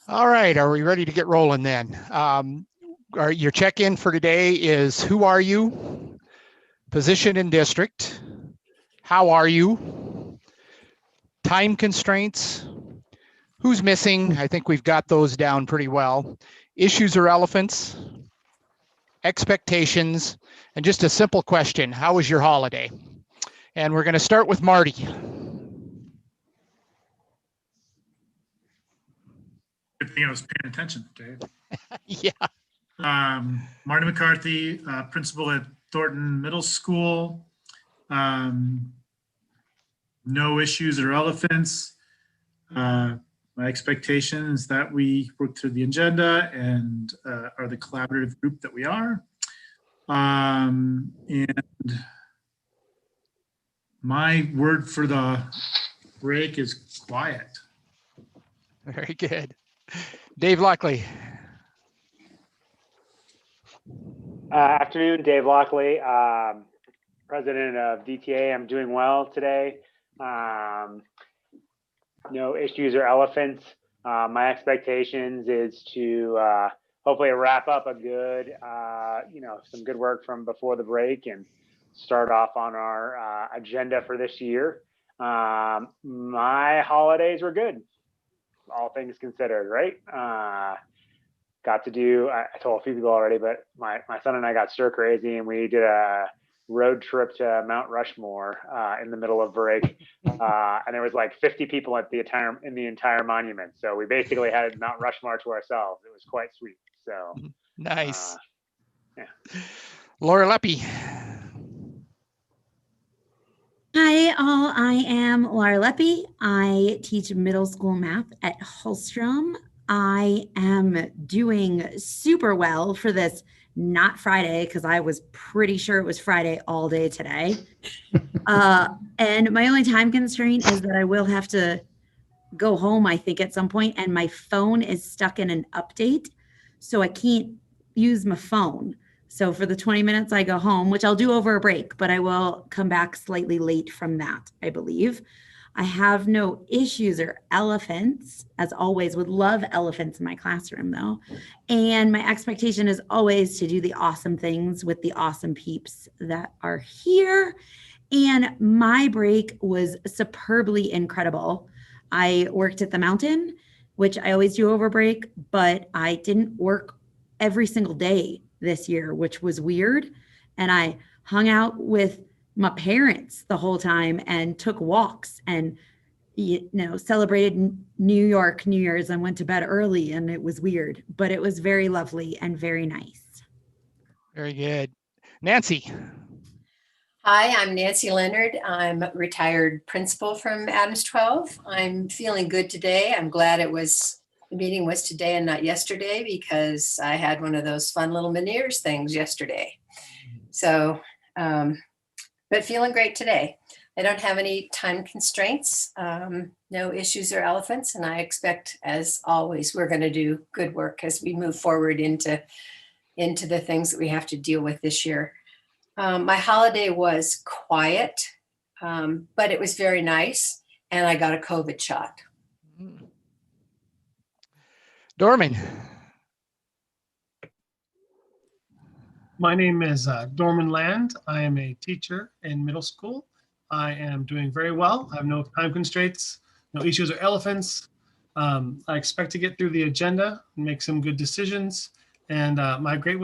All right, are we ready to get rolling then? Your check-in for today is who are you, position and district, how are you, time constraints, who's missing, I think we've got those down pretty well, issues or elephants, expectations, and just a simple question, how was your holiday? And we're going to start with Marty. Good thing I was paying attention, Dave. Yeah. Marty McCarthy, principal at Thornton Middle School. No issues or elephants. My expectation is that we work through the agenda and are the collaborative group that we are. And my word for the break is quiet. Very good. Dave Lockley. Afternoon, Dave Lockley, president of DTA. I'm doing well today. No issues or elephants. My expectations is to hopefully wrap up a good, some good work from before the break and start off on our agenda for this year. My holidays were good, all things considered, right? Got to do, I told a few people already, but my son and I got stir crazy and we did a road trip to Mount Rushmore in the middle of break. And there was like 50 people in the entire monument. So we basically had Mount Rushmore to ourselves. It was quite sweet. So nice. Yeah. Laura Leppy. Hi, all. I am Laura Leppy. I teach middle school math at Holstrom. I am doing super well for this not Friday because I was pretty sure it was Friday all day today. And my only time constraint is that I will have to go home, I think, at some point, and my phone is stuck in an update, so I can't use my phone. So for the 20 minutes I go home, which I'll do over a break, but I will come back slightly late from that, I believe. I have no issues or elephants, as always. Would love elephants in my classroom, though. And my expectation is always to do the awesome things with the awesome peeps that are here. And my break was superbly incredible. I worked at the mountain, which I always do over break, but I didn't work every single day this year, which was weird. And I hung out with my parents the whole time and took walks and, celebrated New York New Year's and went to bed early, and it was weird, but it was very lovely and very nice. Very good. Nancy. Hi, I'm Nancy Leonard. I'm a retired principal from Adams 12. I'm feeling good today. I'm glad the meeting was today and not yesterday because I had one of those fun little Meniere's things yesterday. So, but feeling great today. I don't have any time constraints, no issues or elephants, and I expect, as always, we're going to do good work as we move forward into the things that we have to deal with this year. My holiday was quiet, but it was very nice, and I got a COVID shot. Dorman. My name is Dorman Land. I am a teacher in middle school. I am doing very well. I have no time constraints, no issues or elephants. I expect to get through the agenda and make some good decisions. And my break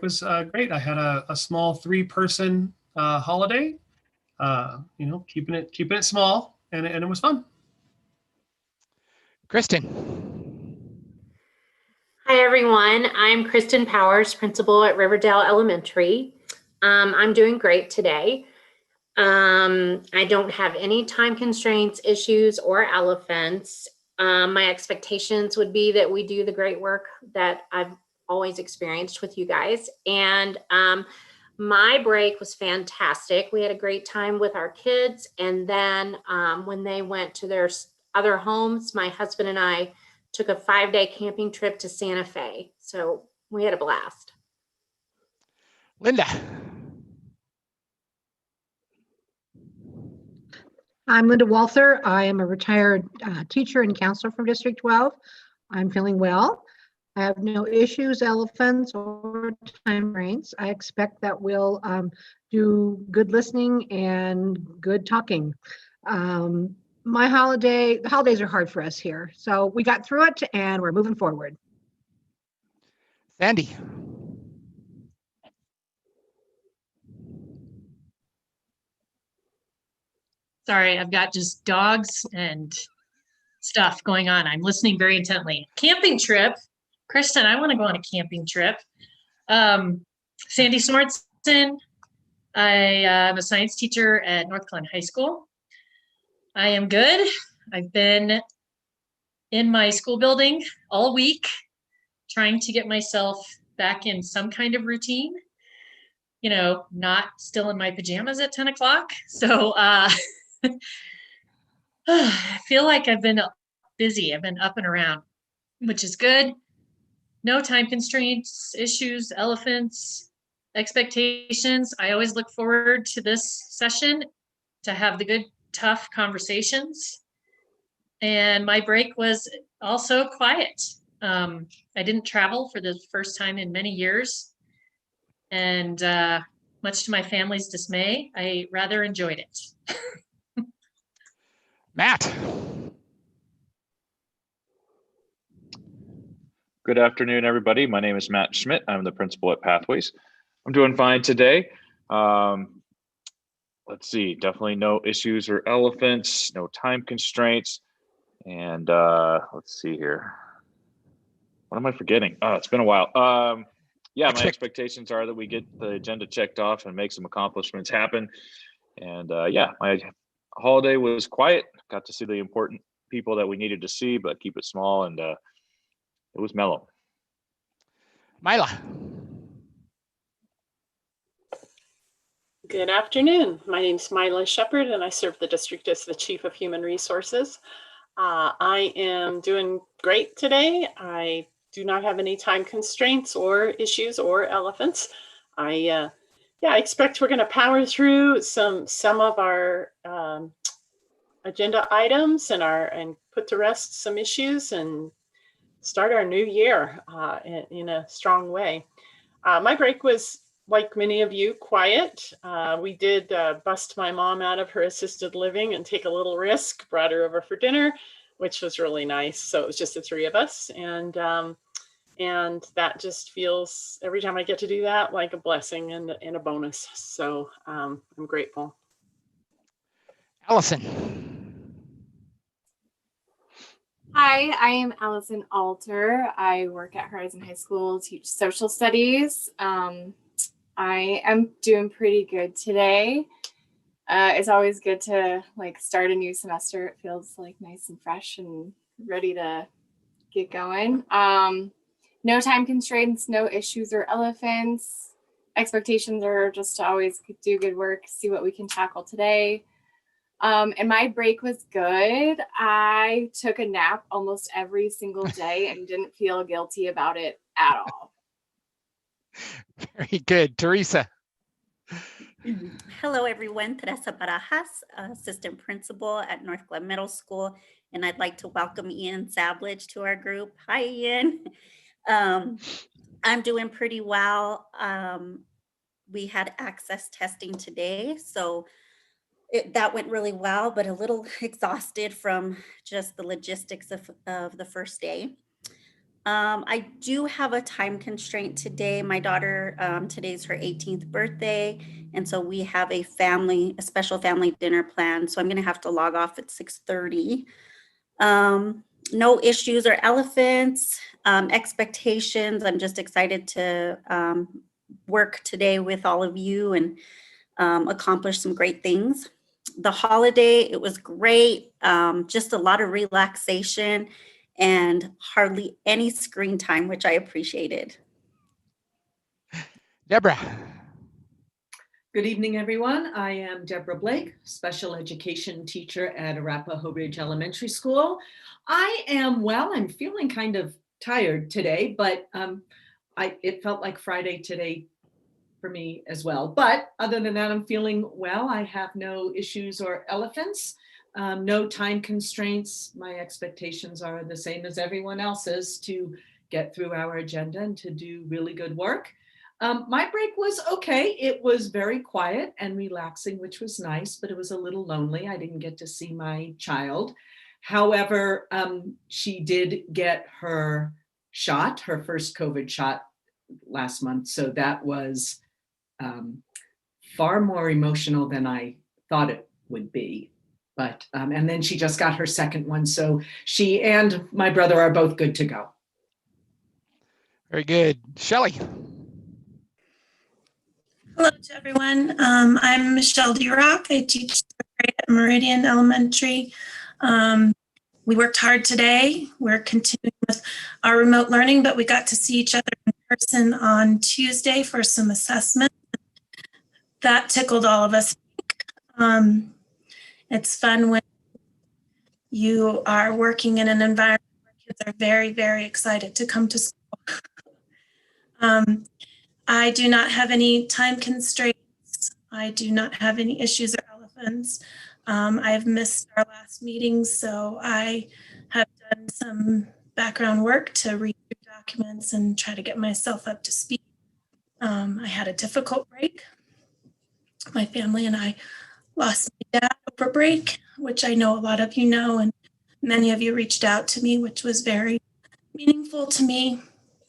was great. I had a small 3-person holiday. Keeping it small, and it was fun. Kristen. Hi, everyone. I'm Kristen Powers, principal at Riverdale Elementary. I'm doing great today. I don't have any time constraints, issues, or elephants. My expectations would be that we do the great work that I've always experienced with you guys. And my break was fantastic. We had a great time with our kids. And then when they went to their other homes, my husband and I took a 5-day camping trip to Santa Fe. So we had a blast. Linda. I'm Linda Walther. I am a retired teacher and counselor from District 12. I'm feeling well. I have no issues, elephants, or time restraints. I expect that we'll do good listening and good talking. The holidays are hard for us here. So we got through it and we're moving forward. Sandy. Sorry, I've got just dogs and stuff going on. I'm listening very intently. Camping trip. Kristen, I want to go on a camping trip. Sandy Sorensen. I am a science teacher at North Glen High School. I am good. I've been in my school building all week, trying to get myself back in some kind of routine, you know, not still in my pajamas at 10 o'clock. So I feel like I've been busy. I've been up and around, which is good. No time constraints, issues, elephants, expectations. I always look forward to this session to have the good, tough conversations. And my break was also quiet. I didn't travel for the first time in many years. And much to my family's dismay, I rather enjoyed it. Matt. Good afternoon, everybody. My name is Matt Schmidt. I'm the principal at Pathways. I'm doing fine today. Let's see, definitely no issues or elephants, no time constraints. And let's see here. What am I forgetting? Oh, it's been a while. Yeah, my expectations are that we get the agenda checked off and make some accomplishments happen. And yeah, my holiday was quiet. Got to see the important people that we needed to see, but keep it small, and it was mellow. Mila. Good afternoon. My name is Mila Shepard, and I serve the district as the Chief of Human Resources. I am doing great today. I do not have any time constraints or issues or elephants. I expect we're going to power through some of our agenda items and put to rest some issues and start our new year in a strong way. My break was, like many of you, quiet. We did bust my mom out of her assisted living and take a little risk, brought her over for dinner, which was really nice. So it was just the three of us. And that just feels, every time I get to do that, like a blessing and a bonus. So I'm grateful. Alison. Hi, I am Alison Alter. I work at Horizon High School, teach social studies. I am doing pretty good today. It's always good to start a new semester. It feels like nice and fresh and ready to get going. No time constraints, no issues or elephants. Expectations are just to always do good work, see what we can tackle today. And my break was good. I took a nap almost every single day and didn't feel guilty about it at all. Very good. Teresa. Hello, everyone. Teresa Barajas, assistant principal at North Glen Middle School, and I'd like to welcome Ian Savage to our group. Hi, Ian. I'm doing pretty well. We had access testing today, so that went really well, but a little exhausted from just the logistics of the first day. I do have a time constraint today. My daughter, today's her 18th birthday. And so we have a special family dinner planned. So I'm going to have to log off at 6:30. No issues or elephants, expectations. I'm just excited to work today with all of you and accomplish some great things. The holiday, it was great. Just a lot of relaxation and hardly any screen time, which I appreciated. Deborah. Good evening, everyone. I am Deborah Blake, special education teacher at Arapahoe Ridge Elementary School. I am well. I'm feeling kind of tired today, but it felt like Friday today for me as well. But other than that, I'm feeling well. I have no issues or elephants. No time constraints. My expectations are the same as everyone else's, to get through our agenda and to do really good work. My break was okay. It was very quiet and relaxing, which was nice, but it was a little lonely. I didn't get to see my child. However, she did get her shot, her first COVID shot last month. So that was far more emotional than I thought it would be. But, and then she just got her second one. So she and my brother are both good to go. Very good. Shelley. Hello to everyone. I'm Michelle DeRock. I teach third grade at Meridian Elementary. We worked hard today. We're continuing with our remote learning, but we got to see each other in person on Tuesday for some assessment. That tickled all of us. It's fun when you are working in an environment where kids are very, very excited to come to school. I do not have any time constraints. I do not have any issues or elephants. I've missed our last meeting, so I have done some background work to read through documents and try to get myself up to speed. I had a difficult break. My family and I lost my dad over break, which I know a lot of you know, and many of you reached out to me, which was very meaningful to me.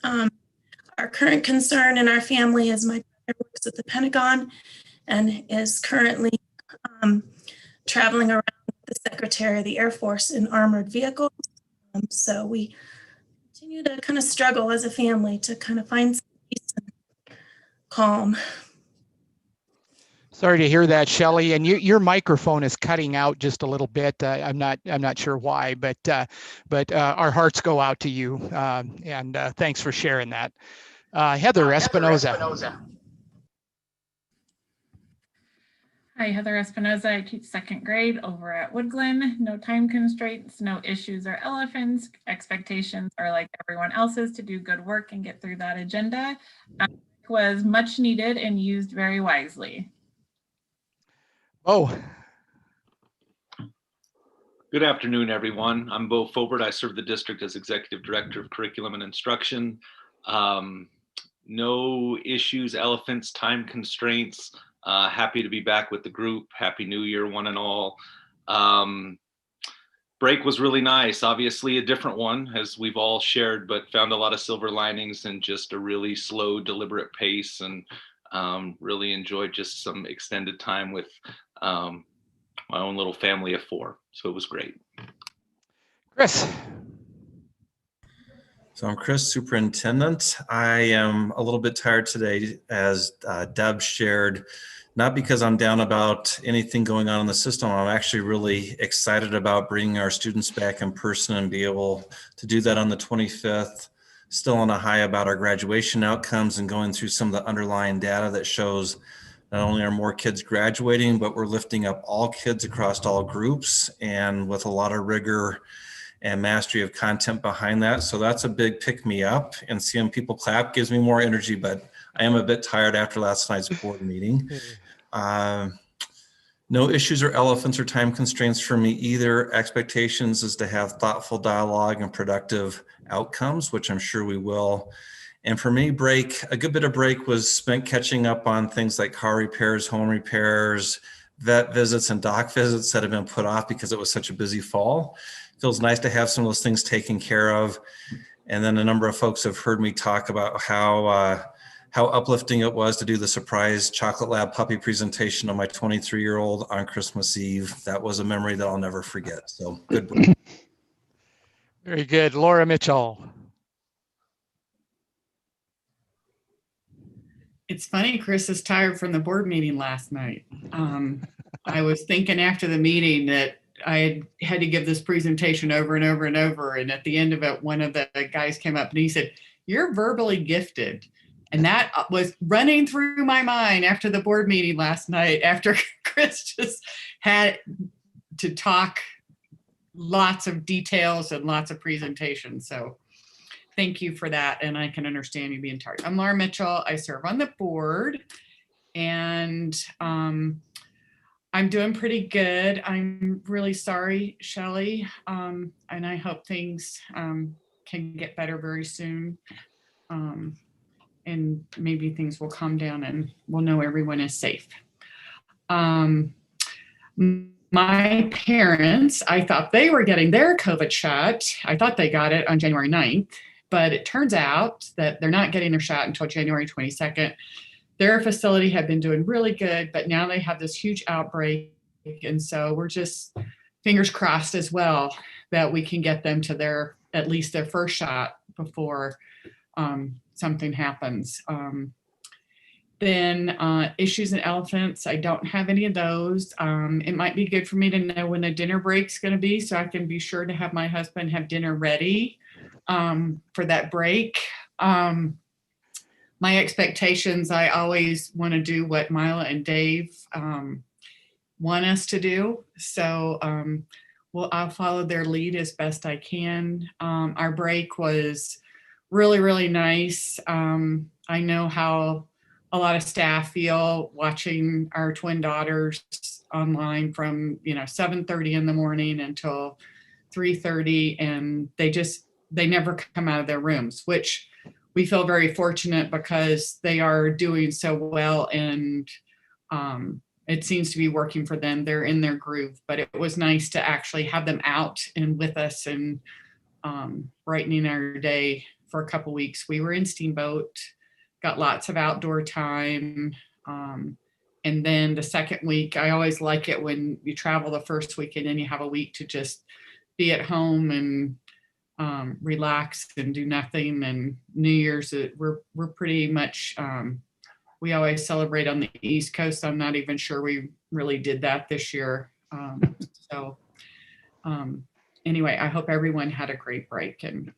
Our current concern in our family is my brother works at the Pentagon and is currently traveling around with the Secretary of the Air Force in armored vehicles. So we continue to kind of struggle as a family to kind of find some peace and calm. Sorry to hear that, Shelley. And your microphone is cutting out just a little bit. I'm not sure why, but our hearts go out to you. And thanks for sharing that. Heather Espinoza. Hi, Heather Espinoza. I teach second grade over at Woodglen. No time constraints, no issues or elephants. Expectations are like everyone else's, to do good work and get through that agenda. It was much needed and used very wisely. Oh. Good afternoon, everyone. I'm Bo Fobert. I serve the district as Executive Director of Curriculum and Instruction. No issues, elephants, time constraints. Happy to be back with the group. Happy New Year, one and all. Break was really nice. Obviously a different one, as we've all shared, but found a lot of silver linings and just a really slow, deliberate pace, and really enjoyed just some extended time with my own little family of 4. So it was great. Chris. So I'm Chris, superintendent. I am a little bit tired today, as Deb shared, not because I'm down about anything going on in the system. I'm actually really excited about bringing our students back in person and be able to do that on the 25th. Still on a high about our graduation outcomes and going through some of the underlying data that shows not only are more kids graduating, but we're lifting up all kids across all groups, and with a lot of rigor and mastery of content behind that. So that's a big pick me up, and seeing people clap gives me more energy, but I am a bit tired after last night's board meeting. No issues or elephants or time constraints for me either. Expectations is to have thoughtful dialogue and productive outcomes, which I'm sure we will. And for me, a good bit of break was spent catching up on things like car repairs, home repairs, vet visits, and doc visits that have been put off because it was such a busy fall. Feels nice to have some of those things taken care of. And then a number of folks have heard me talk about how uplifting it was to do the surprise Chocolate Lab puppy presentation of my 23-year-old on Christmas Eve. That was a memory that I'll never forget. So good break. Very good. Laura Mitchell. It's funny, Chris is tired from the board meeting last night. I was thinking after the meeting that I had to give this presentation over and over and over. And at the end of it, one of the guys came up and he said, "You're verbally gifted." And that was running through my mind after the board meeting last night, after Chris just had to talk lots of details and lots of presentations. So thank you for that. And I can understand you being tired. I'm Laura Mitchell. I serve on the board, and I'm doing pretty good. I'm really sorry, Shelley, and I hope things can get better very soon. And maybe things will calm down and we'll know everyone is safe. My parents, I thought they were getting their COVID shot. I thought they got it on January 9th, but it turns out that they're not getting their shot until January 22nd. Their facility had been doing really good, but now they have this huge outbreak. And so we're just fingers crossed as well that we can get them to at least their first shot before something happens. Then issues in elephants, I don't have any of those. It might be good for me to know when the dinner break's going to be so I can be sure to have my husband have dinner ready for that break. My expectations, I always want to do what Mila and Dave want us to do. So I'll follow their lead as best I can. Our break was really, really nice. I know how a lot of staff feel watching our twin daughters online from 7:30 in the morning until 3:30, and they never come out of their rooms, which we feel very fortunate because they are doing so well, and it seems to be working for them. They're in their groove, but it was nice to actually have them out and with us and brightening our day for a couple weeks. We were in Steamboat, got lots of outdoor time. And then the second week, I always like it when you travel the first week and then you have a week to just be at home and relax and do nothing. And New Year's, we're pretty much, we always celebrate on the East Coast. I'm not even sure we really did that this year. Anyway, I hope everyone had a great break and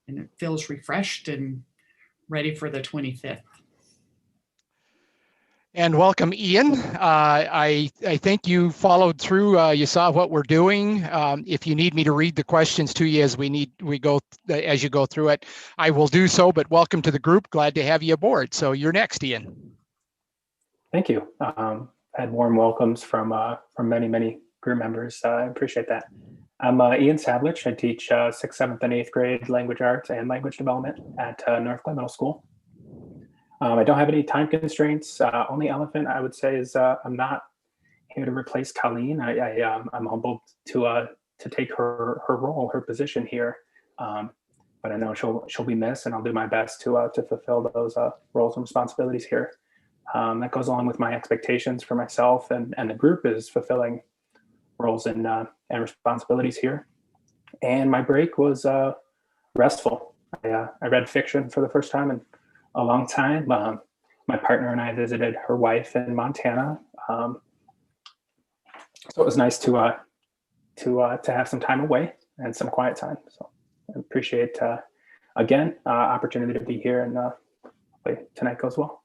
it feels refreshed and ready for the 25th. And welcome, Ian. I think you followed through. You saw what we're doing. If you need me to read the questions to you as as you go through it, I will do so. But welcome to the group. Glad to have you aboard. So you're next, Ian. Thank you. Had warm welcomes from many group members. I appreciate that. I'm Ian Savlich. I teach 6th, 7th, and 8th grade language arts and language development at North Glen Middle School. I don't have any time constraints. Only elephant I would say is I'm not here to replace Colleen. I'm humbled to take her role, her position here. But I know she'll be missed, and I'll do my best to fulfill those roles and responsibilities here. That goes along with my expectations for myself and the group is fulfilling roles and responsibilities here. And my break was restful. I read fiction for the first time in a long time. My partner and I visited her wife in Montana. So it was nice to have some time away and some quiet time. So I appreciate, again, opportunity to be here, and hopefully tonight goes well.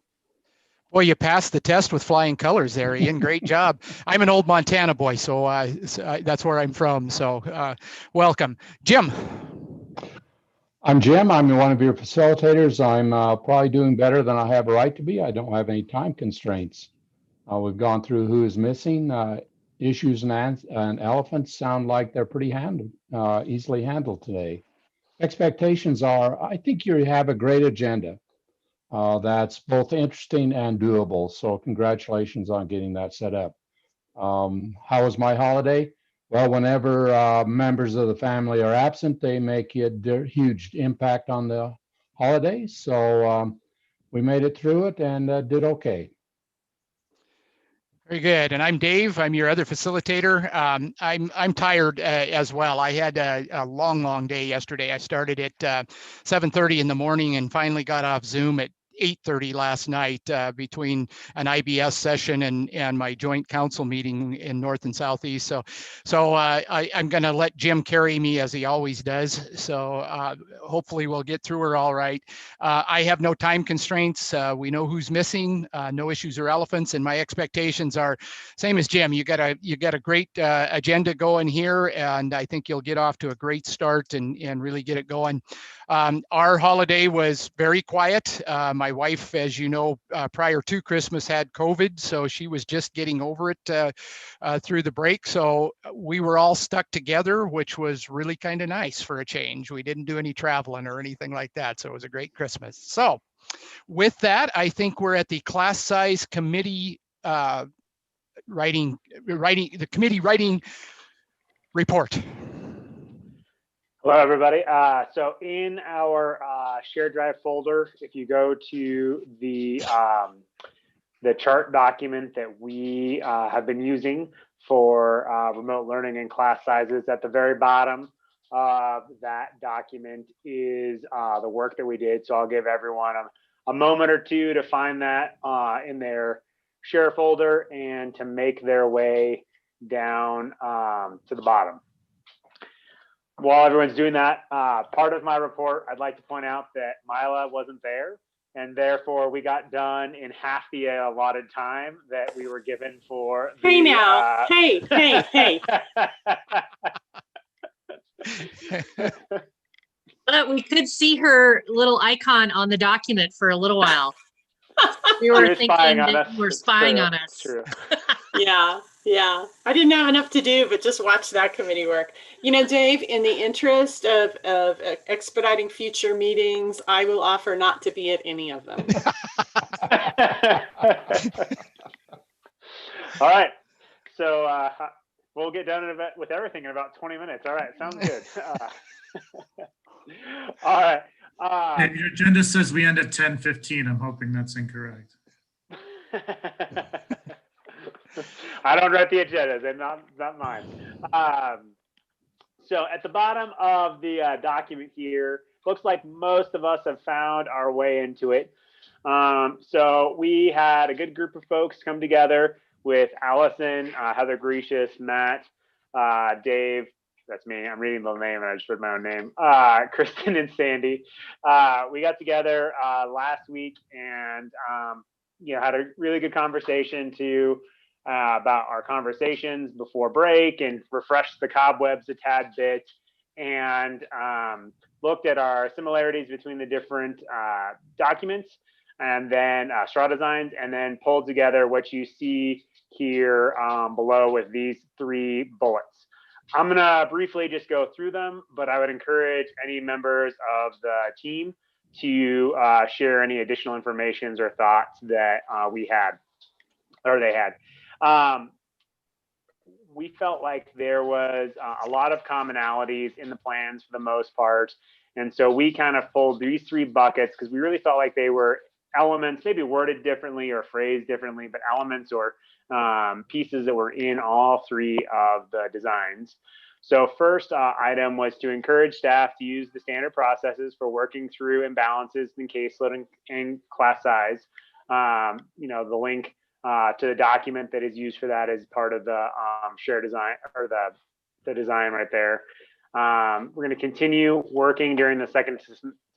Well, you passed the test with flying colors there, Ian. Great job. I'm an old Montana boy, so that's where I'm from. So welcome. Jim. I'm Jim. I'm one of your facilitators. I'm probably doing better than I have a right to be. I don't have any time constraints. We've gone through who is missing. Issues and elephants sound like they're pretty easily handled today. Expectations are, I think you have a great agenda. That's both interesting and doable. So congratulations on getting that set up. How was my holiday? Well, whenever members of the family are absent, they make a huge impact on the holiday. So we made it through it and did okay. Very good. And I'm Dave. I'm your other facilitator. I'm tired as well. I had a long day yesterday. I started at 7:30 in the morning and finally got off Zoom at 8:30 last night between an IBS session and my joint council meeting in North and Southeast. So I'm going to let Jim carry me as he always does. So hopefully we'll get through her all right. I have no time constraints. We know who's missing, no issues or elephants, and my expectations are same as Jim. You got a great agenda going here, and I think you'll get off to a great start and really get it going. Our holiday was very quiet. My wife, as you know, prior to Christmas had COVID, so she was just getting over it through the break. So we were all stuck together, which was really kind of nice for a change. We didn't do any traveling or anything like that, so it was a great Christmas. So with that, I think we're at the class size committee writing report. Hello, everybody. So in our shared drive folder, if you go to the chart document that we have been using for remote learning and class sizes, at the very bottom of that document is the work that we did. So I'll give everyone a moment or two to find that in their share folder and to make their way down to the bottom. While everyone's doing that, part of my report, I'd like to point out that Mila wasn't there, and therefore we got done in half the allotted time that we were given for the, Hey now, hey. But we could see her little icon on the document for a little while. We were thinking that you were spying on us. True. Yeah. I didn't have enough to do, but just watch that committee work. You know, Dave, in the interest of expediting future meetings, I will offer not to be at any of them. All right. So we'll get done with everything in about 20 minutes. All right. Sounds good. All right. And your agenda says we end at 10:15. I'm hoping that's incorrect. I don't write the agendas, they're not mine. So at the bottom of the document here, looks like most of us have found our way into it. So we had a good group of folks come together with Allison, Heather Gracious, Matt, Dave, that's me, I'm reading the name and I just read my own name, Kristen and Sandy. We got together last week and had a really good conversation about our conversations before break and refreshed the cobwebs a tad bit and looked at our similarities between the different documents and then straw designs, and then pulled together what you see here below with these 3 bullets. I'm gonna briefly just go through them, but I would encourage any members of the team to share any additional information or thoughts that we had or they had. We felt like there was a lot of commonalities in the plans for the most part. And so we kind of pulled these 3 buckets because we really felt like they were elements, maybe worded differently or phrased differently, but elements or pieces that were in all 3 of the designs. So first item was to encourage staff to use the standard processes for working through imbalances in caseload and class size. The link to the document that is used for that is part of the shared design or the design right there. We're going to continue working during the second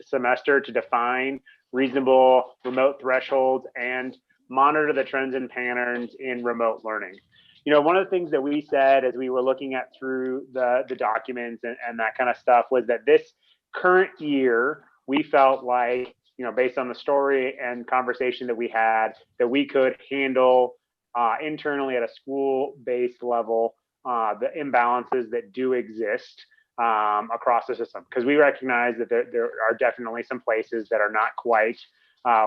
semester to define reasonable remote thresholds and monitor the trends and patterns in remote learning. One of the things that we said as we were looking at through the documents and that kind of stuff was that this current year, we felt like, based on the story and conversation that we had, that we could handle internally at a school-based level the imbalances that do exist across the system. Because we recognize that there are definitely some places that are not quite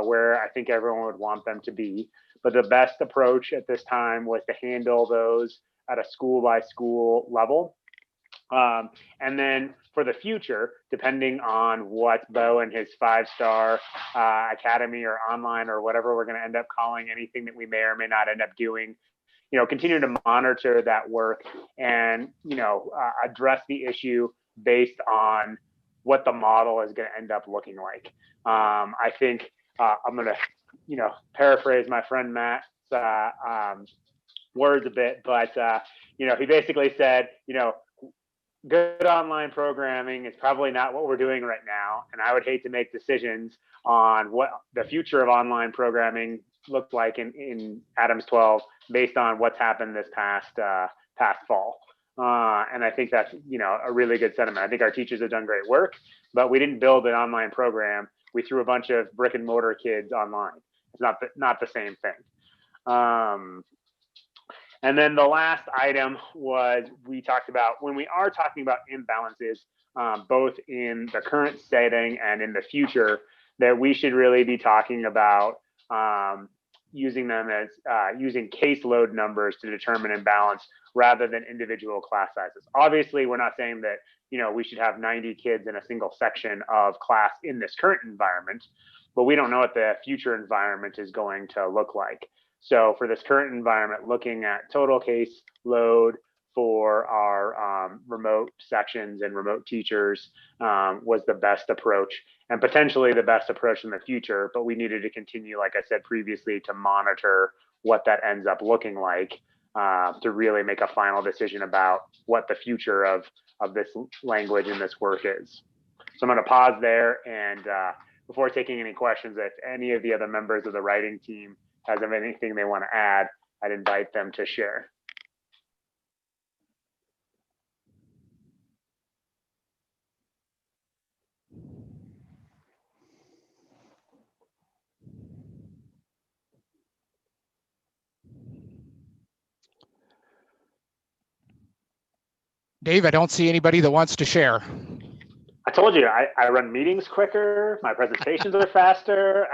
where I think everyone would want them to be. But the best approach at this time was to handle those at a school-by-school level. And then for the future, depending on what Bo and his 5-star academy or online or whatever we're going to end up calling anything that we may or may not end up doing, continue to monitor that work and, address the issue based on what the model is going to end up looking like. I think I'm going to, paraphrase my friend Matt's words a bit, but, he basically said, good online programming is probably not what we're doing right now. And I would hate to make decisions on what the future of online programming looked like in Adams 12 based on what's happened this past fall. And I think that's, a really good sentiment. I think our teachers have done great work, but we didn't build an online program we threw a bunch of brick and mortar kids online. It's not the same thing. And then the last item was we talked about when we are talking about imbalances, both in the current setting and in the future, that we should really be talking about using them as using caseload numbers to determine imbalance rather than individual class sizes. Obviously, we're not saying that we should have 90 kids in a single section of class in this current environment, but we don't know what the future environment is going to look like. So for this current environment, looking at total case load for our remote sections and remote teachers was the best approach, and potentially the best approach in the future. But we needed to continue, like I said previously, to monitor what that ends up looking like to really make a final decision about what the future of this language and this work is. So I'm going to pause there, and before taking any questions, if any of the other members of the writing team has anything they want to add, I'd invite them to share. Dave, I don't see anybody that wants to share. I told you, I run meetings quicker. My presentations are faster.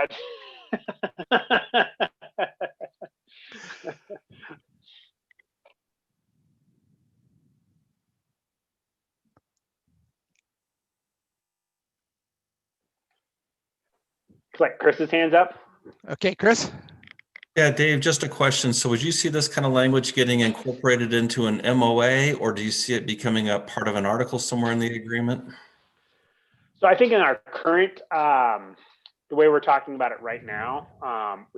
Looks like Chris's hand's up. Okay, Chris. Yeah, Dave, just a question. So would you see this kind of language getting incorporated into an MOA, or do you see it becoming a part of an article somewhere in the agreement? So I think in our current, the way we're talking about it right now,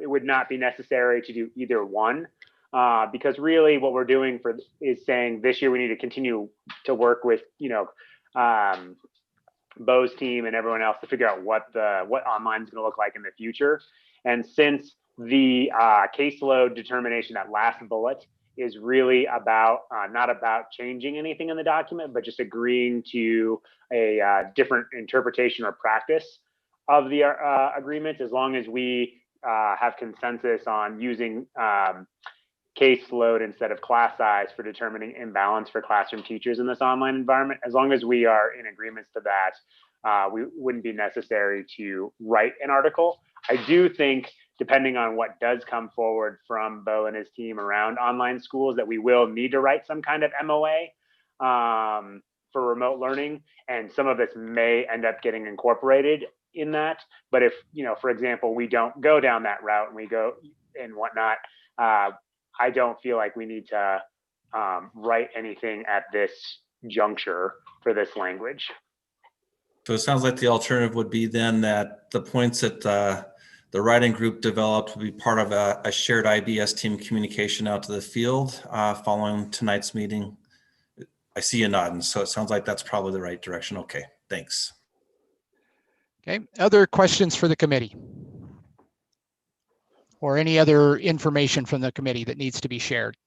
it would not be necessary to do either one, because really what we're doing is saying this year we need to continue to work with, Bo's team and everyone else to figure out what online is going to look like in the future. And since the caseload determination, that last bullet, is really about not about changing anything in the document, but just agreeing to a different interpretation or practice of the agreement, as long as we have consensus on using caseload instead of class size for determining imbalance for classroom teachers in this online environment. As long as we are in agreements to that, we wouldn't be necessary to write an article. I do think, depending on what does come forward from Bo and his team around online schools, that we will need to write some kind of MOA for remote learning, and some of this may end up getting incorporated in that. But if, for example, we don't go down that route and we go and whatnot, I don't feel like we need to write anything at this juncture for this language. So it sounds like the alternative would be then that the points that the writing group developed will be part of a shared IBS team communication out to the field following tonight's meeting. I see you nodding, so it sounds like that's probably the right direction. Okay, thanks. Okay, other questions for the committee? Or any other information from the committee that needs to be shared?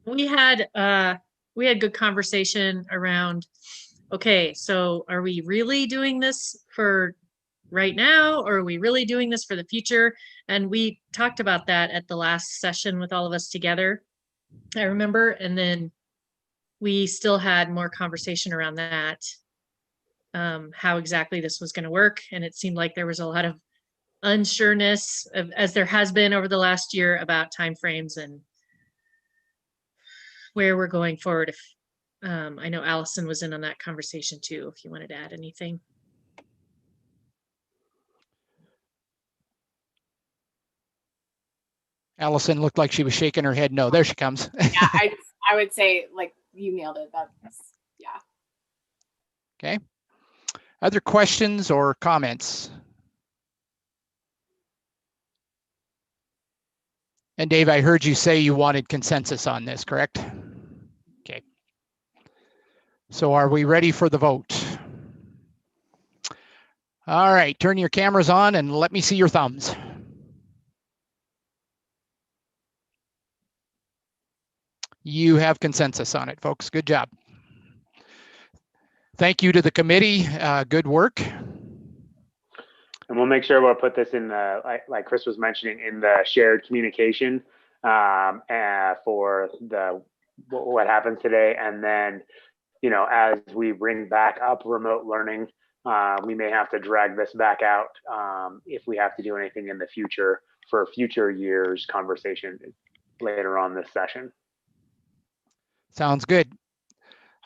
We had good conversation around, okay, so are we really doing this for right now, or are we really doing this for the future? And we talked about that at the last session with all of us together, I remember. And then we still had more conversation around that, how exactly this was going to work. And it seemed like there was a lot of unsureness, as there has been over the last year, about timeframes and where we're going forward. If I know Alison was in on that conversation too, if you wanted to add anything. Alison looked like she was shaking her head no. There she comes. Yeah, I would say, like, you nailed it. That's, yeah. Okay. Other questions or comments? And Dave, I heard you say you wanted consensus on this, correct? Okay. So are we ready for the vote? All right, turn your cameras on and let me see your thumbs. You have consensus on it, folks. Good job. Thank you to the committee. Good work. And we'll make sure we'll put this in the, like Chris was mentioning, in the shared communication for what happens today. And then, you know, as we bring back up remote learning, we may have to drag this back out if we have to do anything in the future for future years conversation later on this session. Sounds good.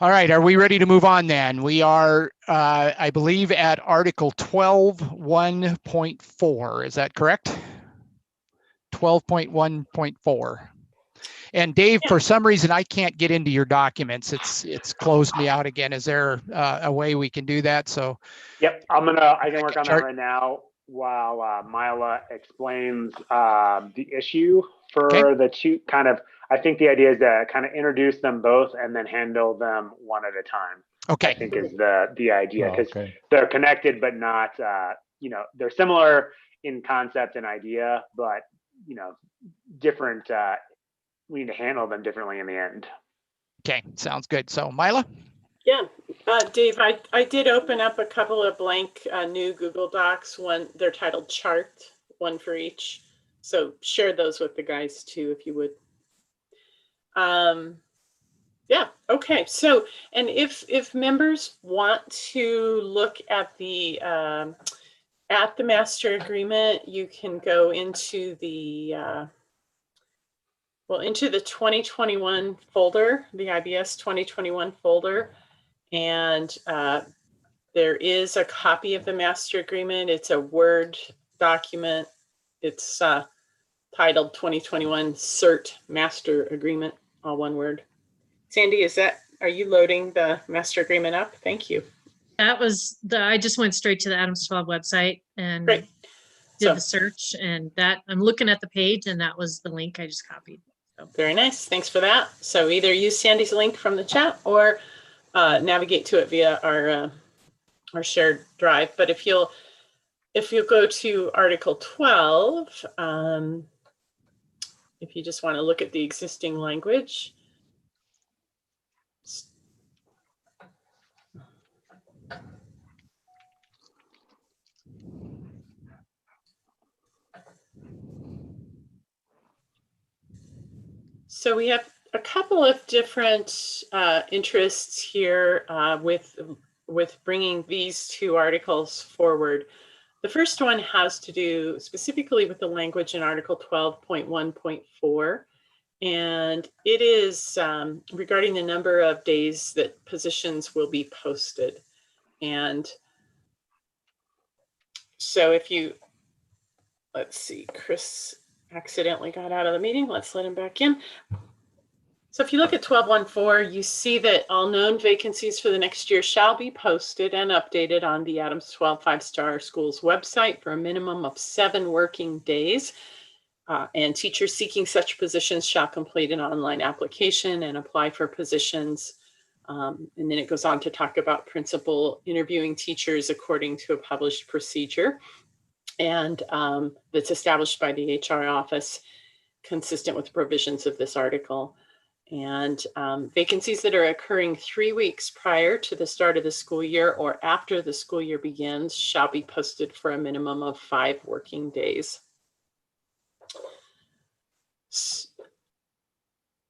All right, are we ready to move on then? We are, I believe, at Article 12.1.4. Is that correct? 12.1.4. And Dave, for some reason, I can't get into your documents. It's closed me out again. Is there a way we can do that? So. Yep, I can work on that right now while Mila explains the issue for the two kind of. I think the idea is to kind of introduce them both and then handle them one at a time. Okay. I think is the idea, because Okay. they're connected but not, you know, they're similar in concept and idea, but you know, different. We need to handle them differently in the end. Okay, sounds good. So Mila? Yeah, Dave, I did open up a couple of blank new Google Docs. One, they're titled chart, one for each. So share those with the guys too, if you would. Yeah, okay. So, and if members want to look at the master agreement, you can go into the into the 2021 folder, the IBS 2021 folder, and there is a copy of the master agreement. It's a Word document. It's titled 2021 CERT Master Agreement, all one word. Sandy, are you loading the master agreement up? Thank you. That was I just went straight to the Adams 12 website and did the search, and that I'm looking at the page, and that was the link I just copied. So. Very nice. Thanks for that. So either use Sandy's link from the chat or navigate to it via our shared drive. But if you'll go to Article 12, if you just want to look at the existing language. So we have a couple of different interests here with bringing these two articles forward. The first one has to do specifically with the language in Article 12.1.4, and it is regarding the number of days that positions will be posted. And so if you, let's see, Chris accidentally got out of the meeting. Let's let him back in. So if you look at 12.1.4, you see that all known vacancies for the next year shall be posted and updated on the Adams 12 5-Star Schools website for a minimum of 7 working days. And teachers seeking such positions shall complete an online application and apply for positions. And then it goes on to talk about principal interviewing teachers according to a published procedure. And that's established by the HR office, consistent with the provisions of this article. And vacancies that are occurring 3 weeks prior to the start of the school year or after the school year begins shall be posted for a minimum of 5 working days.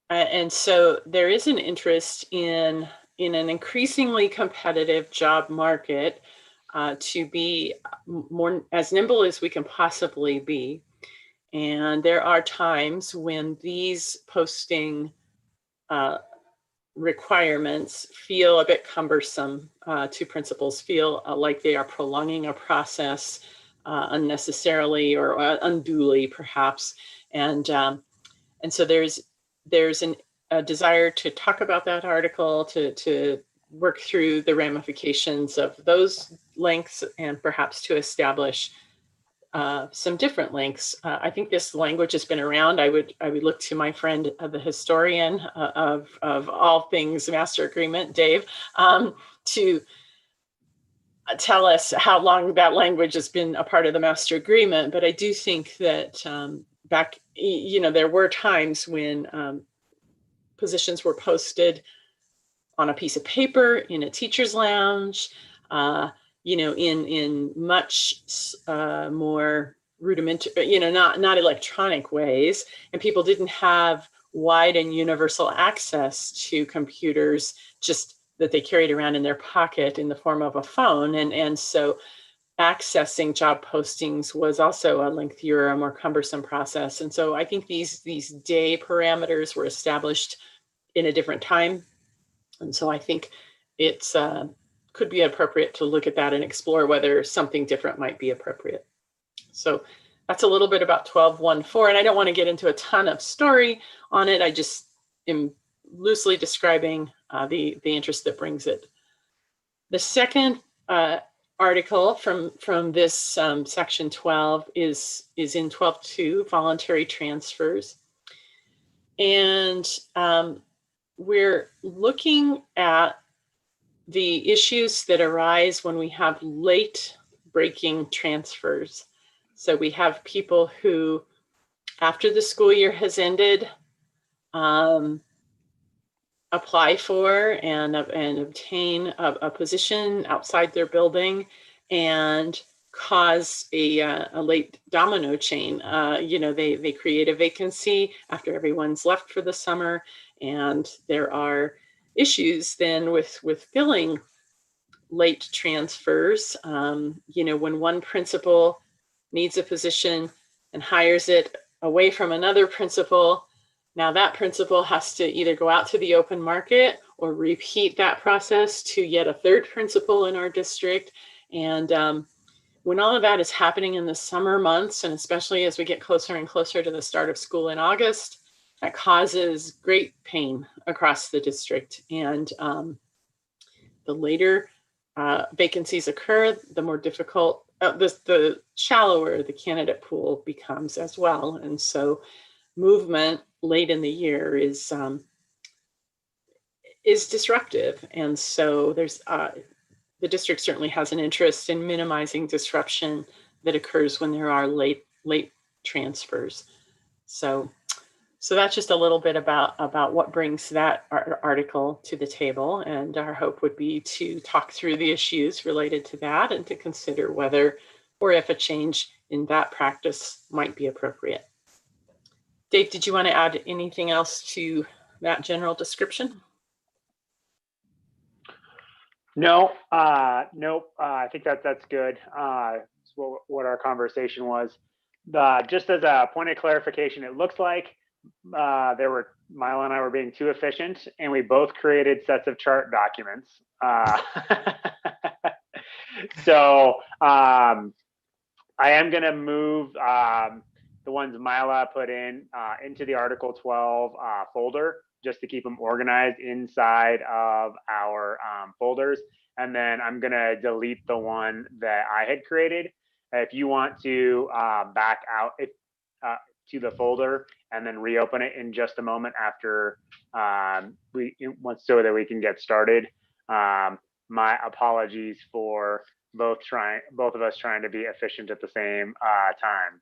And so there is an interest in an increasingly competitive job market to be more as nimble as we can possibly be. And there are times when these posting requirements feel a bit cumbersome to principals, feel like they are prolonging a process unnecessarily or unduly perhaps. And so there's a desire to talk about that article, to work through the ramifications of those links and perhaps to establish some different links. I think this language has been around. I would look to my friend, the historian of all things master agreement, Dave, to tell us how long that language has been a part of the master agreement. But I do think that back, there were times when positions were posted on a piece of paper in a teacher's lounge, in much more rudimentary, not electronic ways. And people didn't have wide and universal access to computers, just that they carried around in their pocket in the form of a phone. And so accessing job postings was also a lengthier, a more cumbersome process. And so I think these day parameters were established in a different time. And so I think it's could be appropriate to look at that and explore whether something different might be appropriate. So that's a little bit about 12.1.4, and I don't want to get into a ton of story on it. I just am loosely describing the interest that brings it. The second article from this section 12 is in 12.2, voluntary transfers. And we're looking at the issues that arise when we have late breaking transfers. So we have people who, after the school year has ended, apply for and obtain a position outside their building and cause a late domino chain. They create a vacancy after everyone's left for the summer, and there are issues then with filling late transfers. When one principal needs a position and hires it away from another principal, now that principal has to either go out to the open market or repeat that process to yet a third principal in our district. And when all of that is happening in the summer months, and especially as we get closer and closer to the start of school in August, that causes great pain across the district. And the later vacancies occur, the more difficult, the shallower the candidate pool becomes as well. And so movement late in the year is disruptive. And so there's the district certainly has an interest in minimizing disruption that occurs when there are late transfers. So that's just a little bit about what brings that article to the table. And our hope would be to talk through the issues related to that and to consider whether or if a change in that practice might be appropriate. Dave, did you want to add anything else to that general description? No, nope. I think that's good. That's what our conversation was. Just as a point of clarification, it looks like Mila and I were being too efficient, and we both created sets of chart documents. So I am going to move the ones Mila put into the Article 12 folder, just to keep them organized inside of our folders. And then I'm going to delete the one that I had created. If you want to back out to the folder and then reopen it in just a moment after so that we can get started. My apologies for both of us trying to be efficient at the same time.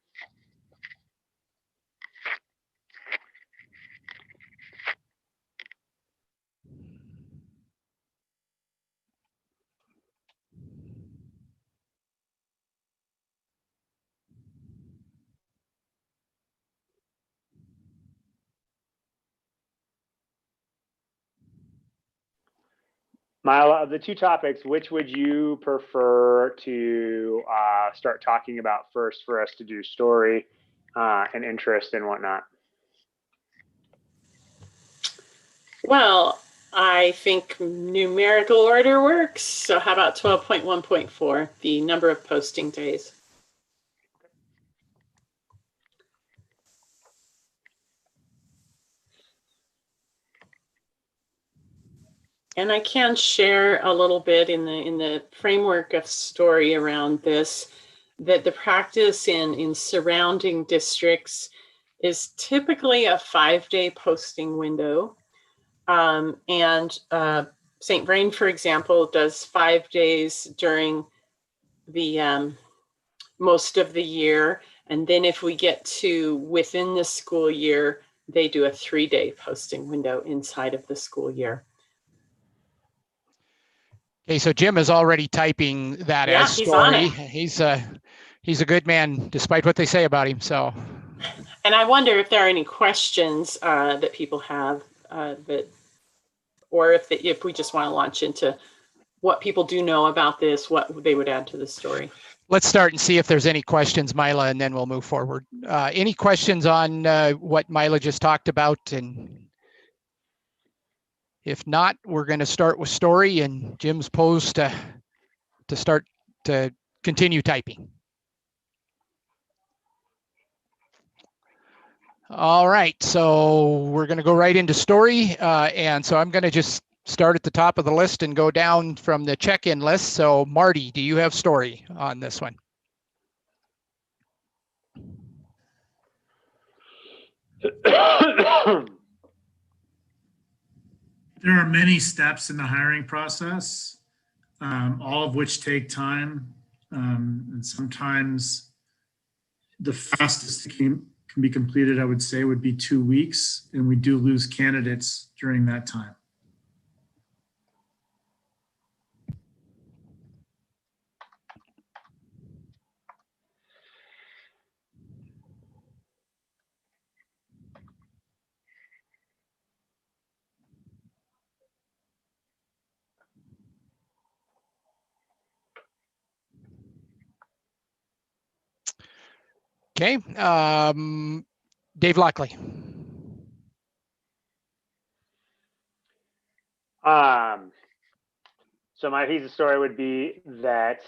Mila, of the two topics, which would you prefer to start talking about first for us to do story and interest and whatnot? Well, I think numerical order works. So how about 12.1.4, the number of posting days? And I can share a little bit in the framework of story around this, that the practice in surrounding districts is typically a 5-day posting window. And St. Vrain, for example, does 5 days during the most of the year. And then if we get to within the school year, they do a 3-day posting window inside of the school year. Okay, so Jim is already typing that Yeah, as he's on story. it. He's a good man, despite what they say about him. So, And I wonder if there are any questions that people have or if we just want to launch into what people do know about this, what they would add to the story. let's start and see if there's any questions, Mila, and then we'll move forward. Any questions on what Mila just talked about? And if not, we're going to start with story and Jim's posed to start to continue typing. All right, so we're going to go right into story. And so I'm going to just start at the top of the list and go down from the check-in list. So Marty, do you have story on this one? There are many steps in the hiring process, all of which take time. And sometimes the fastest it can be completed, I would say, would be 2 weeks. And we do lose candidates during that time. Okay, Dave Lockley. So my piece of story would be that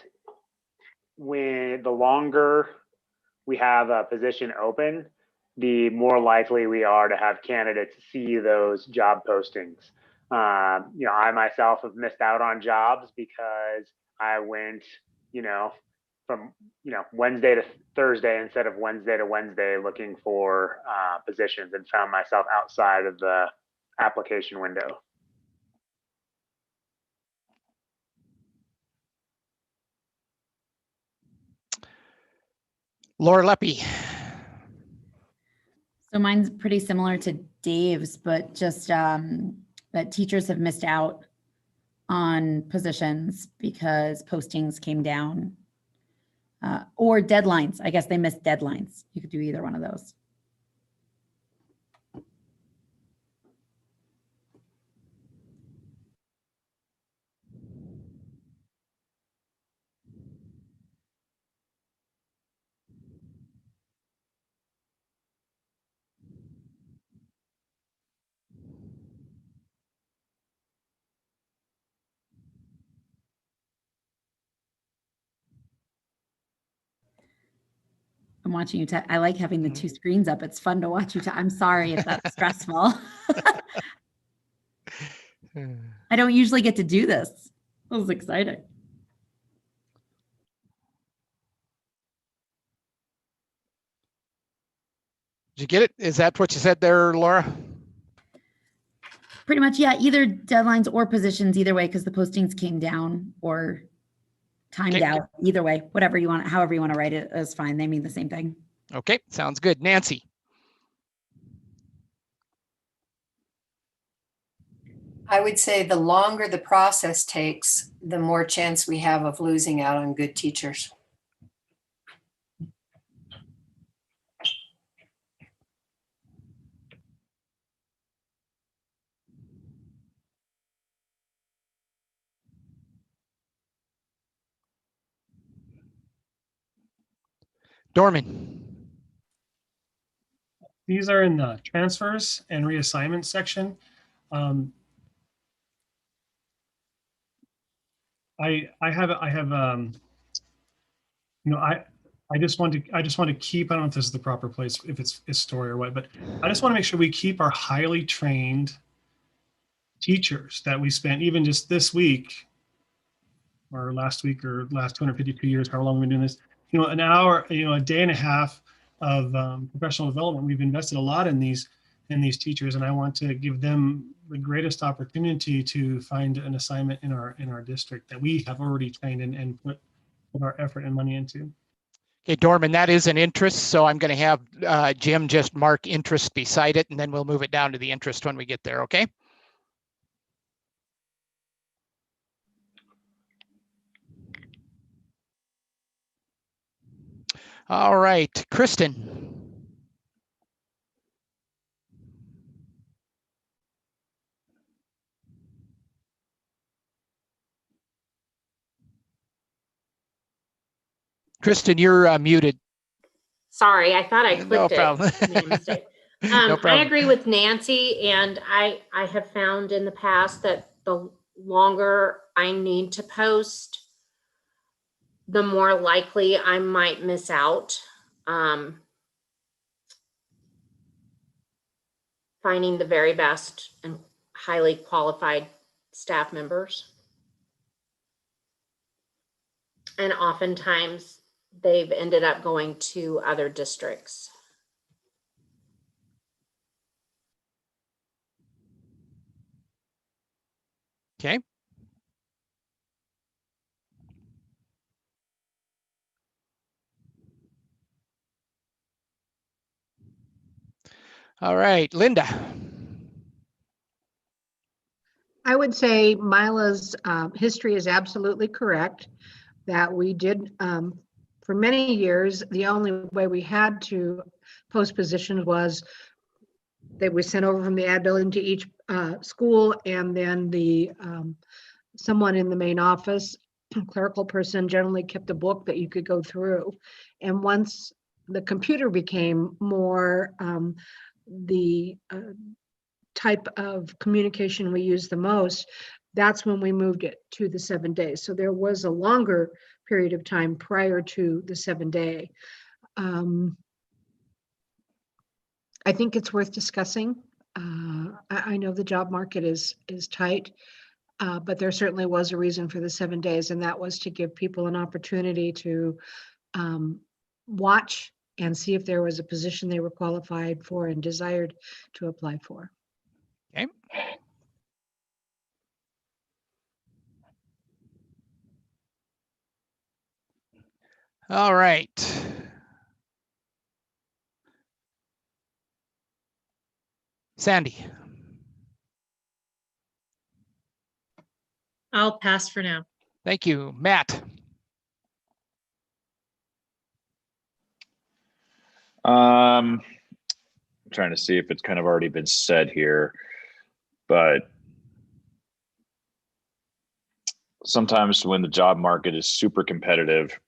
when the longer we have a position open, the more likely we are to have candidates see those job postings. I myself have missed out on jobs because I went, from Wednesday to Thursday instead of Wednesday to Wednesday looking for positions, and found myself outside of the application window. Laura Leppy. So mine's pretty similar to Dave's, but just that teachers have missed out on positions because postings came down or deadlines. I guess they missed deadlines. You could do either one of those. I'm watching you. I like having the two screens up. It's fun to watch you. I'm sorry if that's stressful. I don't usually get to do this. This is exciting. Did you get it? Is that what you said there, Laura? Pretty much, yeah. Either deadlines or positions, either way, because the postings came down or timed out. Either way, whatever you want, however you want to write it is fine. They mean the same thing. Okay, sounds good. Nancy. I would say the longer the process takes, the more chance we have of losing out on good teachers. Dorman. These are in the transfers and reassignment section. I just want to keep, I don't know if this is the proper place, if it's story or what, but I just want to make sure we keep our highly trained teachers that we spent even just this week or last week or last 252 years, however long we've been doing this, an hour, a day and a half of professional development. We've invested a lot in these teachers, and I want to give them the greatest opportunity to find an assignment in our district that we have already trained and put our effort and money into. Okay, Dorman, that is an interest, so I'm going to have Jim just mark interest beside it, and then we'll move it down to the interest when we get there, okay? All right, Kristen. Kristen, you're muted. Sorry, I thought I clicked No it. problem. Made a mistake. No I problem. agree with Nancy, and I have found in the past that the longer I need to post, the more likely I might miss out. Finding the very best and highly qualified staff members. And oftentimes they've ended up going to other districts. Okay. All right, Linda. I would say Mila's history is absolutely correct, that we did, for many years, the only way we had to post positions was that we sent over from the ad building to each school, and then the someone in the main office, clerical person, generally kept a book that you could go through. And once the computer became more the type of communication we use the most, that's when we moved it to the 7 days. So there was a longer period of time prior to the 7-day. I think it's worth discussing. I know the job market is tight, but there certainly was a reason for the 7 days, and that was to give people an opportunity to watch and see if there was a position they were qualified for and desired to apply for. Okay. All right. Sandy. I'll pass for now. Thank you. Matt. I'm trying to see if it's kind of already been said here, but sometimes when the job market is super competitive,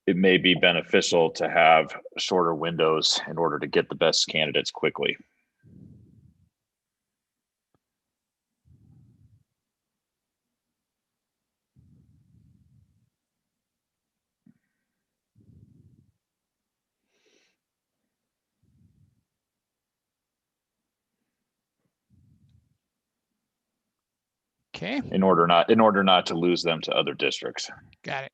it may be beneficial to have shorter windows in order to get the best candidates quickly. Okay. In order not to lose them to other districts. Got it.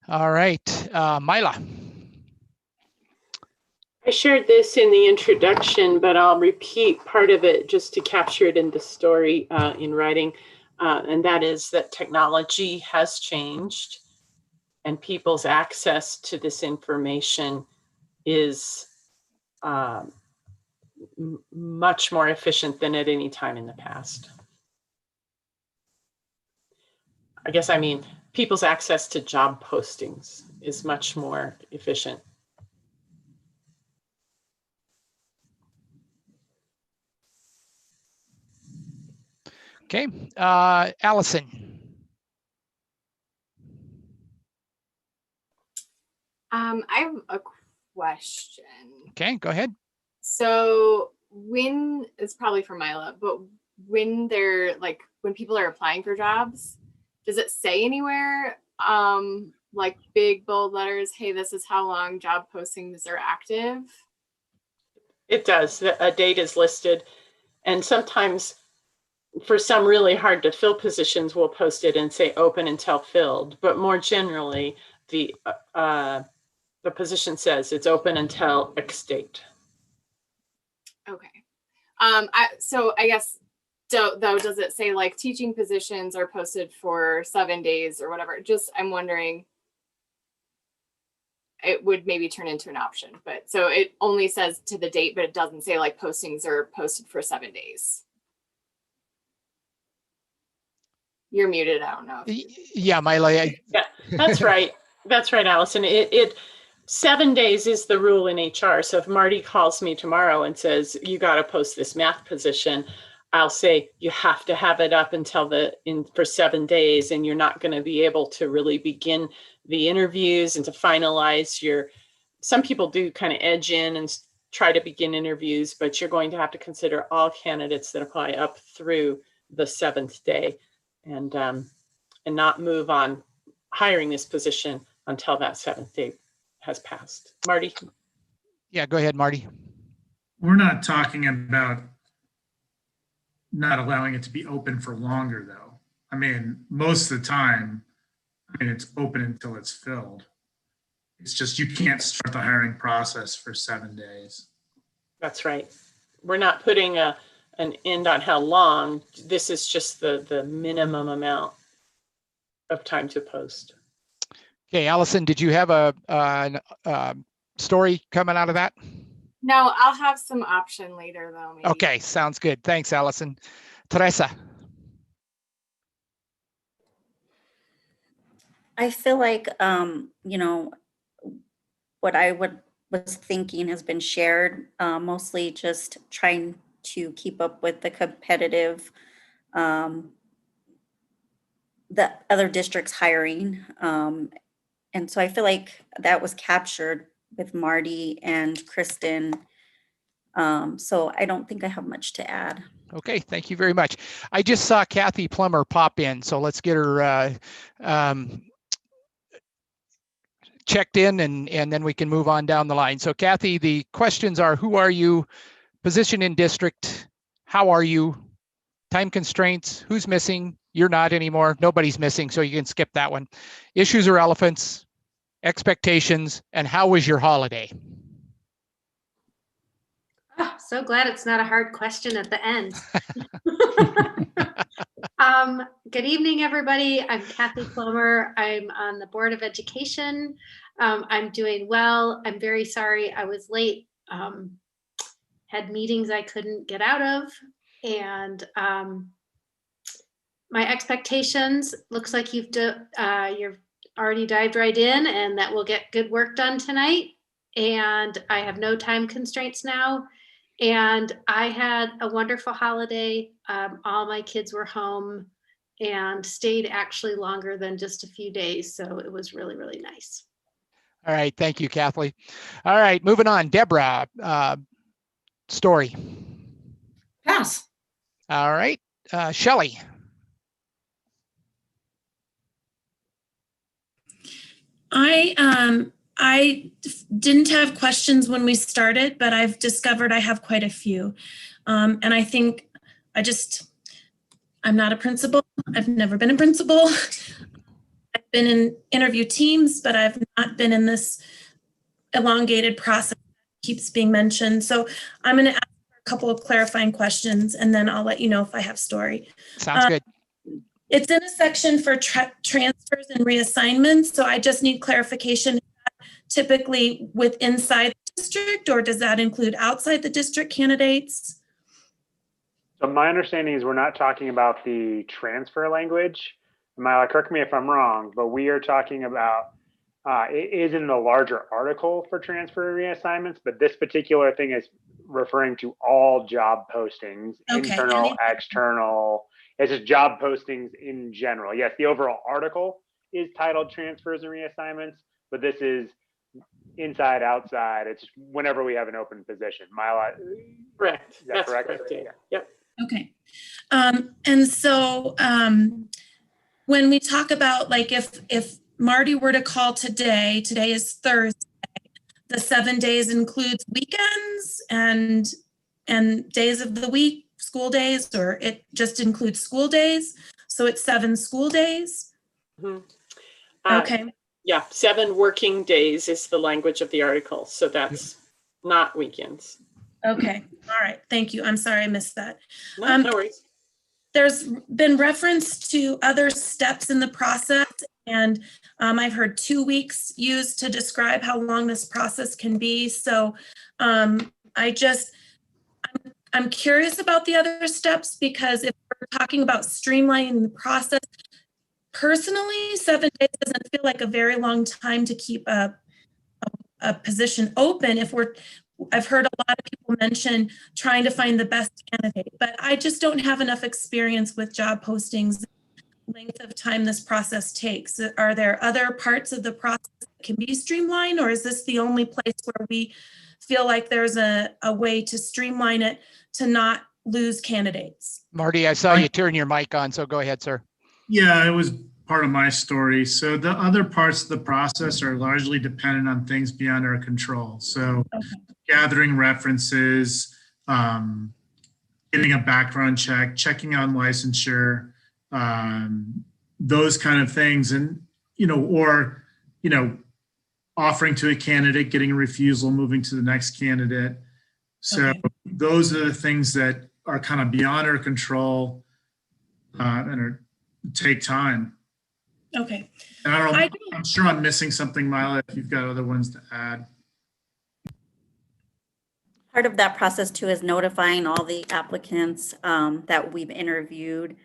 All right, Mila. I shared this in the introduction, but I'll repeat part of it just to capture it in the story in writing. And that is that technology has changed and people's access to this information is much more efficient than at any time in the past. I guess I mean people's access to job postings is much more efficient. Okay, Alison. I have a question. Okay, go ahead. So when, it's probably for Mila, but when when people are applying for jobs, does it say anywhere, like big bold letters, hey, this is how long job postings are active? It does. A date is listed. And sometimes for some really hard to fill positions, we'll post it and say open until filled. But more generally, the position says it's open until X date. Okay. So I guess though, does it say like teaching positions are posted for 7 days or whatever? Just, I'm wondering, it would maybe turn into an option, but so it only says to the date, but it doesn't say like postings are posted for 7 days. You're muted. I don't know. Yeah, Mila. Yeah, that's right. That's right, Allison. It 7 days is the rule in HR. So if Marty calls me tomorrow and says, you got to post this math position, I'll say, you have to have it up until for 7 days, and you're not going to be able to really begin the interviews and to finalize some people do kind of edge in and try to begin interviews, but you're going to have to consider all candidates that apply up through the 7th day, and not move on hiring this position until that 7th day has passed. Marty? Yeah, go ahead, Marty. We're not talking about not allowing it to be open for longer, though. I mean, most of the time, it's open until it's filled. It's just you can't start the hiring process for 7 days. That's right. We're not putting an end on how long. This is just the minimum amount of time to post. Okay, Allison, did you have a story coming out of that? No, I'll have some option later though. Maybe. Okay, sounds good. Thanks, Allison. Teresa. I feel like, what I was thinking has been shared, mostly just trying to keep up with the competitive, the other districts hiring. And so I feel like that was captured with Marty and Kristen. So I don't think I have much to add. Okay, thank you very much. I just saw Kathy Plummer pop in, so let's get her checked in, and then we can move on down the line. So Kathy, the questions are: who are you, position in district, how are you, time constraints, who's missing, you're not anymore, nobody's missing, so you can skip that one. Issues or elephants, expectations, and how was your holiday? Oh, so glad it's not a hard question at the end. Good evening, everybody. I'm Kathy Plummer. I'm on the Board of Education. I'm doing well. I'm very sorry I was late. Had meetings I couldn't get out of. And my expectations, looks like you've already dived right in, and that we'll get good work done tonight. And I have no time constraints now. And I had a wonderful holiday. All my kids were home and stayed actually longer than just a few days. So it was really, really nice. All right, thank you, Kathleen. All right, moving on. Deborah, story. Pass. All right, Shelley. I didn't have questions when we started, but I've discovered I have quite a few. And I think I'm not a principal. I've never been a principal. I've been in interview teams, but I've not been in this elongated process that keeps being mentioned. So I'm going to ask a couple of clarifying questions, and then I'll let you know if I have story. Sounds good. It's in a section for transfers and reassignments. So I just need clarification. Typically with inside the district, or does that include outside the district candidates? So my understanding is we're not talking about the transfer language. Mila, correct me if I'm wrong, but we are talking about, it is in the larger article for transfer reassignments, but this particular thing is referring to all job postings, okay, internal, external. It's just job postings in general. Yes, the overall article is titled transfers and reassignments, but this is inside, outside. It's whenever we have an open position. Mila, correct. Is that correct? Yeah. Yep. Okay. And so when we talk about, like, if Marty were to call today is Thursday, the 7 days includes weekends and days of the week, school days, or it just includes school days? So it's 7 school days? Mm-hmm. Okay. Yeah, 7 working days is the language of the article. So that's not weekends. Okay. All right. Thank you. I'm sorry I missed that. No worries. there's been reference to other steps in the process, and I've heard 2 weeks used to describe how long this process can be. So I'm curious about the other steps, because if we're talking about streamlining the process, personally, 7 days doesn't feel like a very long time to keep a position open. I've heard a lot of people mention trying to find the best candidate, but I just don't have enough experience with job postings, length of time this process takes. Are there other parts of the process that can be streamlined, or is this the only place where we feel like there's a way to streamline it to not lose candidates? Marty, I saw you turn your mic on, so go ahead, sir. Yeah, it was part of my story. So the other parts of the process are largely dependent on things beyond our control. So gathering references, getting a background check, checking on licensure, those kind of things. And, offering to a candidate, getting a refusal, moving to the next candidate. So those are the things that are kind of beyond our control and take time. Okay. And I'm sure I'm missing something, Mila, if you've got other ones to add. Part of that process too is notifying all the applicants that we've interviewed,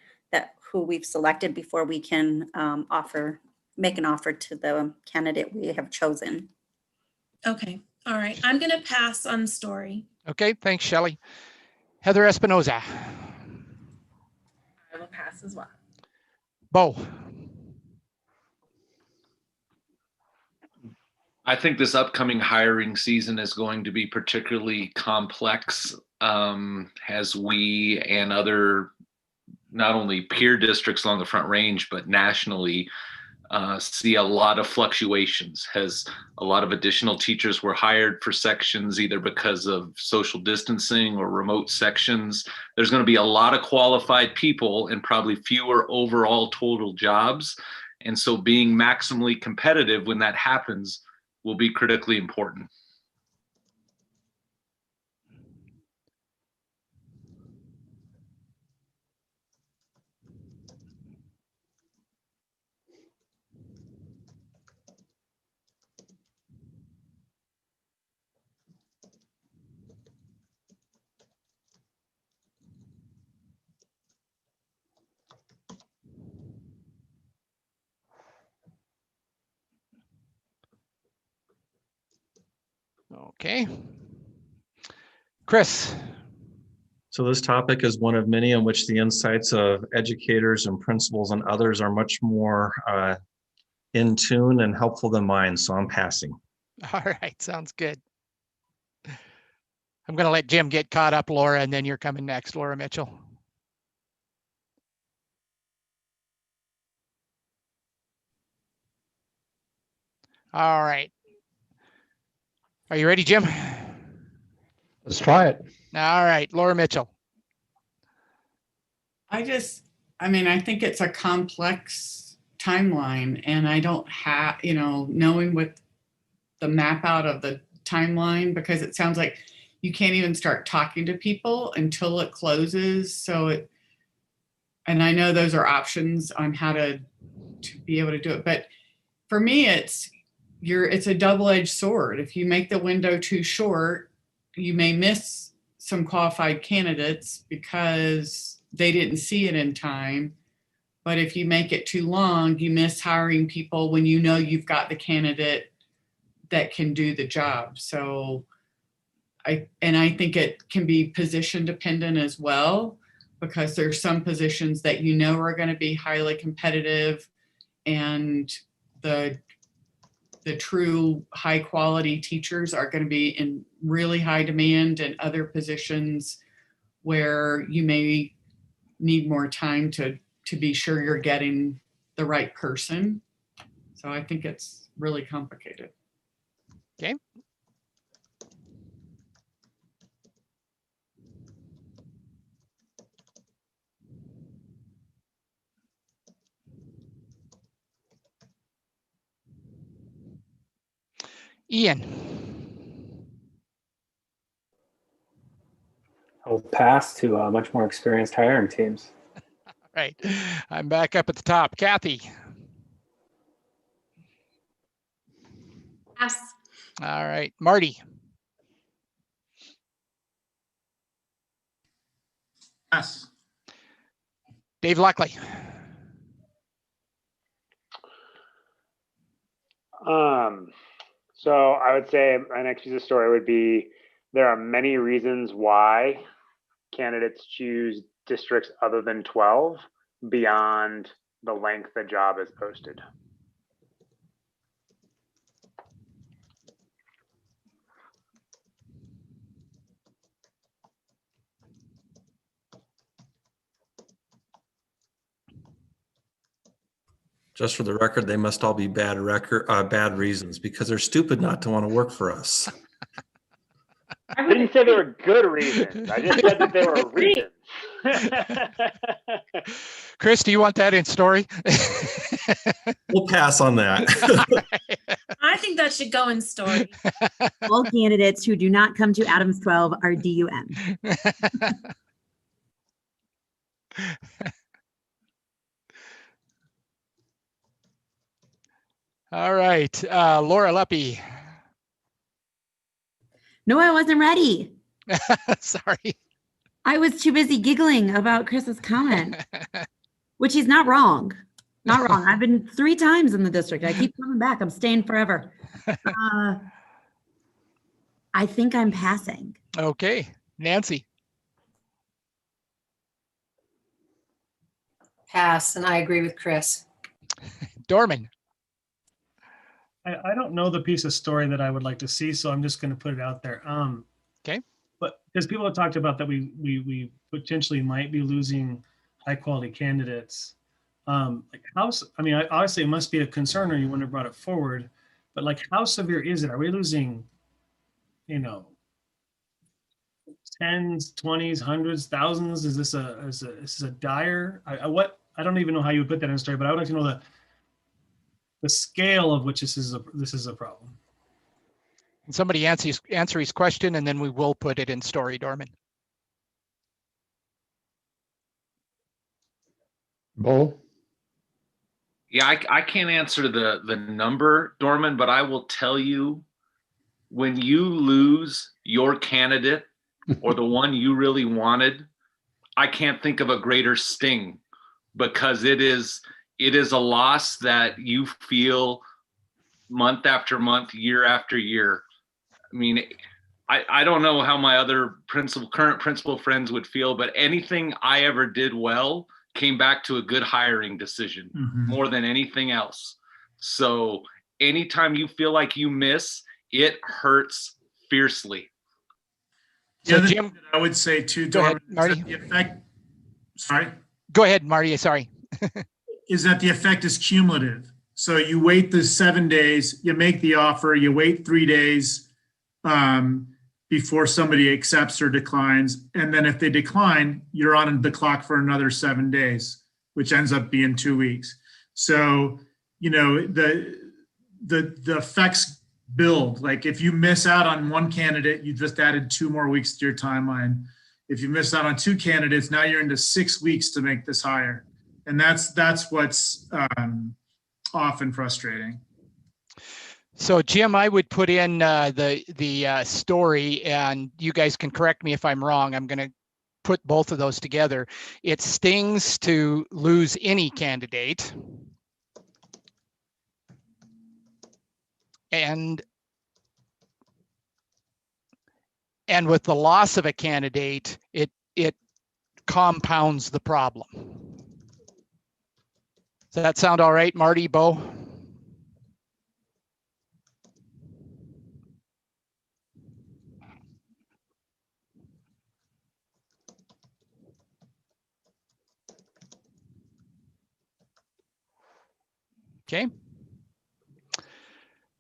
who we've selected before we can make an offer to the candidate we have chosen. Okay. All right. I'm going to pass on story. Okay, thanks, Shelley. Heather Espinoza. I will pass as well. Bo. I think this upcoming hiring season is going to be particularly complex as we and other, not only peer districts along the Front Range, but nationally see a lot of fluctuations, as a lot of additional teachers were hired for sections either because of social distancing or remote sections. There's going to be a lot of qualified people and probably fewer overall total jobs. And so being maximally competitive when that happens will be critically important. Okay. Chris. So this topic is one of many in which the insights of educators and principals and others are much more in tune and helpful than mine, so I'm passing. All right, sounds good. I'm going to let Jim get caught up, Laura, and then you're coming next, Laura Mitchell. All right. Are you ready, Jim? Let's try it. All right, Laura Mitchell. I think it's a complex timeline, and I don't have, knowing what the map out of the timeline, because it sounds like you can't even start talking to people until it closes. And I know those are options on how to be able to do it. But for me, it's a double-edged sword. If you make the window too short, you may miss some qualified candidates because they didn't see it in time. But if you make it too long, you miss hiring people when you know you've got the candidate that can do the job. So I think it can be position dependent as well, because there's some positions that are going to be highly competitive, and the true high quality teachers are going to be in really high demand, and other positions where you may need more time to be sure you're getting the right person. So I think it's really complicated. Okay. Ian. I'll pass to much more experienced hiring teams. right. I'm back up at the top. Kathy. Pass. All right. Marty. Yes. Dave Lockley. So I would say my next piece of story would be there are many reasons why candidates choose districts other than 12 beyond the length the job is posted. Just for the record, they must all be bad reasons because they're stupid not to want to work for us. I didn't say they were good reasons. I just said that they were reasons. Chris, do you want that in story? We'll pass on that. I think that should go in story. All candidates who do not come to Adams 12 are DUN. All right. Laura Leppy. No, I wasn't ready. Sorry. I was too busy giggling about Chris's comment, which he's not wrong. Not wrong. I've been 3 times in the district. I keep coming back. I'm staying forever. I think I'm passing. Okay. Nancy. Pass, and I agree with Chris. Dorman. I don't know the piece of story that I would like to see, so I'm just going to put it out there. Okay. But because people have talked about that we potentially might be losing high quality candidates. Like I mean, obviously it must be a concern or you wouldn't have brought it forward, but like how severe is it? Are we losing, you know, tens, 20s, hundreds, thousands? Is this a dire? I don't even know how you would put that in a story, but I would like to know the scale of which this is a problem. Somebody answer his question, and then we will put it in story, Dorman. Bo? Yeah, I can't answer the number, Dorman, but I will tell you, when you lose your candidate or the one you really wanted, I can't think of a greater sting, because it is a loss that you feel month after month, year after year. I mean, I don't know how my other current principal friends would feel, but anything I ever did well came back to a good hiring decision more than anything else. So anytime you feel like you miss, it hurts fiercely. The other thing that I would say too, Dorman, is Marty. that the effect, sorry? Go ahead, Marty, sorry. Is that the effect is cumulative. So you wait the 7 days, you make the offer, you wait 3 days before somebody accepts or declines. And then if they decline, you're on the clock for another 7 days, which ends up being 2 weeks. So, you know, the effects build. Like if you miss out on one candidate, you just added 2 more weeks to your timeline. If you miss out on 2 candidates, now you're into 6 weeks to make this hire. And that's what's often frustrating. So Jim, I would put in the story, and you guys can correct me if I'm wrong. I'm going to put both of those together. It stings to lose any candidate. And with the loss of a candidate, it compounds the problem. Does that sound all right, Marty, Bo? Okay.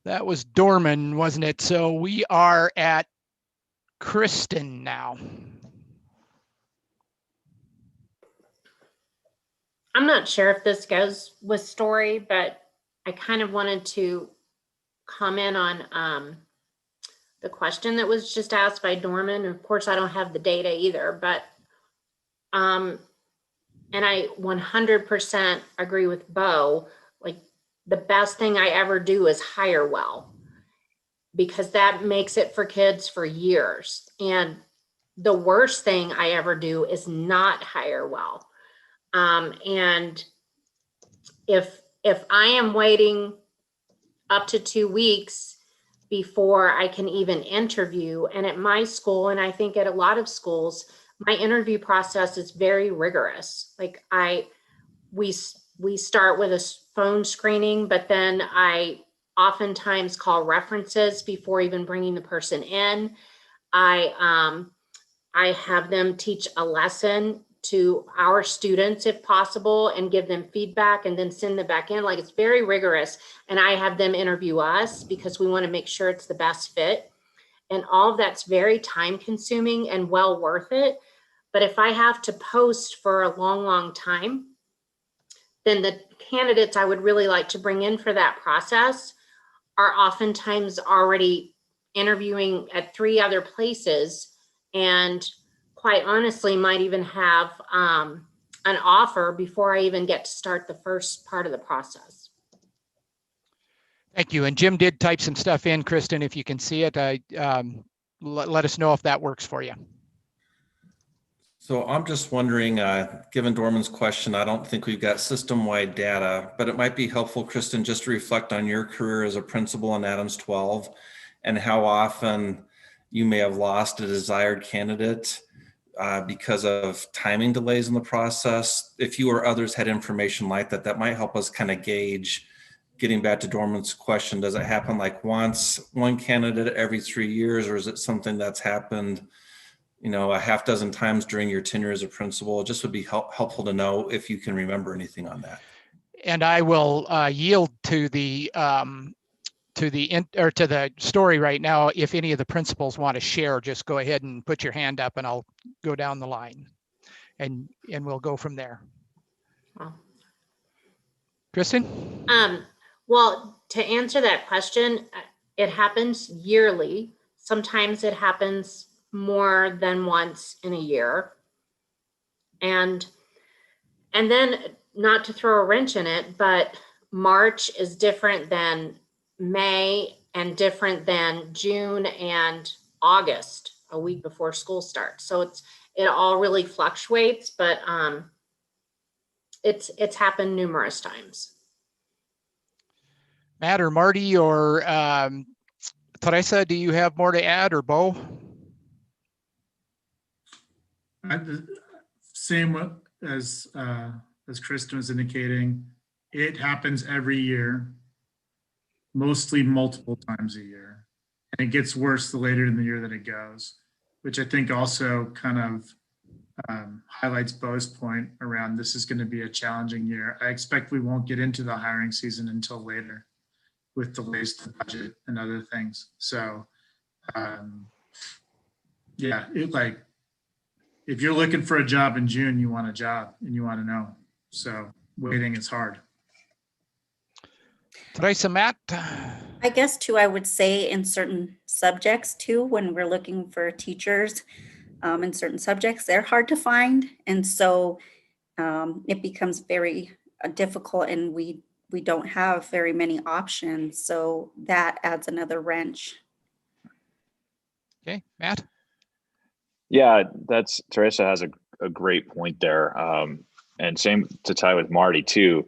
That was Dorman, wasn't it? So we are at Kristen now. I'm not sure if this goes with story, but I kind of wanted to comment on the question that was just asked by Dorman. Of course, I don't have the data either, but And I 100% agree with Bo. Like, the best thing I ever do is hire well, because that makes it for kids for years. And the worst thing I ever do is not hire well. And if I am waiting up to 2 weeks before I can even interview, and at my school, and I think at a lot of schools, my interview process is very rigorous. Like, we start with a phone screening, but then I oftentimes call references before even bringing the person in. I have them teach a lesson to our students if possible and give them feedback and then send them back in. Like, it's very rigorous. And I have them interview us because we want to make sure it's the best fit. And all of that's very time consuming and well worth it. But if I have to post for a long, long time, then the candidates I would really like to bring in for that process are oftentimes already interviewing at 3 other places, and quite honestly might even have an offer before I even get to start the first part of the process. Thank you. And Jim did type some stuff in, Kristen, if you can see it. Let us know if that works for you. So I'm just wondering, given Dorman's question, I don't think we've got system-wide data, but it might be helpful, Kristen, just to reflect on your career as a principal in Adams 12 and how often you may have lost a desired candidate because of timing delays in the process. If you or others had information like that, that might help us kind of gauge. Getting back to Dorman's question, does it happen like once, one candidate every 3 years, or is it something that's happened, you know, a half dozen times during your tenure as a principal? It just would be helpful to know if you can remember anything on that. And I will yield to the story right now. If any of the principals want to share, just go ahead and put your hand up and I'll go down the line and we'll go from there. Wow. Kristen? Well, to answer that question, it happens yearly. Sometimes it happens more than once in a year. And then, not to throw a wrench in it, but March is different than May and different than June and August, a week before school starts. So it all really fluctuates, but it's happened numerous times. Matt or Marty or Teresa, do you have more to add, or Bo? Same as Kristen was indicating, it happens every year, mostly multiple times a year. And it gets worse the later in the year that it goes, which I think also kind of highlights Bo's point around this is going to be a challenging year. I expect we won't get into the hiring season until later with delays to the budget and other things. So yeah, if you're looking for a job in June, you want a job and you want to know. So waiting is hard. Teresa, Matt? I guess too, I would say in certain subjects too, when we're looking for teachers in certain subjects, they're hard to find. And so it becomes very difficult, and we don't have very many options. So that adds another wrench. Okay, Matt? Yeah, Teresa has a great point there. And same to tie with Marty too.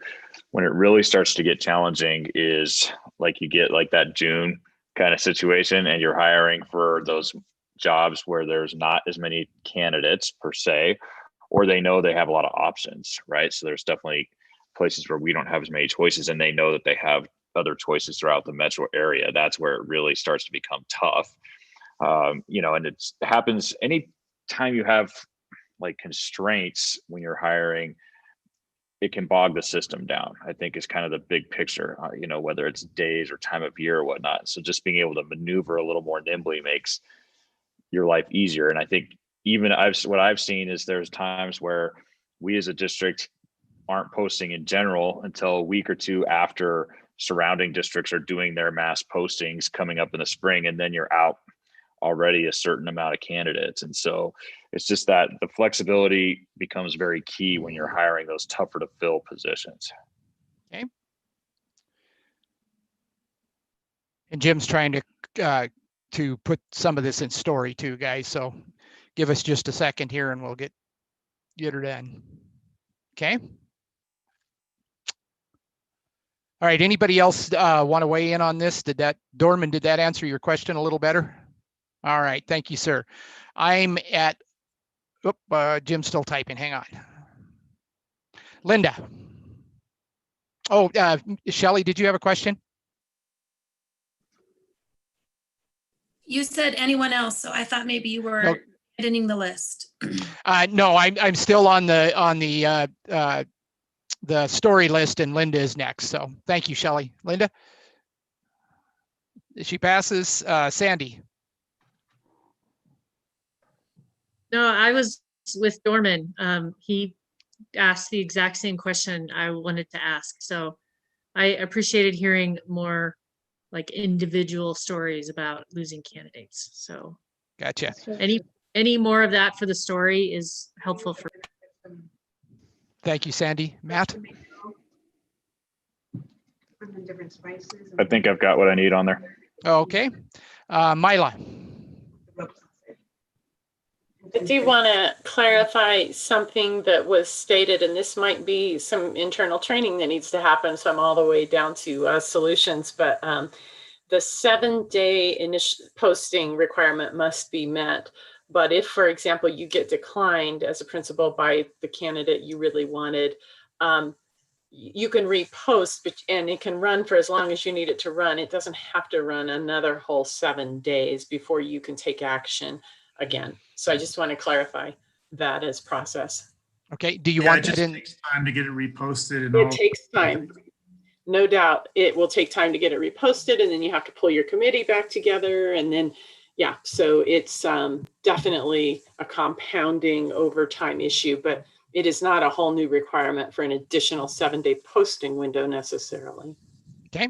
When it really starts to get challenging is like you get like that June kind of situation and you're hiring for those jobs where there's not as many candidates per se, or they know they have a lot of options, right? So there's definitely places where we don't have as many choices and they know that they have other choices throughout the metro area. That's where it really starts to become tough. You know, and it happens any time you have like constraints when you're hiring, it can bog the system down, I think is kind of the big picture, you know, whether it's days or time of year or whatnot. So just being able to maneuver a little more nimbly makes your life easier. And I think even what I've seen is there's times where we as a district aren't posting in general until a week or two after surrounding districts are doing their mass postings coming up in the spring. And then you're out already a certain amount of candidates. And so it's just that the flexibility becomes very key when you're hiring those tougher to fill positions. Okay. And Jim's trying to put some of this in story too, guys. So give us just a second here and we'll get her done. Okay. All right. Anybody else want to weigh in on this? Dorman, did that answer your question a little better? All right. Thank you, sir. I'm at, Jim's still typing. Hang on. Linda. Oh, Shelley, did you have a question? You said anyone else, so I thought maybe you were editing the list. No, I'm still on the story list, and Linda is next. So thank you, Shelley. Linda, she passes. Sandy. No, I was with Dorman. He asked the exact same question I wanted to ask. So I appreciated hearing more like individual stories about losing candidates. So gotcha. Any more of that for the story is helpful for. Thank you, Sandy. Matt? I think I've got what I need on there. Okay. Mila. I do want to clarify something that was stated, and this might be some internal training that needs to happen. So I'm all the way down to solutions, but the 7-day initial posting requirement must be met. But if, for example, you get declined as a principal by the candidate you really wanted, you can repost, and it can run for as long as you need it to run. It doesn't have to run another whole 7 days before you can take action again. So I just want to clarify that as process. Okay. Do you want it that in? Takes time to get it reposted. And it takes time. No doubt it will take time to get it reposted, and then you have to pull your committee back together, and then yeah, so it's definitely a compounding over time issue, but it is not a whole new requirement for an additional 7-day posting window necessarily. Okay.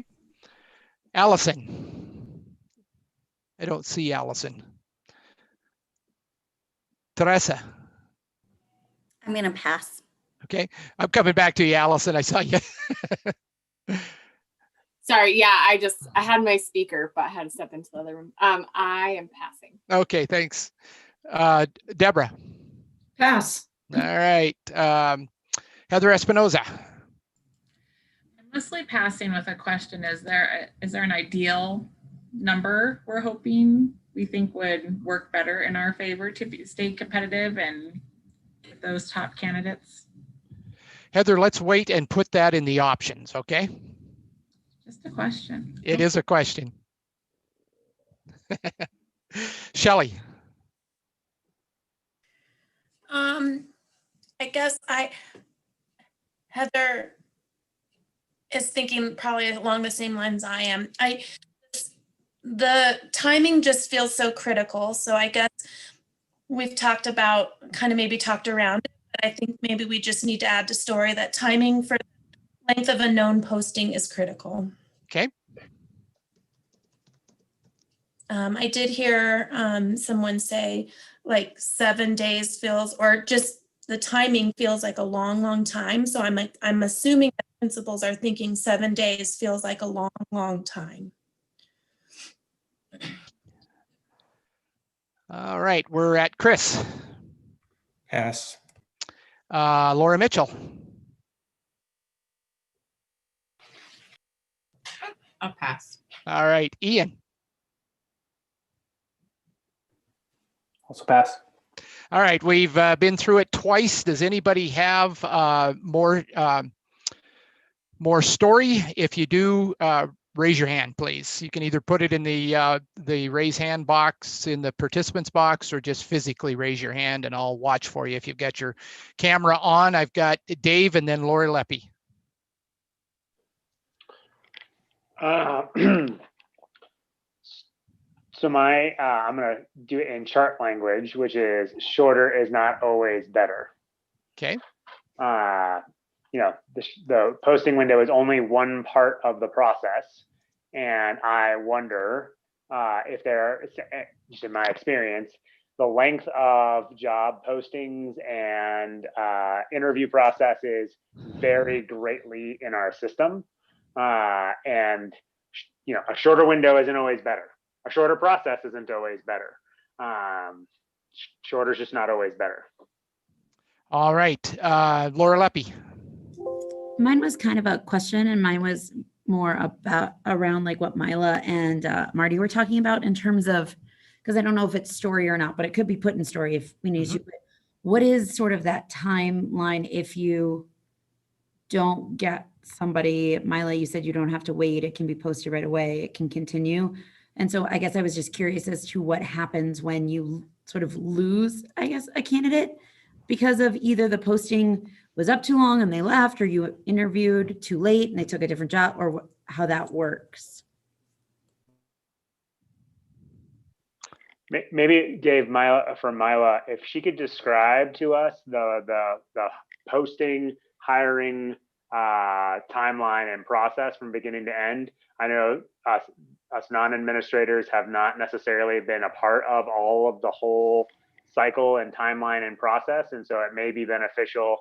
Allison. I don't see Allison. Teresa. I'm going to pass. Okay. I'm coming back to you, Allison. I saw you. Sorry, yeah, I had my speaker, but I had to step into the other room. I am passing. Okay, thanks. Deborah. Pass. All right. Heather Espinoza. I'm mostly passing with a question. Is there an ideal number we're hoping we think would work better in our favor to stay competitive and with those top candidates? Heather, let's wait and put that in the options, okay? Just a question. It is a question. Shelley. I guess Heather is thinking probably along the same lines I am. The timing just feels so critical. So I guess we've talked about, kind of maybe talked around it, but I think maybe we just need to add to story that timing for the length of a known posting is critical. Okay. I did hear someone say like 7 days feels, or just the timing feels like a long, long time. So I'm assuming that principals are thinking 7 days feels like a long, long time. All right, we're at Chris. Pass. Laura Mitchell. I'll pass. All right, Ian. Also pass. All right, we've been through it twice. Does anybody have more story? If you do, raise your hand, please. You can either put it in the raise hand box in the participants box, or just physically raise your hand, and I'll watch for you if you've got your camera on. I've got Dave and then Lori Leppy. So I'm going to do it in chart language, which is shorter is not always better. Okay. The posting window is only one part of the process. And I wonder if they're, just in my experience, the length of job postings and interview processes vary greatly in our system. And, a shorter window isn't always better. A shorter process isn't always better. Shorter is just not always better. All right, Laura Leppy. Mine was kind of a question, and mine was more about around like what Mila and Marty were talking about in terms of, because I don't know if it's story or not, but it could be put in story if we need to. But what is sort of that timeline if you don't get somebody? Mila, you said you don't have to wait. It can be posted right away. It can continue. And so I guess I was just curious as to what happens when you sort of lose, I guess, a candidate because of either the posting was up too long and they left, or you interviewed too late and they took a different job, or how that works. Maybe Dave, Mila, if she could describe to us the posting, hiring timeline and process from beginning to end. I know us non-administrators have not necessarily been a part of all of the whole cycle and timeline and process, and so it may be beneficial.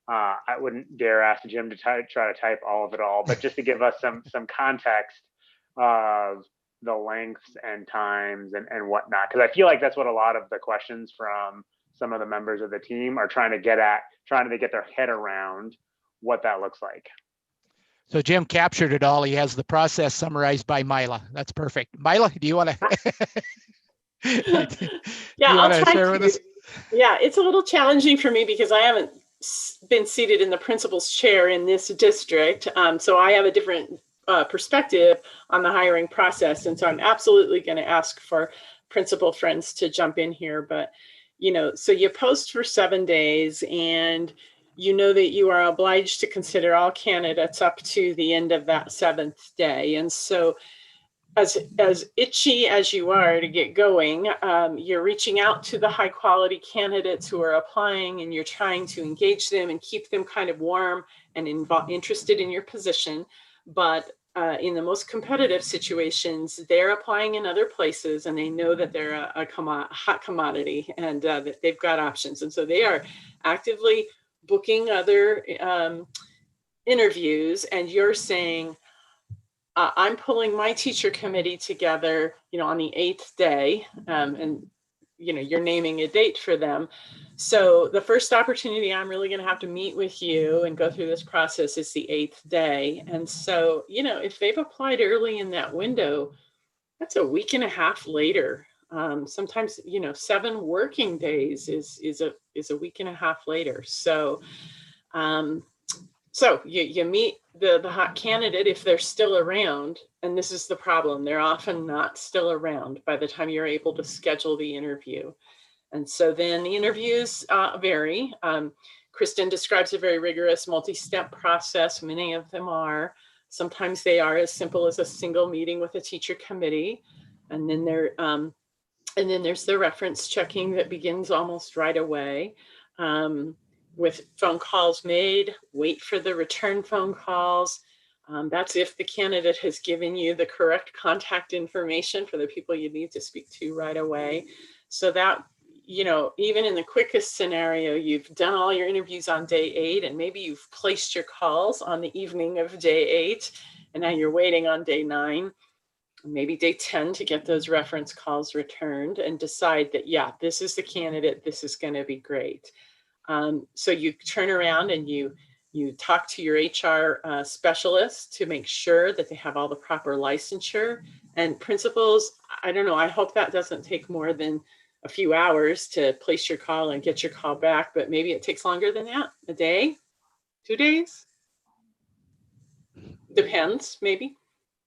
I wouldn't dare ask Jim to try to type all of it all, but just to give us some context of the lengths and times and whatnot, because I feel like that's what a lot of the questions from some of the members of the team are trying to get their head around what that looks like. So Jim captured it all. He has the process summarized by Mila. That's perfect. Mila, do you want to? Yeah, I'll try share with us? Yeah, it's a little challenging for me because I haven't been seated in the principal's chair in this district. So I have a different perspective on the hiring process. And so I'm absolutely going to ask for principal friends to jump in here. But, so you post for 7 days and you know that you are obliged to consider all candidates up to the end of that 7th day. And so as itchy as you are to get going, you're reaching out to the high quality candidates who are applying, and you're trying to engage them and keep them kind of warm and interested in your position. But in the most competitive situations, they're applying in other places and they know that they're a hot commodity and that they've got options. And so they are actively booking other interviews, and you're saying, I'm pulling my teacher committee together, on the 8th day, and you're naming a date for them. So the first opportunity I'm really going to have to meet with you and go through this process is the 8th day. And so, if they've applied early in that window, that's a week and a half later. Sometimes, 7 working days is a week and a half later. So, you meet the hot candidate if they're still around, and this is the problem. They're often not still around by the time you're able to schedule the interview. And so then the interviews vary. Kristen describes a very rigorous multi-step process. Many of them are. Sometimes they are as simple as a single meeting with a teacher committee. And then there's the reference checking that begins almost right away. With phone calls made, wait for the return phone calls. That's if the candidate has given you the correct contact information for the people you need to speak to right away. So that, even in the quickest scenario, you've done all your interviews on day 8, and maybe you've placed your calls on the evening of day 8, and now you're waiting on day 9, maybe day 10 to get those reference calls returned and decide that, yeah, this is the candidate, this is going to be great. So you turn around and you talk to your HR specialist to make sure that they have all the proper licensure. And principals, I don't know, I hope that doesn't take more than a few hours to place your call and get your call back, but maybe it takes longer than that, a day, 2 days. Depends, maybe.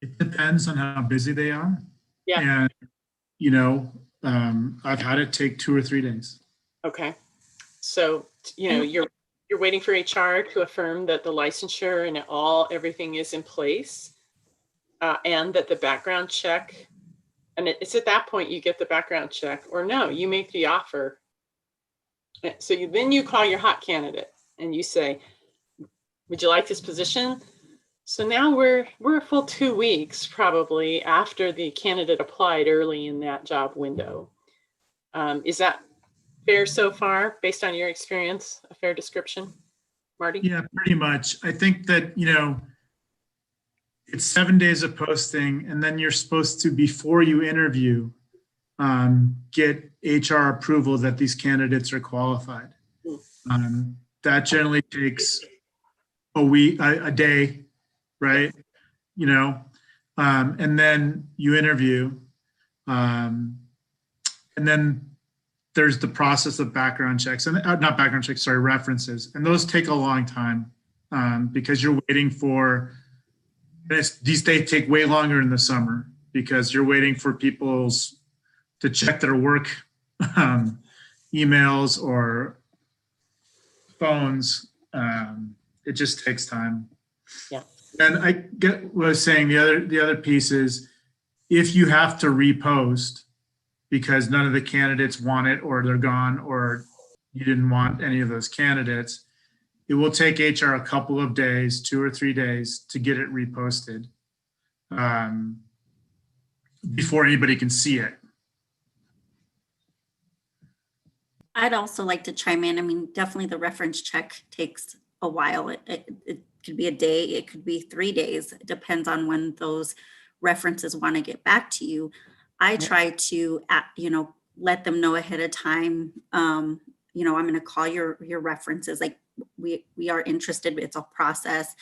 It depends on how busy they are. Yeah. And, I've had it take 2 or 3 days. Okay. So, you're waiting for HR to affirm that the licensure and everything is in place, and that the background check, and it's at that point you get the background check, or no, you make the offer. So then you call your hot candidate and you say, would you like this position? So now we're a full 2 weeks probably after the candidate applied early in that job window. Is that fair so far, based on your experience? A fair description, Marty? Yeah, pretty much. I think that, you know, it's 7 days of posting, and then you're supposed to, before you interview, get HR approval that these candidates are qualified. That generally takes a week, a day, right? You know, and then you interview, and then there's the process of background checks, and not background checks, sorry, references, and those take a long time because you're waiting for. These days take way longer in the summer because you're waiting for people's to check their work emails or phones. It just takes time. Yeah. And I get what I was saying. The other piece is if you have to repost because none of the candidates want it or they're gone or you didn't want any of those candidates, it will take HR a couple of days, 2 or 3 days to get it reposted before anybody can see it. I'd also like to chime in. I mean, definitely the reference check takes a while. It could be a day, it could be 3 days. It depends on when those references want to get back to you. I try to, you know, let them know ahead of time, you know, I'm going to call your references. Like we are interested, it's a process,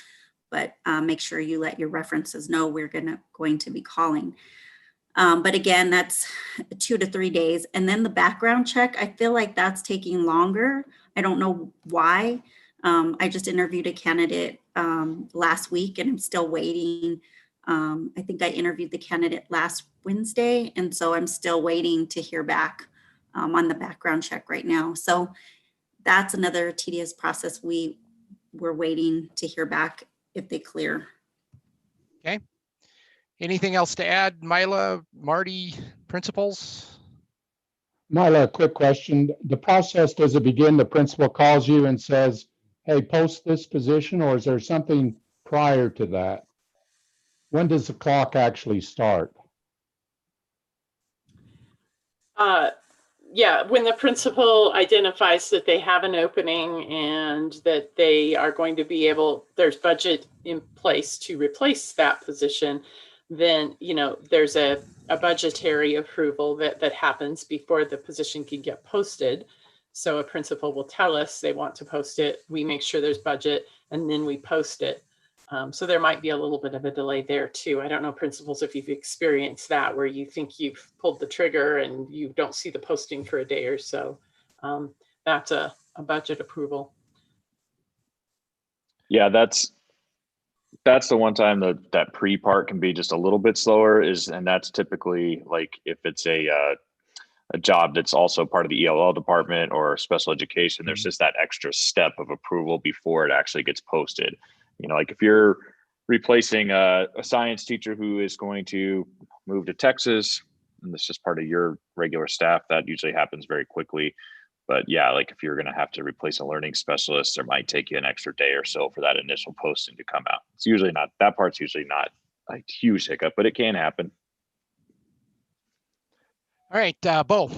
but make sure you let your references know we're going to be calling. But again, that's 2 to 3 days. And then the background check, I feel like that's taking longer. I don't know why. I just interviewed a candidate last week and I'm still waiting. I think I interviewed the candidate last Wednesday. And so I'm still waiting to hear back on the background check right now. So that's another tedious process. We're waiting to hear back if they clear. Okay. Anything else to add, Mila, Marty, principals? Mila, quick question. The process, does it begin, the principal calls you and says, hey, post this position, or is there something prior to that? When does the clock actually start? Yeah, when the principal identifies that they have an opening and that they are going to be able, there's budget in place to replace that position, then, you know, there's a budgetary approval that happens before the position can get posted. So a principal will tell us they want to post it. We make sure there's budget and then we post it. So there might be a little bit of a delay there too. I don't know, principals, if you've experienced that where you think you've pulled the trigger and you don't see the posting for a day or so. That's a budget approval. Yeah, that's the one time that pre-part can be just a little bit slower and that's typically like if it's a job that's also part of the ELL department or special education, there's just that extra step of approval before it actually gets posted. You know, like if you're replacing a science teacher who is going to move to Texas, and that's just part of your regular staff, that usually happens very quickly. But yeah, like if you're going to have to replace a learning specialist, there might take you an extra day or so for that initial posting to come out. It's usually not, that part's usually not a huge hiccup, but it can happen. All right, Bo.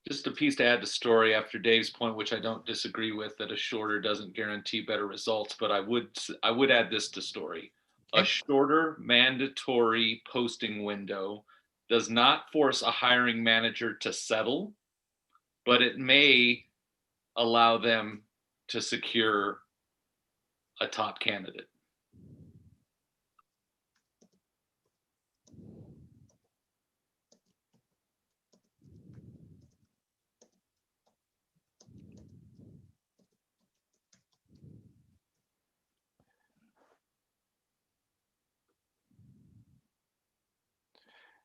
Just a piece to add to story after Dave's point, which I don't disagree with, that a shorter doesn't guarantee better results, but I would add this to story. Okay. A shorter mandatory posting window does not force a hiring manager to settle, but it may allow them to secure a top candidate.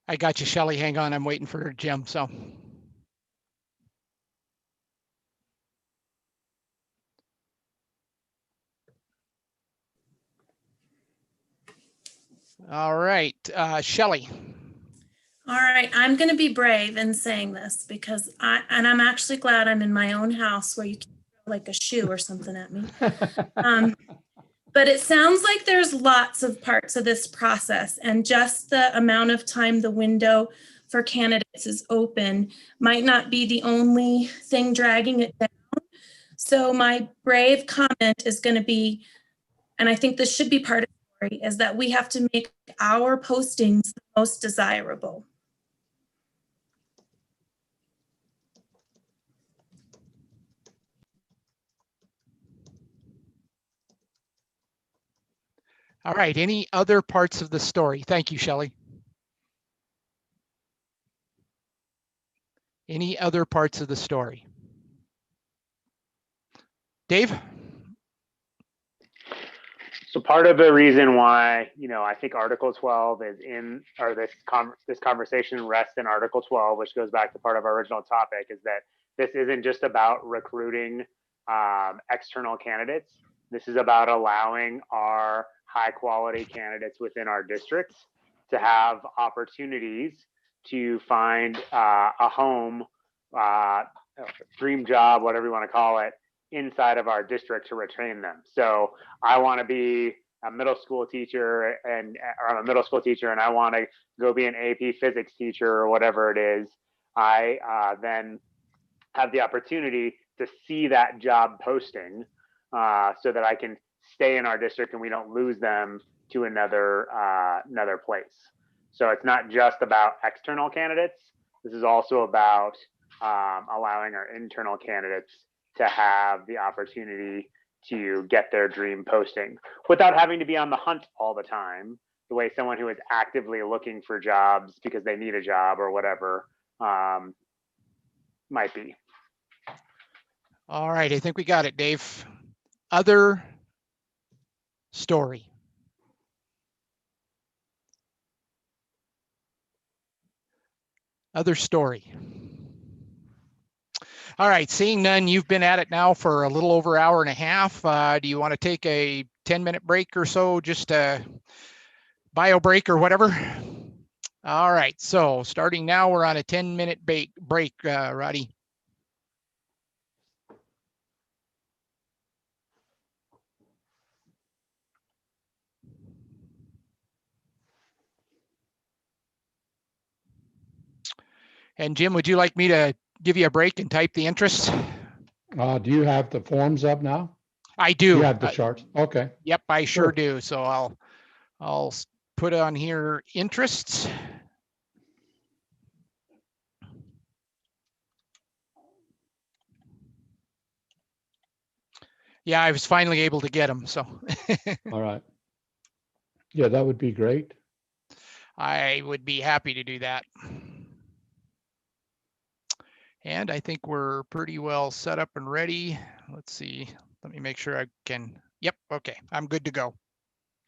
I got you, Shelley. Hang on. I'm waiting for Jim. So. All right, Shelley. All right, I'm going to be brave in saying this because I'm actually glad I'm in my own house where you can throw like a shoe or something at me. But it sounds like there's lots of parts of this process, and just the amount of time the window for candidates is open might not be the only thing dragging it down. So my brave comment is going to be, and I think this should be part of the story, is that we have to make our postings the most desirable. All right, any other parts of the story? Thank you, Shelley. Any other parts of the story? Dave? So part of the reason why, I think Article 12 is in, or this conversation rests in Article 12, which goes back to part of our original topic, is that this isn't just about recruiting external candidates. This is about allowing our high quality candidates within our districts to have opportunities to find a home, dream job, whatever you want to call it, inside of our district to retain them. So I want to be a middle school teacher, or I'm a middle school teacher and I want to go be an AP physics teacher or whatever it is. I then have the opportunity to see that job posting so that I can stay in our district and we don't lose them to another place. So it's not just about external candidates. This is also about allowing our internal candidates to have the opportunity to get their dream posting without having to be on the hunt all the time, the way someone who is actively looking for jobs because they need a job or whatever might be. All right, I think we got it, Dave. Other story. Other story. All right, seeing none, you've been at it now for a little over an hour and a half. Do you want to take a 10-minute break or so, just a bio break or whatever? All right, so starting now, we're on a 10-minute break, Roddy. And Jim, would you like me to give you a break and type the interest? Do you have the forms up now? I do. You have the charts. Okay. Yep, I sure Sure. do. So I'll put on here interests. Yeah, I was finally able to get them. So. All right. Yeah, that would be great. I would be happy to do that. And I think we're pretty well set up and ready. Let's see. Let me make sure I can. Yep. Okay. I'm good to go.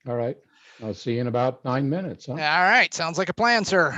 All right. I'll see you in about 9 minutes. Huh? All right. Sounds like a plan, sir.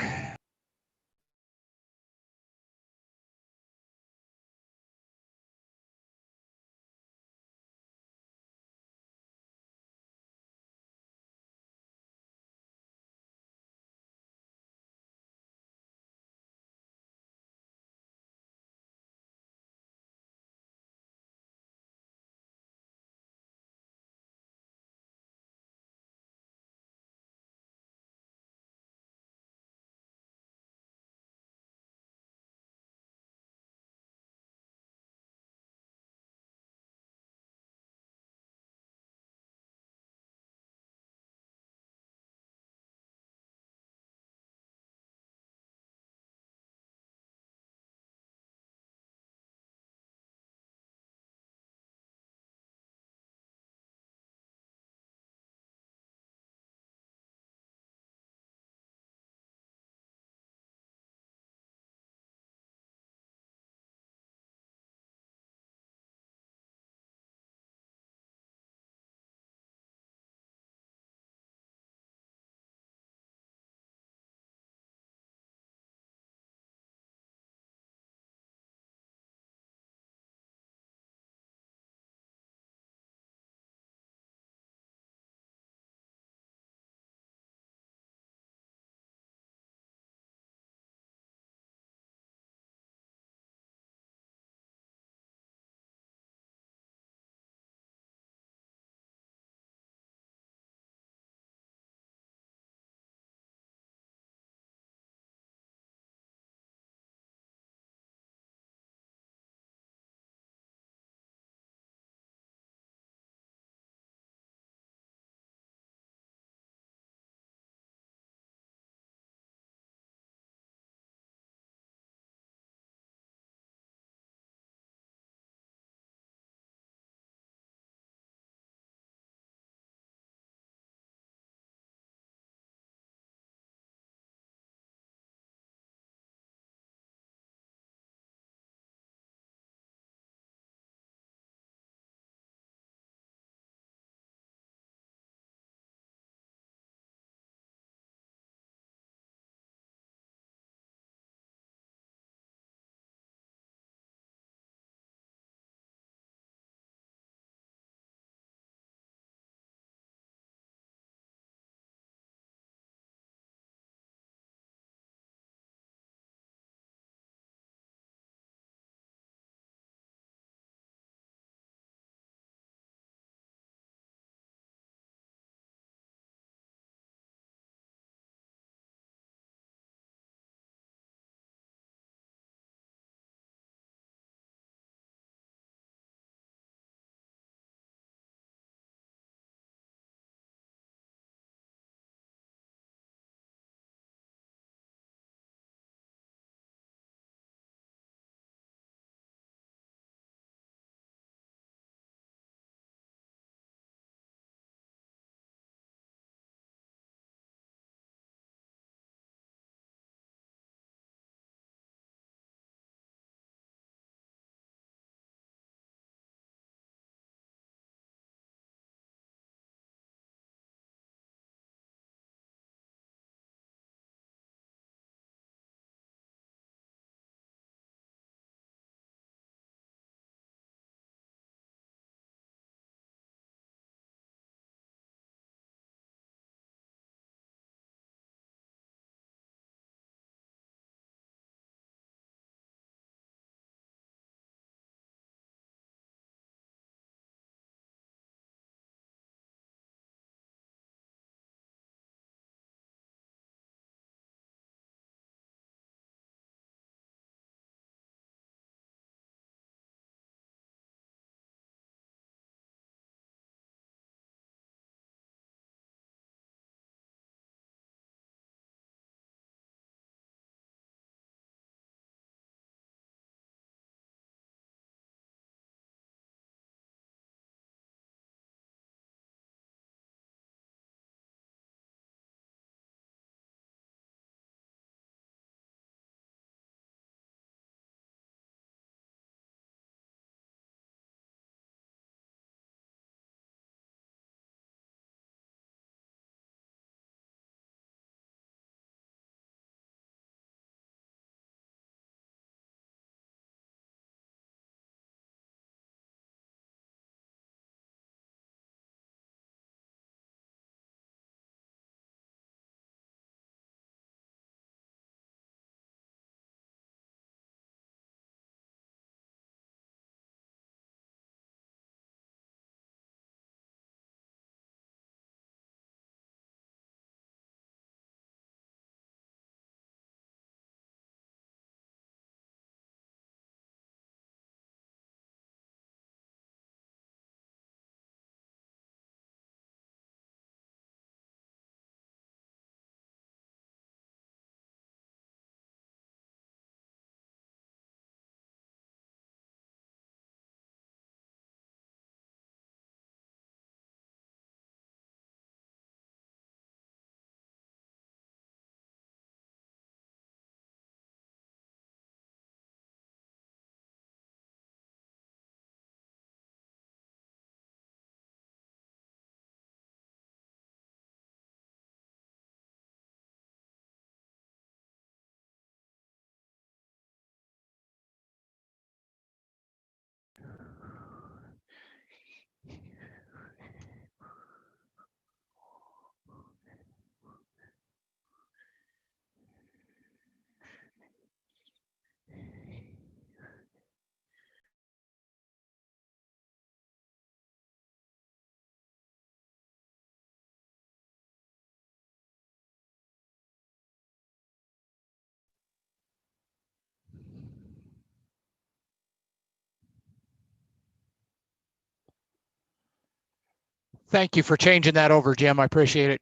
Thank you for changing that over, Jim. I appreciate it.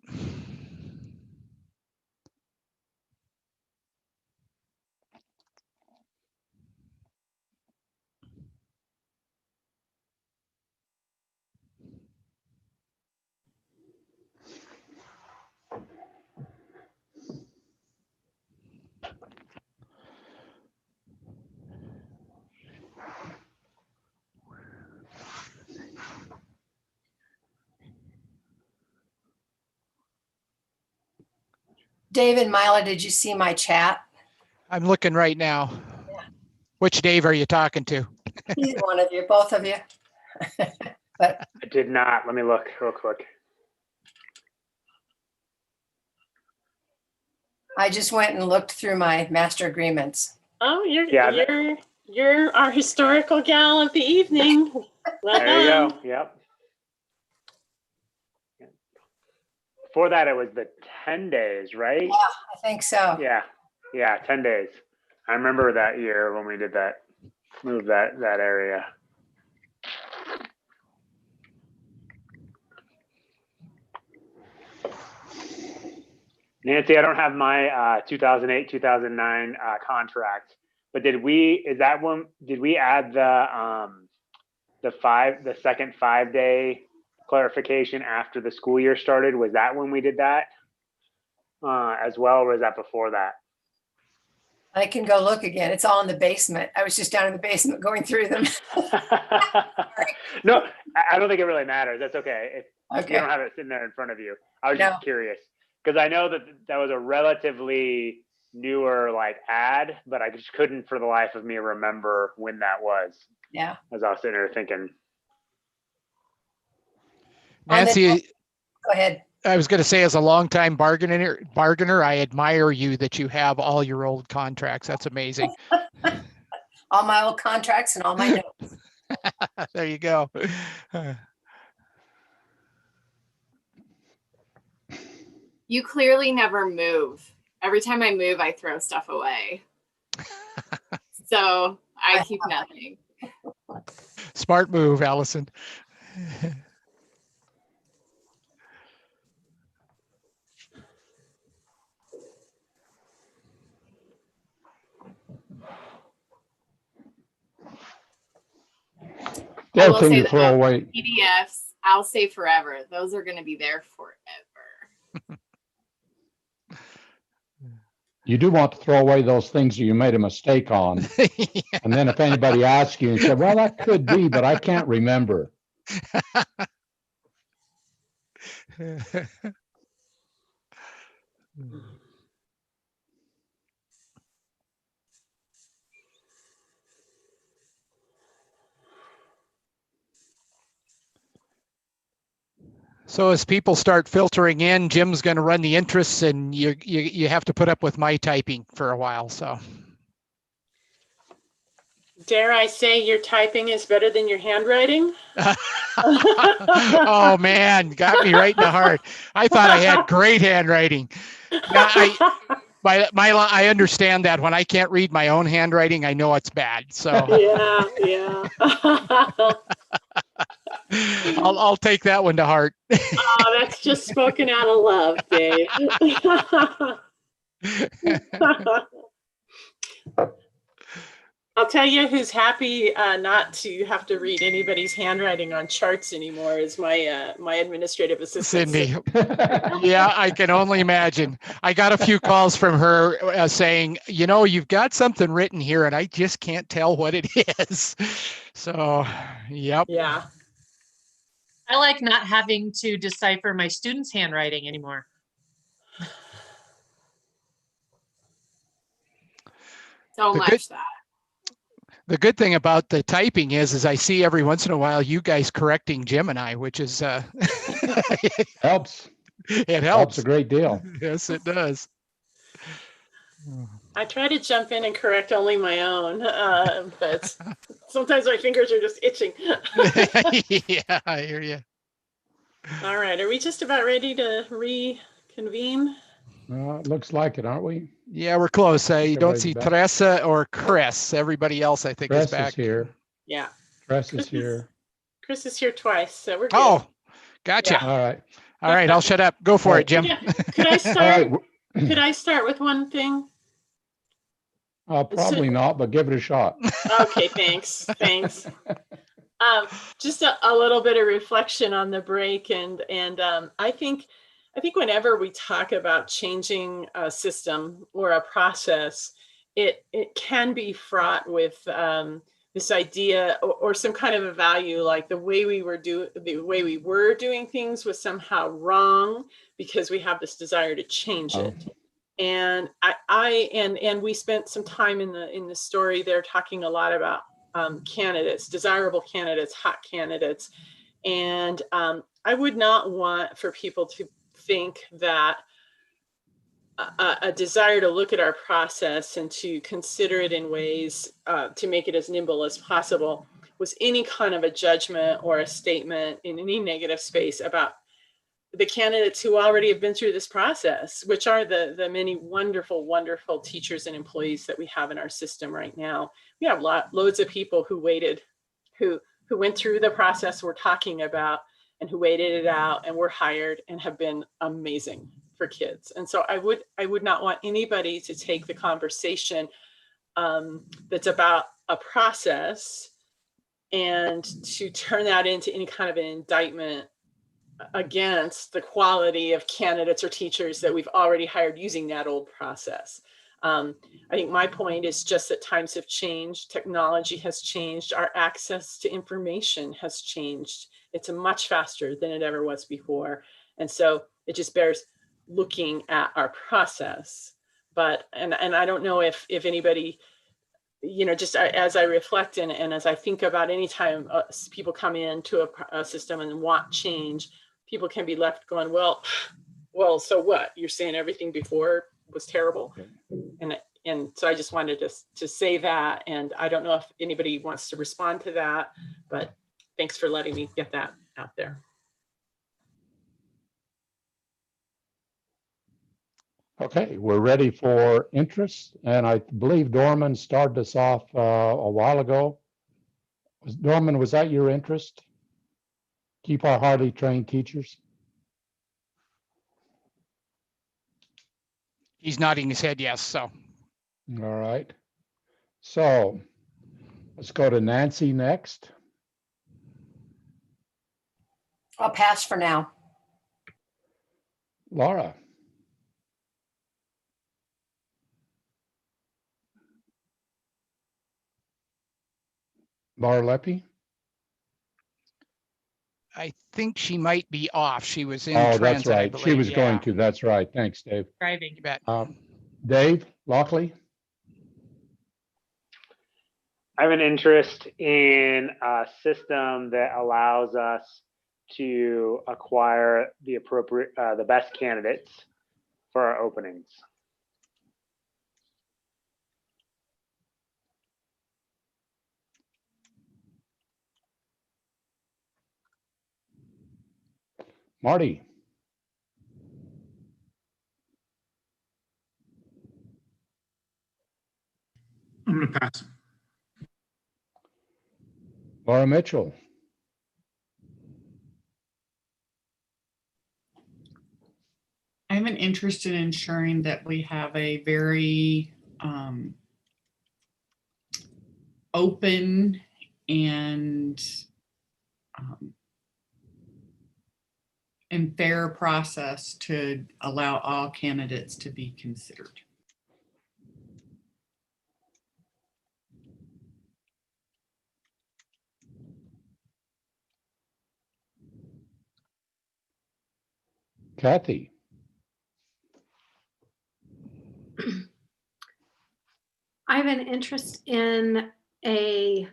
David, Mila, did you see my chat? I'm looking right now. Which Dave are you talking to? Either one of you, both of you. But I did not. Let me look real quick. I just went and looked through my master agreements. Oh, Yeah, you're our historical gal of the evening. Well there you done. go. Yep. Before that, it was the 10 days, right? Yeah, I think so. Yeah, 10 days. I remember that year when we did that, move that area. Nancy, I don't have my 2008, 2009 contract, but did we add the second 5-day clarification after the school year started? Was that when we did that as well, or was that before that? I can go look again. It's all in the basement. I was just down in the basement going through them. No, I don't think it really matters. That's okay. If Okay. you don't have it sitting there in front of you. I was just curious because I know that was a relatively newer ad, but I just couldn't for the life of me remember when that was. Yeah. As I was sitting there thinking. Nancy, go ahead. I was going to say, as a longtime bargainer, I admire you that you have all your old contracts. That's amazing. All my old contracts and all my notes. There you go. You clearly never move. Every time I move, I throw stuff away. So I keep nothing. Smart move, Allison. I will say throw that away. PDFs, I'll say forever. Those are going to be there forever. You do want to throw away those things that you made a mistake on. Yeah. And then if anybody asks you and say, well, that could be, but I can't remember. So as people start filtering in, Jim's going to run the interests, and you have to put up with my typing for a while. So, Dare I say your typing is better than your handwriting? oh man, got me right in the heart. I thought I had great handwriting. Yeah, I understand that when I can't read my own handwriting, I know it's bad. So yeah. I'll take that one to heart. Oh, that's just spoken out of love, Dave. I'll tell you who's happy not to have to read anybody's handwriting on charts anymore is my my administrative assistant. Cindy. Yeah, I can only imagine. I got a few calls from her saying, you've got something written here and I just can't tell what it is. So, yep. Yeah. I like not having to decipher my students' handwriting anymore. The good thing about the typing is I see every once in a while you guys correcting Jim and I, which is helps. It helps. Helps a great deal. Yes, it does. I try to jump in and correct only my own, but sometimes my fingers are just itching. Yeah, I hear you. All right, are we just about ready to reconvene? It looks like it, aren't we? Yeah, we're close. You don't see back. Teresa or Chris. Everybody else, I think, is back. Is here. Yeah. Chris is here. Chris is here twice, so we're good. Oh, Gotcha. All right. All right, I'll shut up. Go for it, Jim. Yeah. Could I start? Could I start with one thing? Probably not, but give it a shot. Okay, thanks. Thanks. Just a little bit of reflection on the break, and I think whenever we talk about changing a system or a process, it can be fraught with this idea or some kind of a value, like the way we were doing things was somehow wrong because we have this desire to change it. And and we spent some time in the story there talking a lot about candidates, desirable candidates, hot candidates. And I would not want for people to think that a desire to look at our process and to consider it in ways to make it as nimble as possible was any kind of a judgment or a statement in any negative space about the candidates who already have been through this process, which are the many wonderful, wonderful teachers and employees that we have in our system right now. We have loads of people who waited, who went through the process we're talking about and who waited it out and were hired and have been amazing for kids. And so I would not want anybody to take the conversation that's about a process and to turn that into any kind of an indictment against the quality of candidates or teachers that we've already hired using that old process. I think my point is just that times have changed, technology has changed, our access to information has changed. It's much faster than it ever was before. And so it just bears looking at our process. But, and I don't know if anybody, just as I reflect and as I think about any time people come into a system and want change, people can be left going, well, so what? You're saying everything before was terrible. And so I just wanted to say that. And I don't know if anybody wants to respond to that, but thanks for letting me get that out there. Okay, we're ready for interest. And I believe Dorman started us off a while ago. Dorman, was that your interest? Keep our highly trained teachers? He's nodding his head yes, so. All right. So let's go to Nancy next. I'll pass for now. Laura. Laura Leppy? I think she might be off. She was in Oh, transit, that's I right. believe. She was Yeah. going to. That's right. Thanks, Dave. Driving. You bet. Dave Lockley? I have an interest in a system that allows us to acquire the appropriate, the best candidates for our openings. Marty? I'm going to pass. Laura Mitchell? I have an interest in ensuring that we have a very open and fair process to allow all candidates to be considered. Kathy? I have an interest in a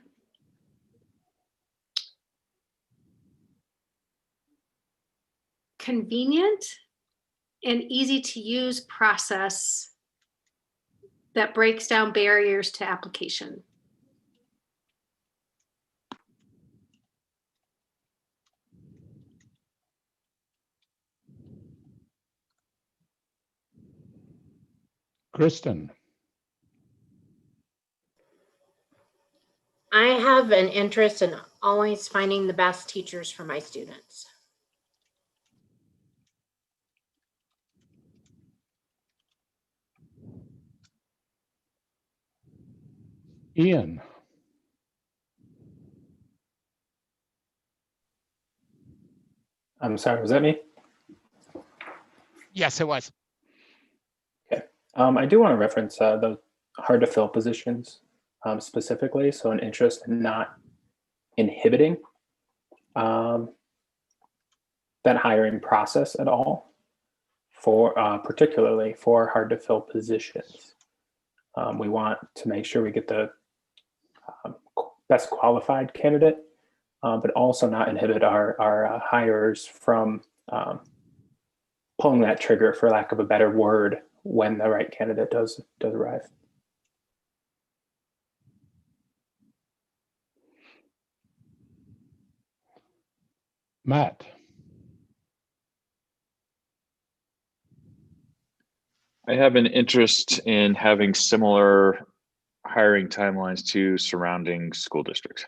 convenient and easy to use process that breaks down barriers to application. Kristen? I have an interest in always finding the best teachers for my students. Ian, I'm sorry, was that me? Yes, it was. Okay. I do want to reference the hard to fill positions specifically. So an interest in not inhibiting that hiring process at all for particularly for hard to fill positions. We want to make sure we get the best qualified candidate, but also not inhibit our hirers from pulling that trigger, for lack of a better word, when the right candidate does arrive. Matt, I have an interest in having similar hiring timelines to surrounding school districts.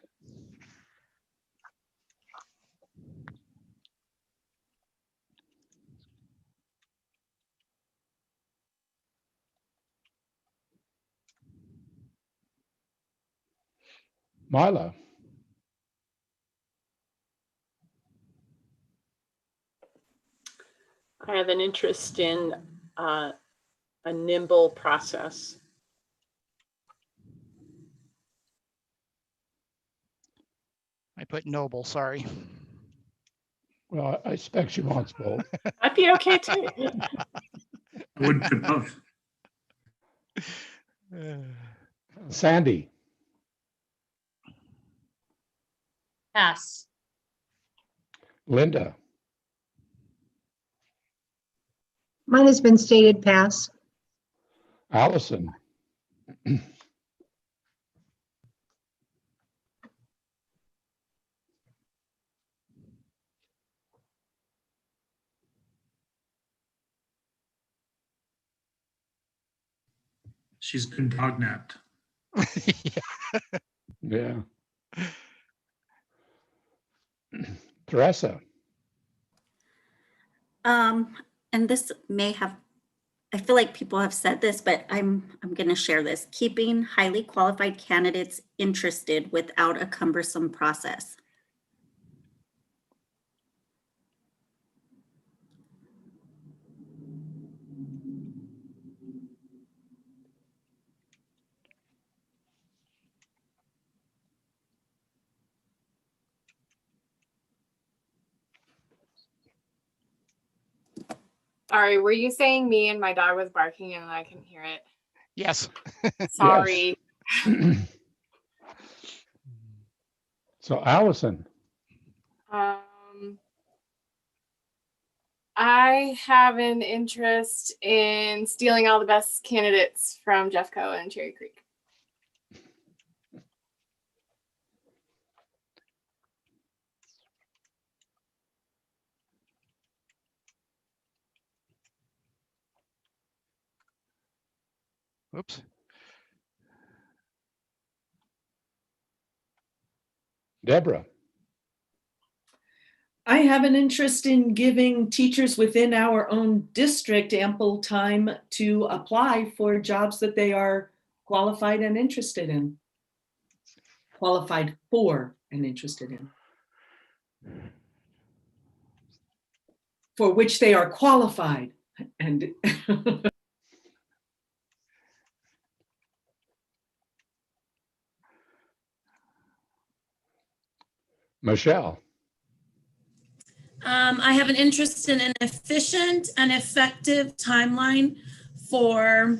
Mila, I have an interest in a nimble process. I put noble, sorry. well, I expect she wants both. I'd be okay too. I would put both. Sandy, Pass. Linda, Mine has been stated pass. Allison, She's been dog napped. yeah. Teresa, And this may have, I feel like people have said this, but I'm going to share this. Keeping highly qualified candidates interested without a cumbersome process. Sorry, were you saying me and my dog was barking and I couldn't hear it? Yes. Sorry. so Allison, I have an interest in stealing all the best candidates from Jeffco and Cherry Creek. Oops. Deborah, I have an interest in giving teachers within our own district ample time to apply for jobs that they are qualified and interested in. Qualified for and interested in. For which they are qualified and Michelle, I have an interest in an efficient and effective timeline for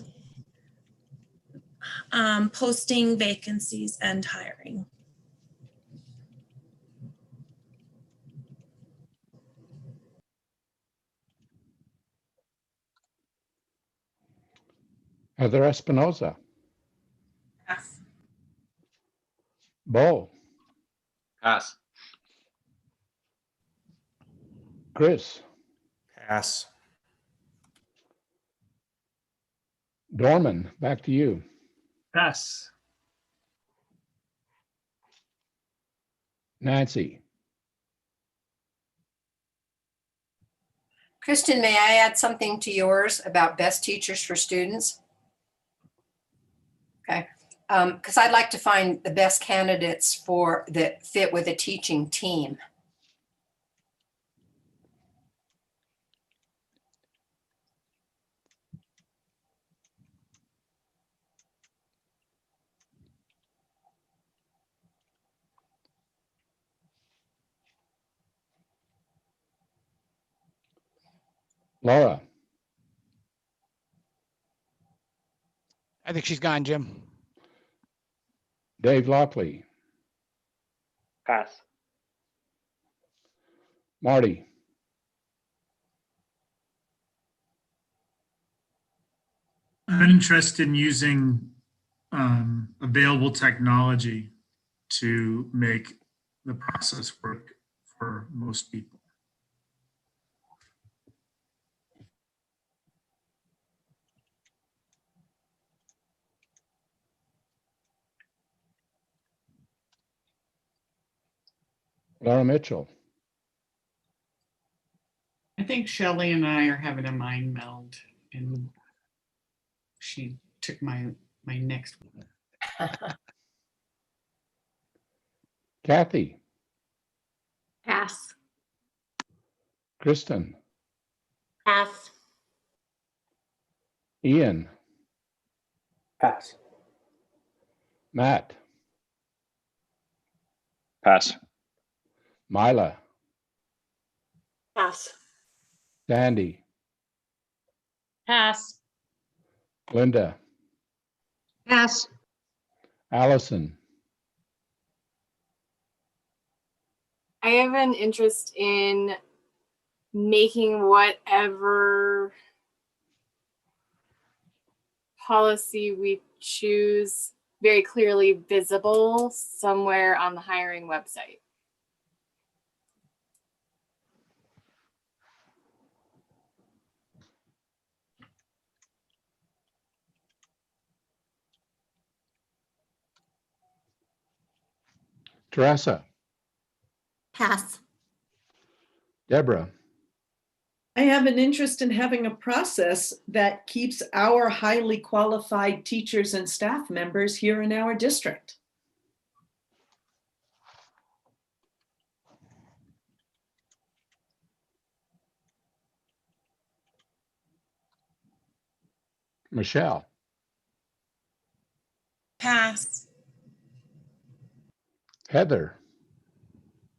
posting vacancies and hiring. Heather Espinoza, Pass. Bo, Pass. Chris, Pass. Dorman, back to you. Pass. Nancy, Kristen, may I add something to yours about best teachers for students? Okay. because I'd like to find the best candidates for that fit with a teaching team. Laura, I think she's gone, Jim. Dave Lockley, Pass. Marty, I'm interested in using available technology to make the process work for most people. Laura Mitchell, I think Shelley and I are having a mind meld, and she took my next one. Kathy, Pass. Kristen, Pass. Ian, Pass. Matt, Pass. Mila, Pass. Sandy, Pass. Linda, Pass. Allison, I have an interest in making whatever policy we choose very clearly visible somewhere on the hiring website. Teresa, Pass. Deborah, I have an interest in having a process that keeps our highly qualified teachers and staff members here in our district. Michelle, Pass. Heather,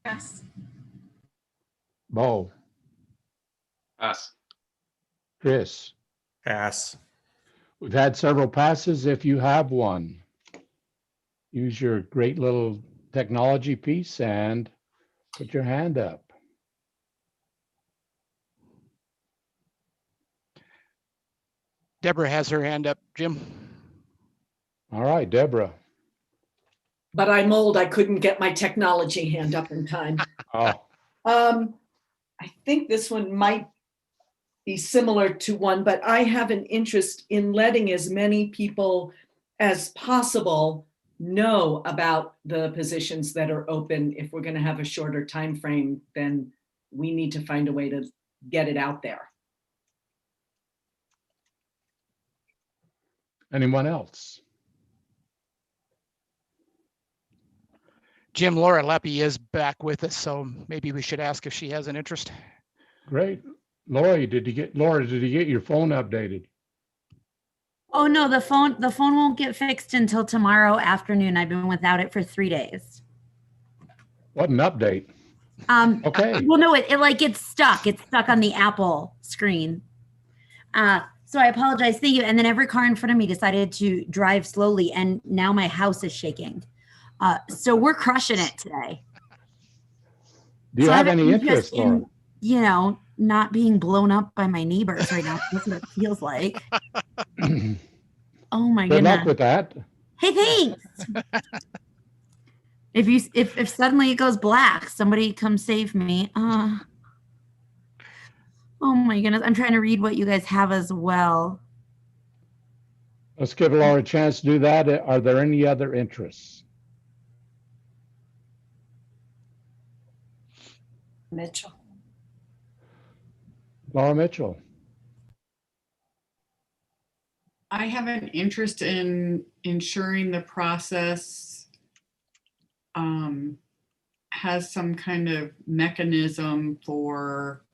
Pass. Bo, Pass. Chris. Pass. We've had several passes. If you have one, use your great little technology piece and put your hand up. Deborah has her hand up, Jim. All right, Deborah. But I'm old, I couldn't get my technology hand up in time. Oh, I think this one might be similar to one, but I have an interest in letting as many people as possible know about the positions that are open. If we're going to have a shorter time frame, then we need to find a way to get it out there. anyone else? Jim, Laura Leppy is back with us, so maybe we should ask if she has an interest. Great. Laura, did you get your phone updated? Oh no, the phone won't get fixed until tomorrow afternoon. I've been without it for 3 days. What an update. Okay. Well, no, it's stuck. It's stuck on the Apple screen. So I apologize. Thank you. And then every car in front of me decided to drive slowly, and now my house is shaking. So we're crushing it today. Do you have any interest, Laura? Not being blown up by my neighbors right now. That's what it feels like. Oh my Good goodness. luck with that. Hey, thanks. If suddenly it goes black, somebody come save me. Oh my goodness. I'm trying to read what you guys have as well. Let's give Laura a chance to do that. Are there any other interests? Mitchell. Laura Mitchell. I have an interest in ensuring the process has some kind of mechanism for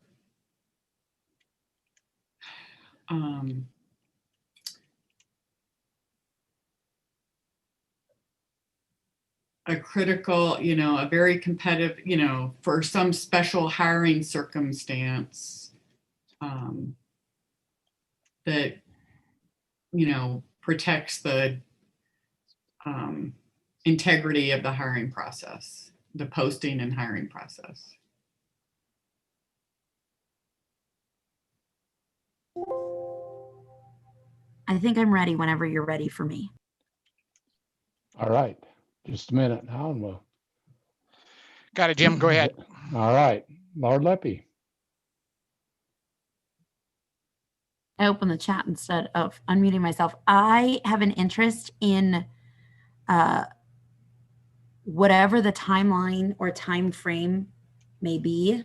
a critical, a very competitive, for some special hiring circumstance that, protects the integrity of the hiring process, the posting and hiring process. I think I'm ready whenever you're ready for me. All right, just a minute now and we'll. Got it, Jim, go ahead. All right, Lord Leppy. I opened the chat instead of unmuting myself. I have an interest in whatever the timeline or time frame may be,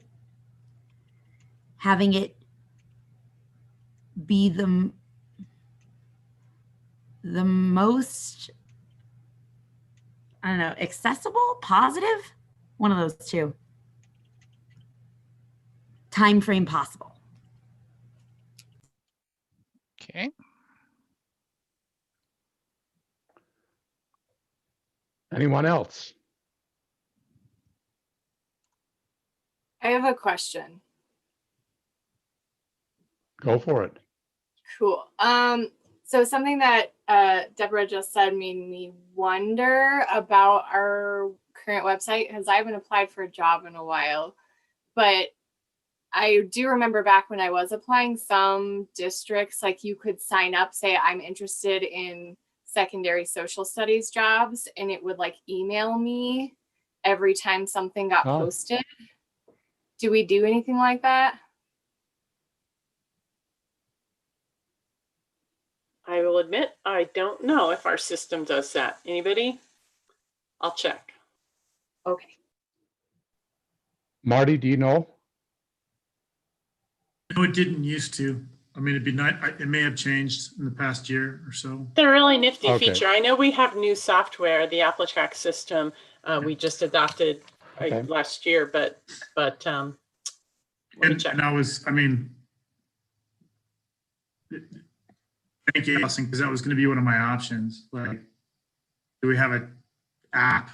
having it be the most, I don't know, accessible, positive, one of those two, time frame possible. Okay. Anyone else? I have a question. Go for it. Cool. So something that Deborah just said made me wonder about our current website, because I haven't applied for a job in a while, but I do remember back when I was applying, some districts, like you could sign up, say I'm interested in secondary social studies jobs, and it would like email me every time something got posted. Do we do anything like that? I will admit, I don't know if our system does that. Anybody? I'll check. Okay. Marty, do you know? No, it didn't used to. I mean, it'd be nice. It may have changed in the past year or so. It's a really nifty Okay. feature. I know we have new software, the AppleTrack system. We just adopted last year, but let me check. And I was, I mean, thank you, Alison, because that was going to be one of my options. Like, do we have an app?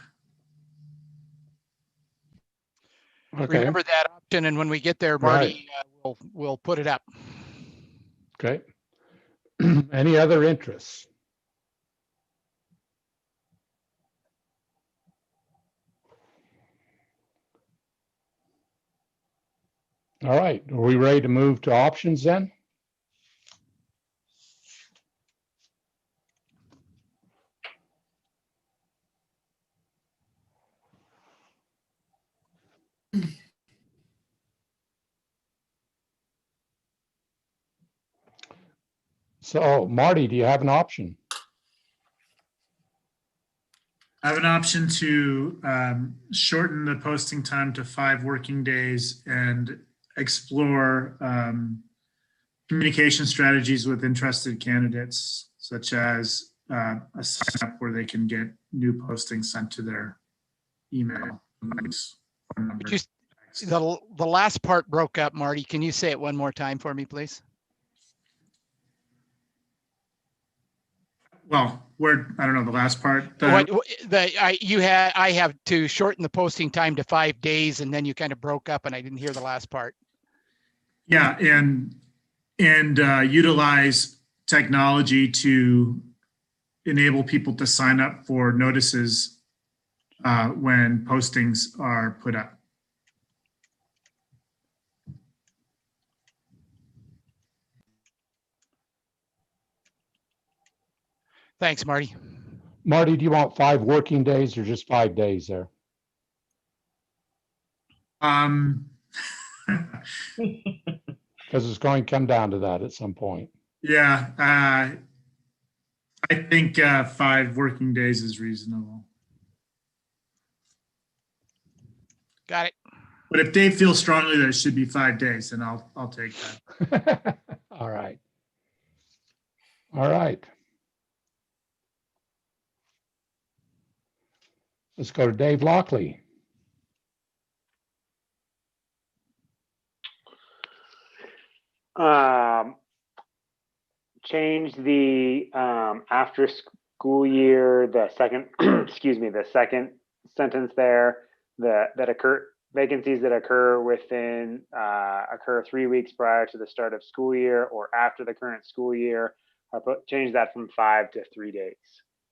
Okay. Remember that option, and when we get there, Marty, we'll put it up. Okay. Any other interests? All right, are we ready to move to options then? So Marty, do you have an option? I have an option to shorten the posting time to 5 working days and explore communication strategies with interested candidates, such as a sign up where they can get new postings sent to their email. Phone number. The last part broke up, Marty. Can you say it one more time for me, please? Well, I don't know the last part. I have to shorten the posting time to 5 days, and then you kind of broke up, and I didn't hear the last part. Yeah, and utilize technology to enable people to sign up for notices when postings are put up. Thanks, Marty. Marty, do you want 5 working days or just 5 days there? Because it's going to come down to that at some point. Yeah, I think 5 working days is reasonable. Got it. But if Dave feels strongly that it should be 5 days, then I'll take that. All right. All right. Let's go to Dave Lockley. Change the after school year, the second, excuse me, the second sentence there, that occur vacancies that occur within occur 3 weeks prior to the start of school year or after the current school year. Change that from 5 to 3 days.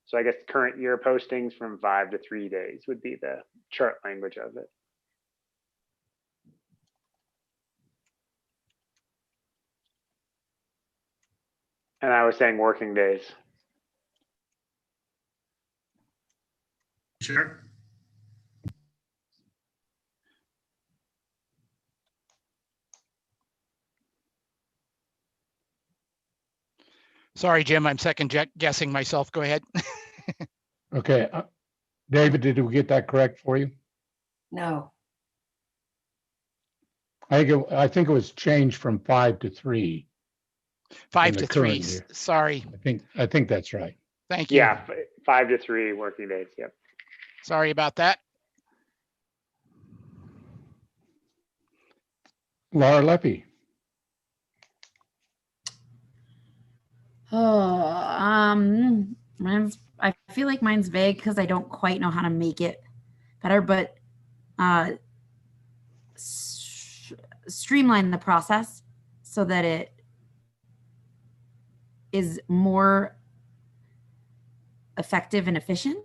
So I guess current year postings from 5 to 3 days would be the chart language of it. And I was saying working days. Sure. Sorry, Jim, I'm second guessing myself. Go ahead. Okay. David, did we get that correct for you? No. I think it was changed from 5 to 3. 5 in the to 3. current year. Sorry. I think that's right. Thank you. Yeah, 5 to 3 working days. Yep. Sorry about that. Laura Leppy. I feel like mine's vague because I don't quite know how to make it better, but streamline the process so that it is more effective and efficient.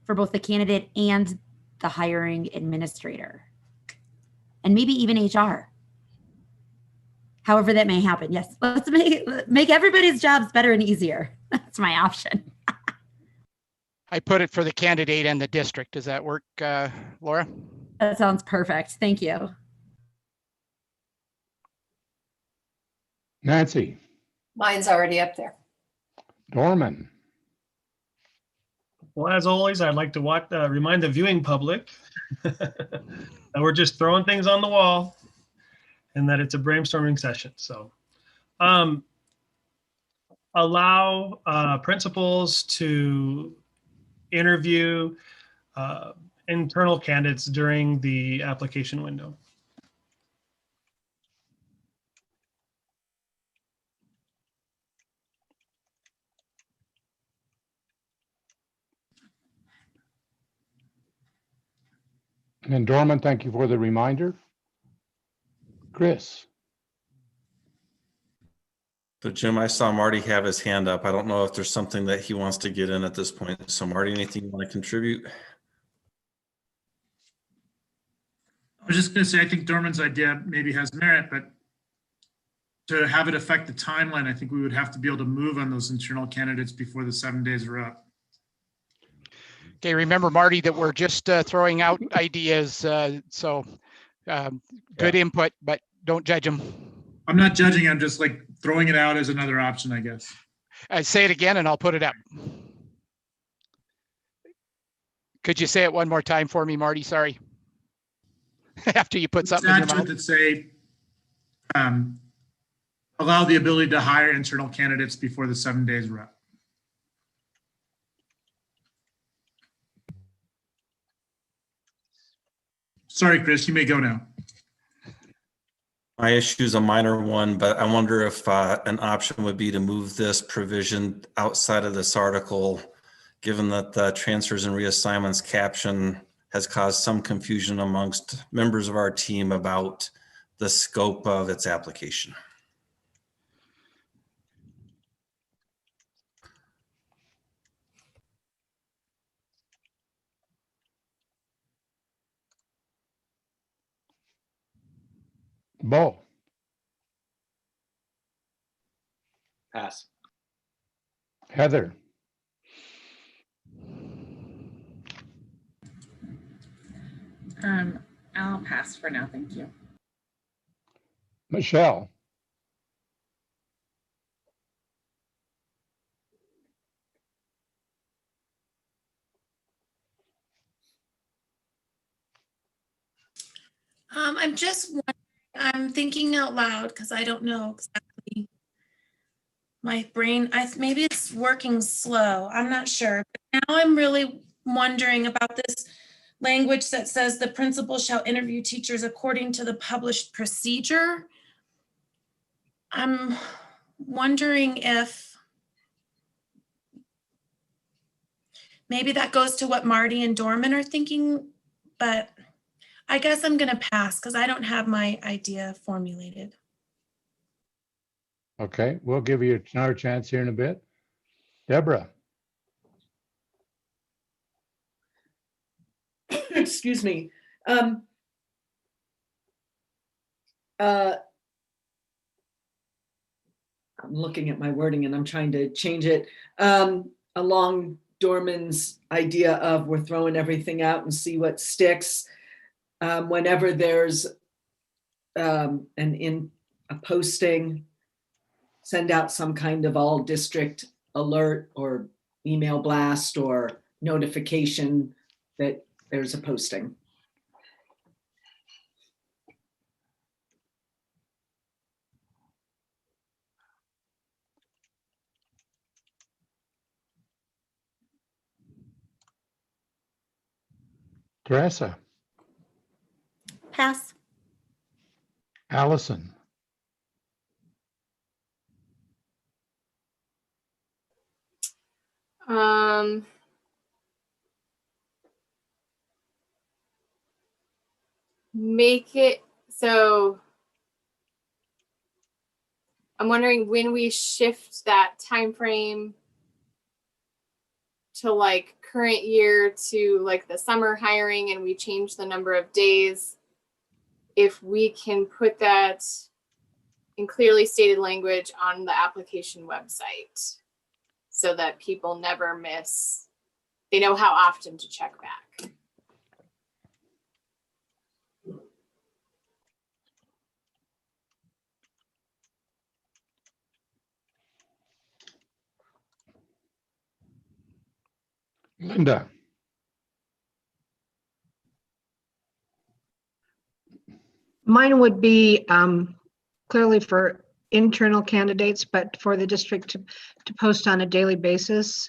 For both the candidate and the hiring administrator. And maybe even HR. However that may happen. Yes, let's make everybody's jobs better and easier. That's my option. I put it for the candidate and the district. Does that work, Laura? That sounds perfect. Thank you. Nancy. Mine's already up there. Dorman. Well, as always, I'd like to remind the viewing public that we're just throwing things on the wall and that it's a brainstorming session. So allow principals to interview internal candidates during the application window. And Dorman, thank you for the reminder. Chris. So Jim, I saw Marty have his hand up. I don't know if there's something that he wants to get in at this point. So Marty, anything you want to contribute? I was just going to say, I think Dorman's idea maybe has merit, but to have it affect the timeline, I think we would have to be able to move on those internal candidates before the 7 days are up. Okay, remember, Marty, that we're just throwing out ideas. Good input, but don't judge them. I'm not judging. I'm just like throwing it out as another option, I guess. Say it again and I'll put it up. Could you say it one more time for me, Marty? Sorry. After you put something in your mouth. That say, allow the ability to hire internal candidates before the 7 days are up. Sorry, Chris, you may go now. My issue is a minor one, but I wonder if an option would be to move this provision outside of this article, given that the transfers and reassignments caption has caused some confusion amongst members of our team about the scope of its application. Bo. Pass. Heather. I'll pass for now. Thank you. Michelle. I'm just wondering, I'm thinking out loud because I don't know exactly my brain, maybe it's working slow. I'm not sure. But now I'm really wondering about this language that says the principal shall interview teachers according to the published procedure. I'm wondering if maybe that goes to what Marty and Dorman are thinking, but I guess I'm going to pass because I don't have my idea formulated. Okay, we'll give you another chance here in a bit. Deborah. Excuse me. I'm looking at my wording and I'm trying to change it. Along Dorman's idea of we're throwing everything out and see what sticks. Whenever there's a posting, send out some kind of all district alert or email blast or notification that there's a posting. Teresa. Pass. Allison. Make it so I'm wondering when we shift that time frame to like current year to like the summer hiring and we change the number of days, if we can put that in clearly stated language on the application website so that people never miss, they know how often to check back. Linda. Mine would be clearly for internal candidates, but for the district to post on a daily basis,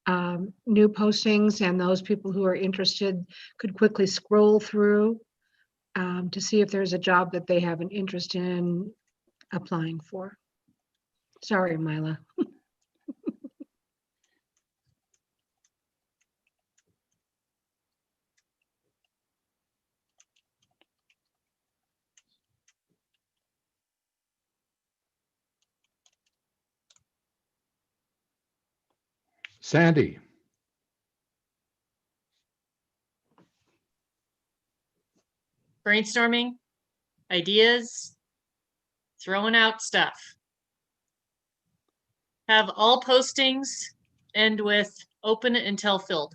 new postings, and those people who are interested could quickly scroll through to see if there's a job that they have an interest in applying for. Sorry, Mila. Sandy. Brainstorming, ideas, throwing out stuff. Have all postings end with open until filled.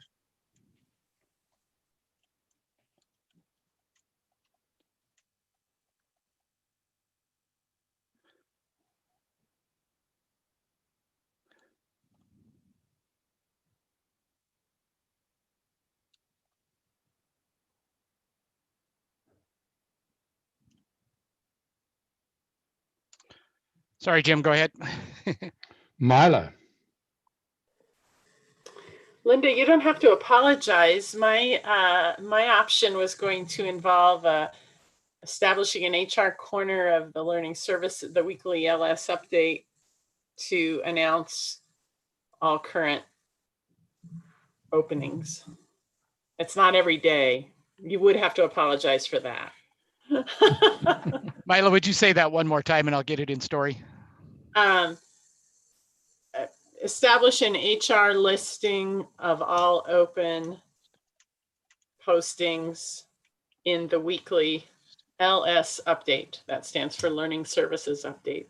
Sorry, Jim, go ahead. Mila. Linda, you don't have to apologize. My option was going to involve establishing an HR corner of the learning service, the weekly LS update, to announce all current openings. It's not every day. You would have to apologize for that. Mila, would you say that one more time and I'll get it in story? Establish an HR listing of all open postings in the weekly LS update. That stands for Learning Services Update.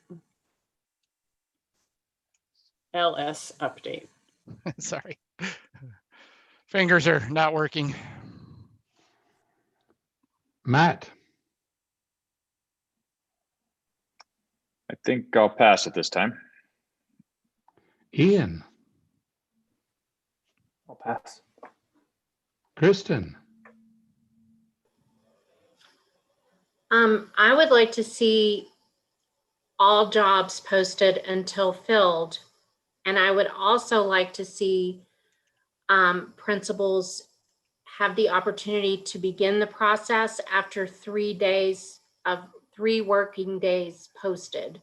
LS update. Sorry. Fingers are not working. Matt. I think I'll pass at this time. Ian. I'll pass. Kristen. I would like to see all jobs posted until filled. And I would also like to see principals have the opportunity to begin the process after 3 working days posted.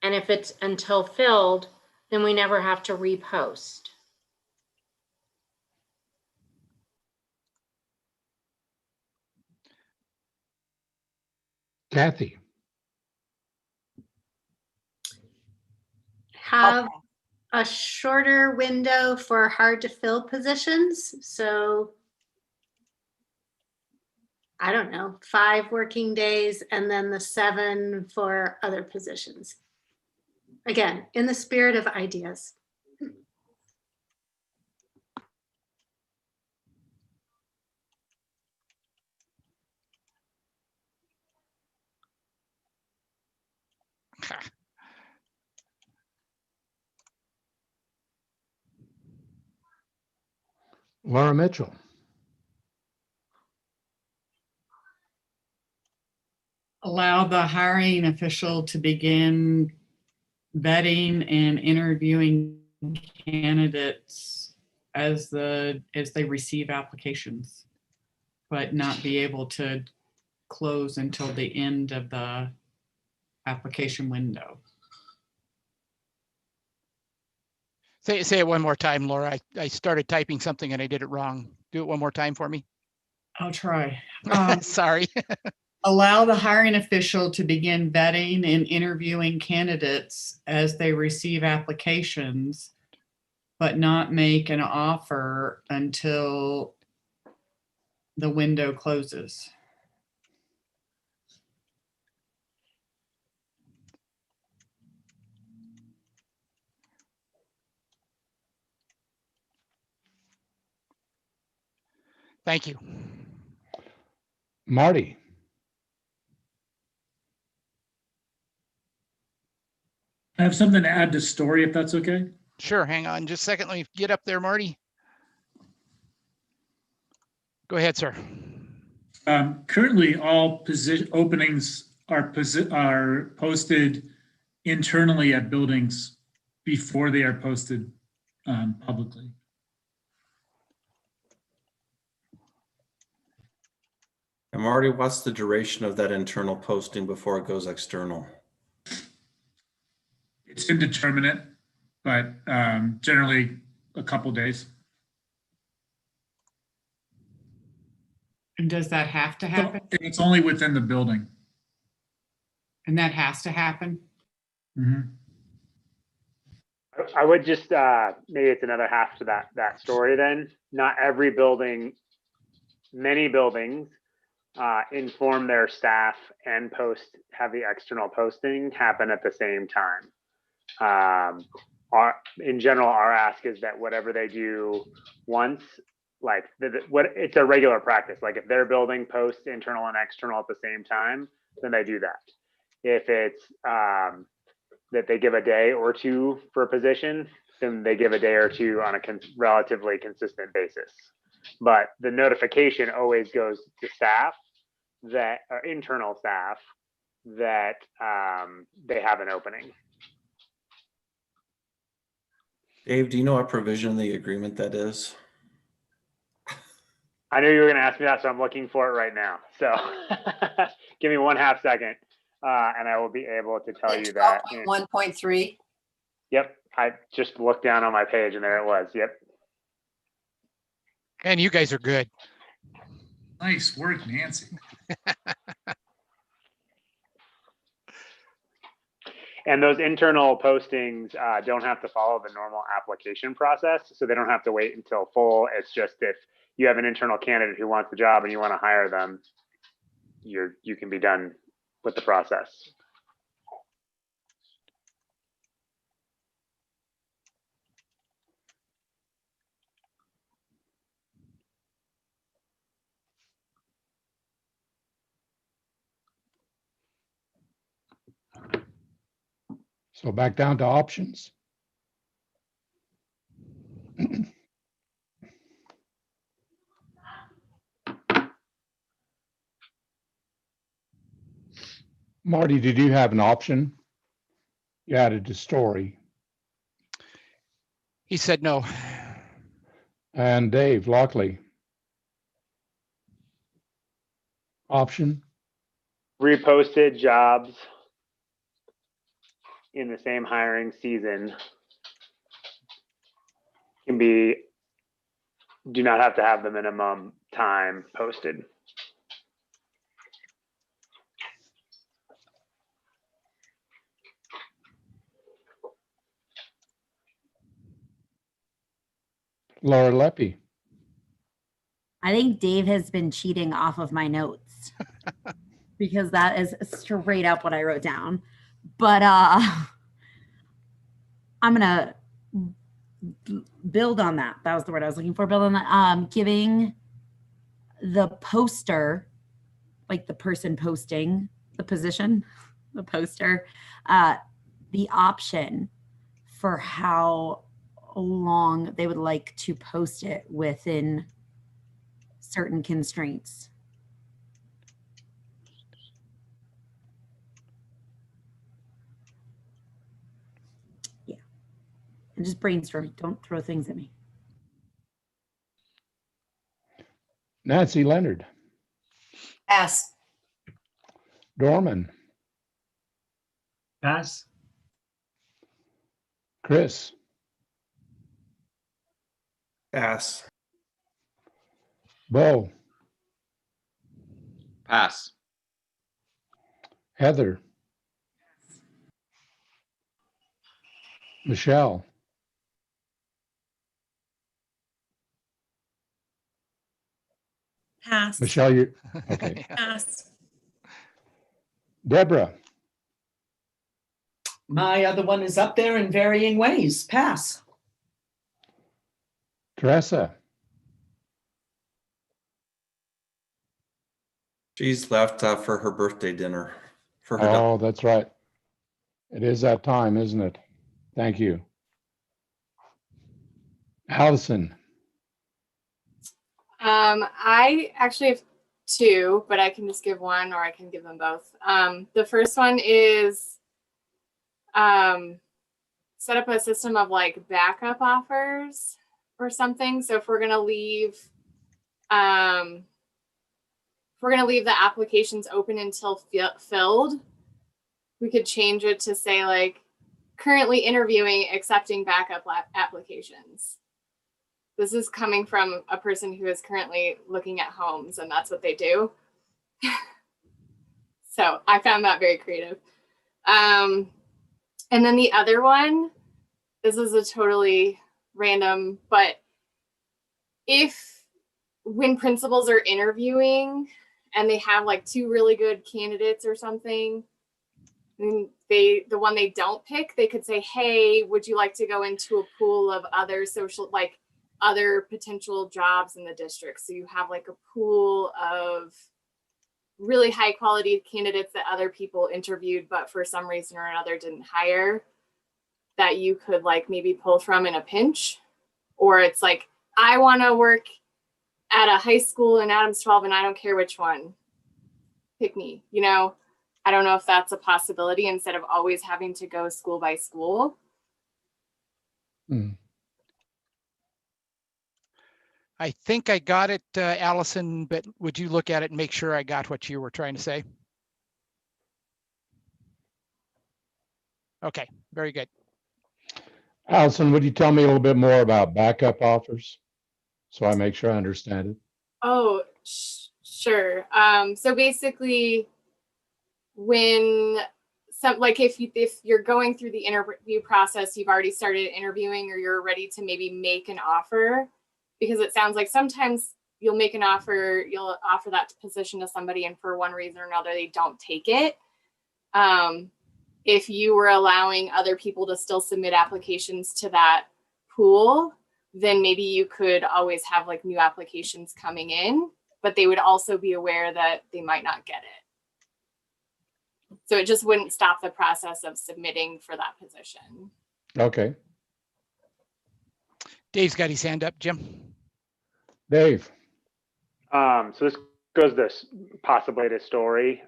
And if it's until filled, then we never have to repost. Kathy, Have a shorter window for hard to fill positions. So I don't know, 5 working days and then the 7 for other positions. Again, in the spirit of ideas. Laura Mitchell, Allow the hiring official to begin vetting and interviewing candidates as they receive applications, but not be able to close until the end of the application window. Say it one more time, Laura. I started typing something and I did it wrong. Do it one more time for me. I'll try. Sorry. Allow the hiring official to begin vetting and interviewing candidates as they receive applications, but not make an offer until the window closes. Thank you. Marty, I have something to add to story, if that's okay. Sure. Hang on just a second. Let me get up there, Marty. Go ahead, sir. Currently, all position openings are posted internally at buildings before they are posted publicly. And Marty, what's the duration of that internal posting before it goes external? It's indeterminate, but generally a couple days. And does that have to happen? It's only within the building. And that has to happen? Mm-hmm. I would just, maybe it's another half to that story then. Not every building, many buildings inform their staff and have the external posting happen at the same time. In general, our ask is that whatever they do once, like it's a regular practice. Like if their building posts internal and external at the same time, then they do that. If it's that they give a day or two for a position, then they give a day or two on a relatively consistent basis. But the notification always goes to staff that are internal staff that they have an opening. Dave, do you know what provision of the agreement that is? I knew you were going to ask me that, so I'm looking for it right now. So give me 1/2 second, and I will be able to tell you that. 1.3. Yep, I just looked down on my page, and there it was. Yep. And you guys are good. Nice work, Nancy. And those internal postings don't have to follow the normal application process. So they don't have to wait until full. It's just if you have an internal candidate who wants the job and you want to hire them, you can be done with the process. so back down to options. Marty, did you have an option? You added to story. He said no. And Dave Lockley. Option? Reposted jobs in the same hiring season do not have to have the minimum time posted. Laura Leppy. I think Dave has been cheating off of my notes because that is straight up what I wrote down. But I'm gonna build on that. That was the word I was looking for. Build on that. Giving the poster, like the person posting the position, the poster, the option for how long they would like to post it within certain constraints. Yeah. And just brainstorm. Don't throw things at me. Nancy Leonard. Pass. Dorman. Pass. Chris. Pass. Bo. Pass. Heather. Michelle. Pass. Michelle, you okay. Pass. Deborah. My other one is up there in varying ways. Pass. Teresa. She's left for her birthday dinner. For her Oh, that's right. It is that time, isn't it? Thank you. Allison. I actually have two, but I can just give one or I can give them both. The first one is set up a system of like backup offers or something. So if we're gonna leave the applications open until filled, we could change it to say like currently interviewing, accepting backup applications. This is coming from a person who is currently looking at homes, and that's what they do. So I found that very creative. And then the other one, this is a totally random, but when principals are interviewing and they have like two really good candidates or something, and the one they don't pick, they could say, hey, would you like to go into a pool of other other potential jobs in the district? So you have like a pool of really high quality candidates that other people interviewed, but for some reason or another didn't hire, that you could like maybe pull from in a pinch. Or it's like, I want to work at a high school in Adams 12 and I don't care which one. Pick me, I don't know if that's a possibility instead of always having to go school by school. I think I got it, Allison, but would you look at it and make sure I got what you were trying to say? Okay, very good. Allison, would you tell me a little bit more about backup offers so I make sure I understand it? Oh, sure. So basically, when if you're going through the interview process, you've already started interviewing or you're ready to maybe make an offer, because it sounds like sometimes you'll make an offer, you'll offer that position to somebody and for one reason or another, they don't take it. If you were allowing other people to still submit applications to that pool, then maybe you could always have like new applications coming in, but they would also be aware that they might not get it. So it just wouldn't stop the process of submitting for that position. Okay. Dave's got his hand up, Jim. Dave. So this goes this possibly to story.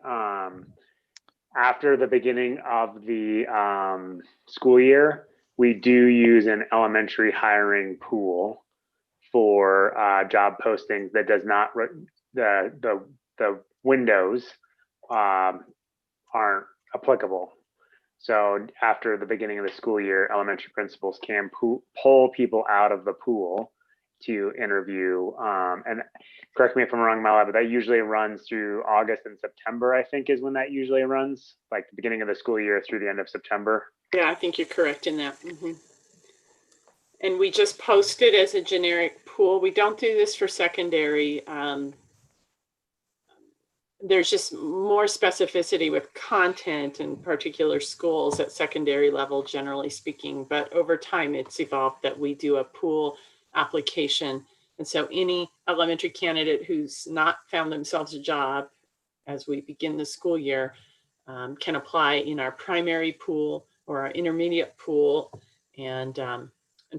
after the beginning of the school year, we do use an elementary hiring pool for job postings that does not, the windows aren't applicable. So after the beginning of the school year, elementary principals can pull people out of the pool to interview. And correct me if I'm wrong, Mala, but that usually runs through August and September, I think is when that usually runs, like the beginning of the school year through the end of September. Yeah, I think you're correct in that. And we just post it as a generic pool. We don't do this for secondary. There's just more specificity with content in particular schools at secondary level, generally speaking. But over time, it's evolved that we do a pool application. And so any elementary candidate who's not found themselves a job as we begin the school year can apply in our primary pool or our intermediate pool, and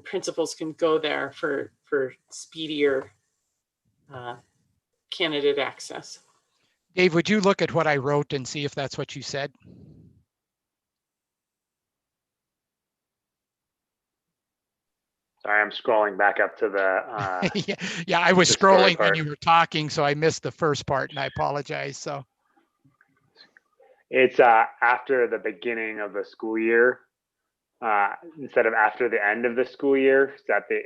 principals can go there for speedier candidate access. Dave, would you look at what I wrote and see if that's what you said? Sorry, I'm scrolling back up to the. Yeah, I was the story scrolling when part. you were talking, so I missed the first part, and I apologize. So It's after the beginning of the school year, instead of after the end of the school year. It's at the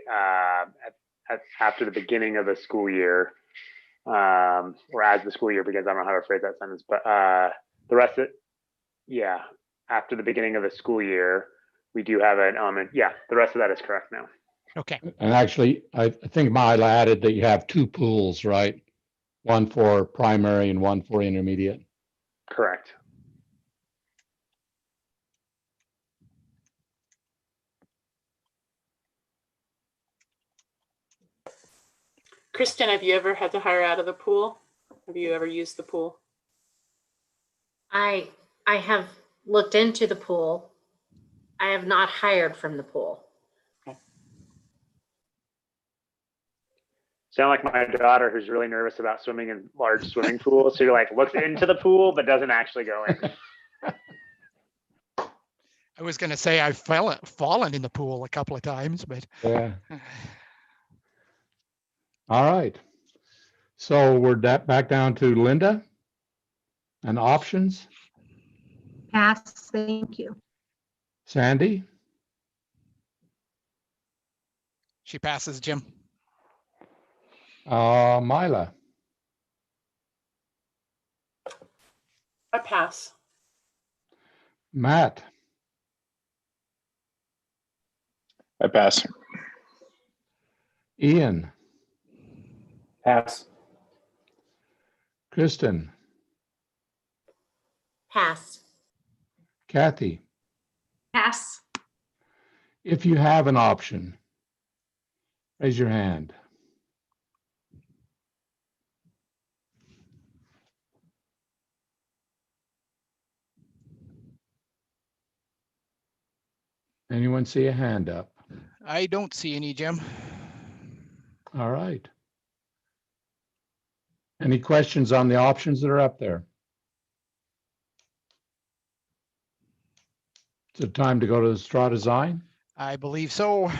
after the beginning of the school year, or as the school year begins. I don't know how to phrase that sentence, but the rest of it, yeah, after the beginning of the school year, we do have an element. Yeah, the rest of that is correct now. Okay. And actually, I think Mila added that you have two pools, right? One for primary and one for intermediate. Correct. Kristen, have you ever had to hire out of the pool? Have you ever used the pool? I have looked into the pool. I have not hired from the pool. Sound like my daughter, who's really nervous about swimming in large swimming pools. So you're like, looks into the pool, but doesn't actually go in. I was going to say I've fallen in the pool a couple of times, but Yeah. All right. So we're back down to Linda and options. Pass, thank you. Sandy, she passes, Jim. Mila, I pass. Matt, I pass. Ian, Pass. Kristen, Pass. Kathy. Pass. If you have an option, raise your hand. Anyone see a hand up? I don't see any, Jim. All right. Any questions on the options that are up there? Is it time to go to the straw design? I believe so.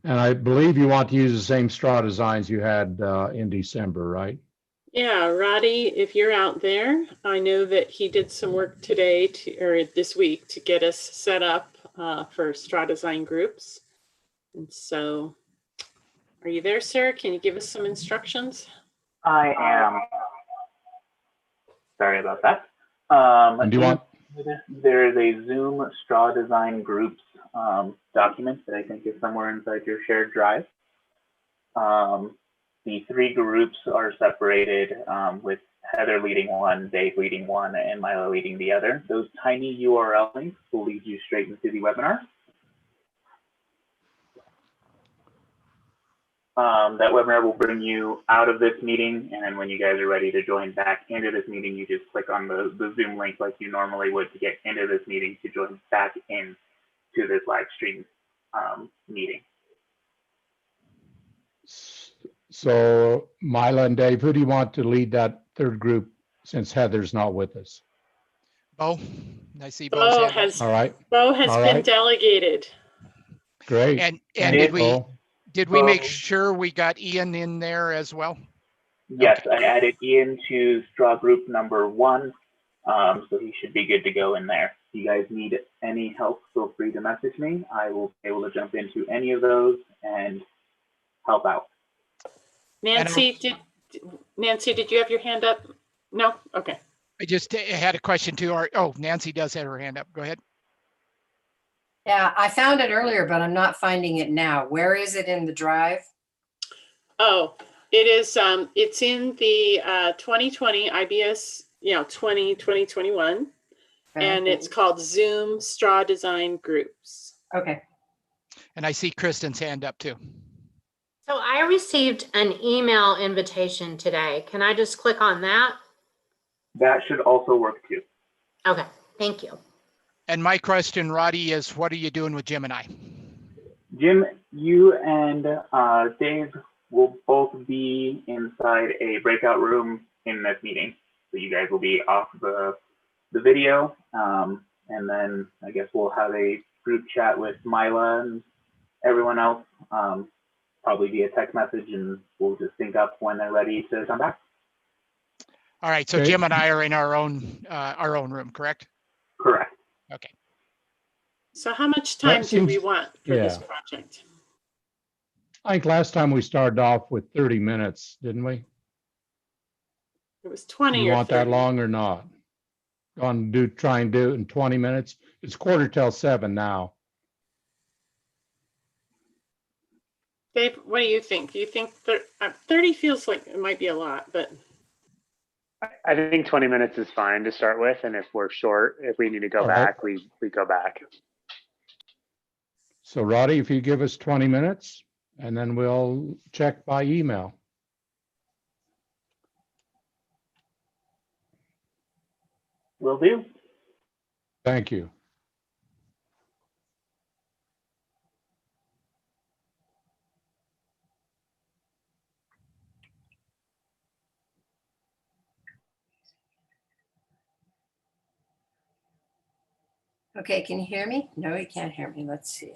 And I believe you want to use the same straw designs you had in December, right? Yeah, Roddy, if you're out there, I know that he did some work today or this week to get us set up for straw design groups. And so, are you there, sir? Can you give us some instructions? I am. Sorry about that. And do you want? There is a Zoom straw design groups document that I think is somewhere inside your shared drive. The three groups are separated with Heather leading one, Dave leading one, and Milo leading the other. Those tiny URL links will lead you straight into the webinar. That webinar will bring you out of this meeting, and then when you guys are ready to join back into this meeting, you just click on the Zoom link like you normally would to get into this meeting to join back in to this live stream meeting. So Mila and Dave, who do you want to lead that third group since Heather's not with us? Bo, I see Bo's hand up. All right. Bo has All been right. delegated. Great. And Thanks, did we make Bo. sure we got Ian in there as well? Yes, I added Ian to straw group number 1, so he should be good to go in there. If you guys need any help, feel free to message me. I will be able to jump into any of those and help out. Nancy, did you have your hand up? No? Okay. I just had a question too. Oh, Nancy does have her hand up. Go ahead. Yeah, I found it earlier, but I'm not finding it now. Where is it in the drive? Oh, it is, it's in the 2020 IBS, 2021. Okay. And it's called Zoom Straw Design Groups. Okay. And I see Kristen's hand up too. So I received an email invitation today. Can I just click on that? That should also work too. Okay, thank you. And my question, Roddy, is what are you doing with Jim and I? Jim, you and Dave will both be inside a breakout room in this meeting. So you guys will be off the video. And then I guess we'll have a group chat with Mila and everyone else, probably via text message, and we'll just sync up when they're ready to come back. All right, so Okay. Jim and I are in our own room, correct? Correct. Okay. So how much time do we seems- want for this yeah. project? I think last time we started off with 30 minutes, didn't we? It was 20 You or want 30. that long or not? Want to try and do it in 20 minutes? It's 6:45 now. Dave, what do you think? Do you think 30 feels like it might be a lot, but I think 20 minutes is fine to start with. And if we're short, if we need to go All right. back, we go back. So Roddy, if you give us 20 minutes and then we'll check by email. Will do. Thank you. Okay, can you hear me? No, you can't hear me. Let's see.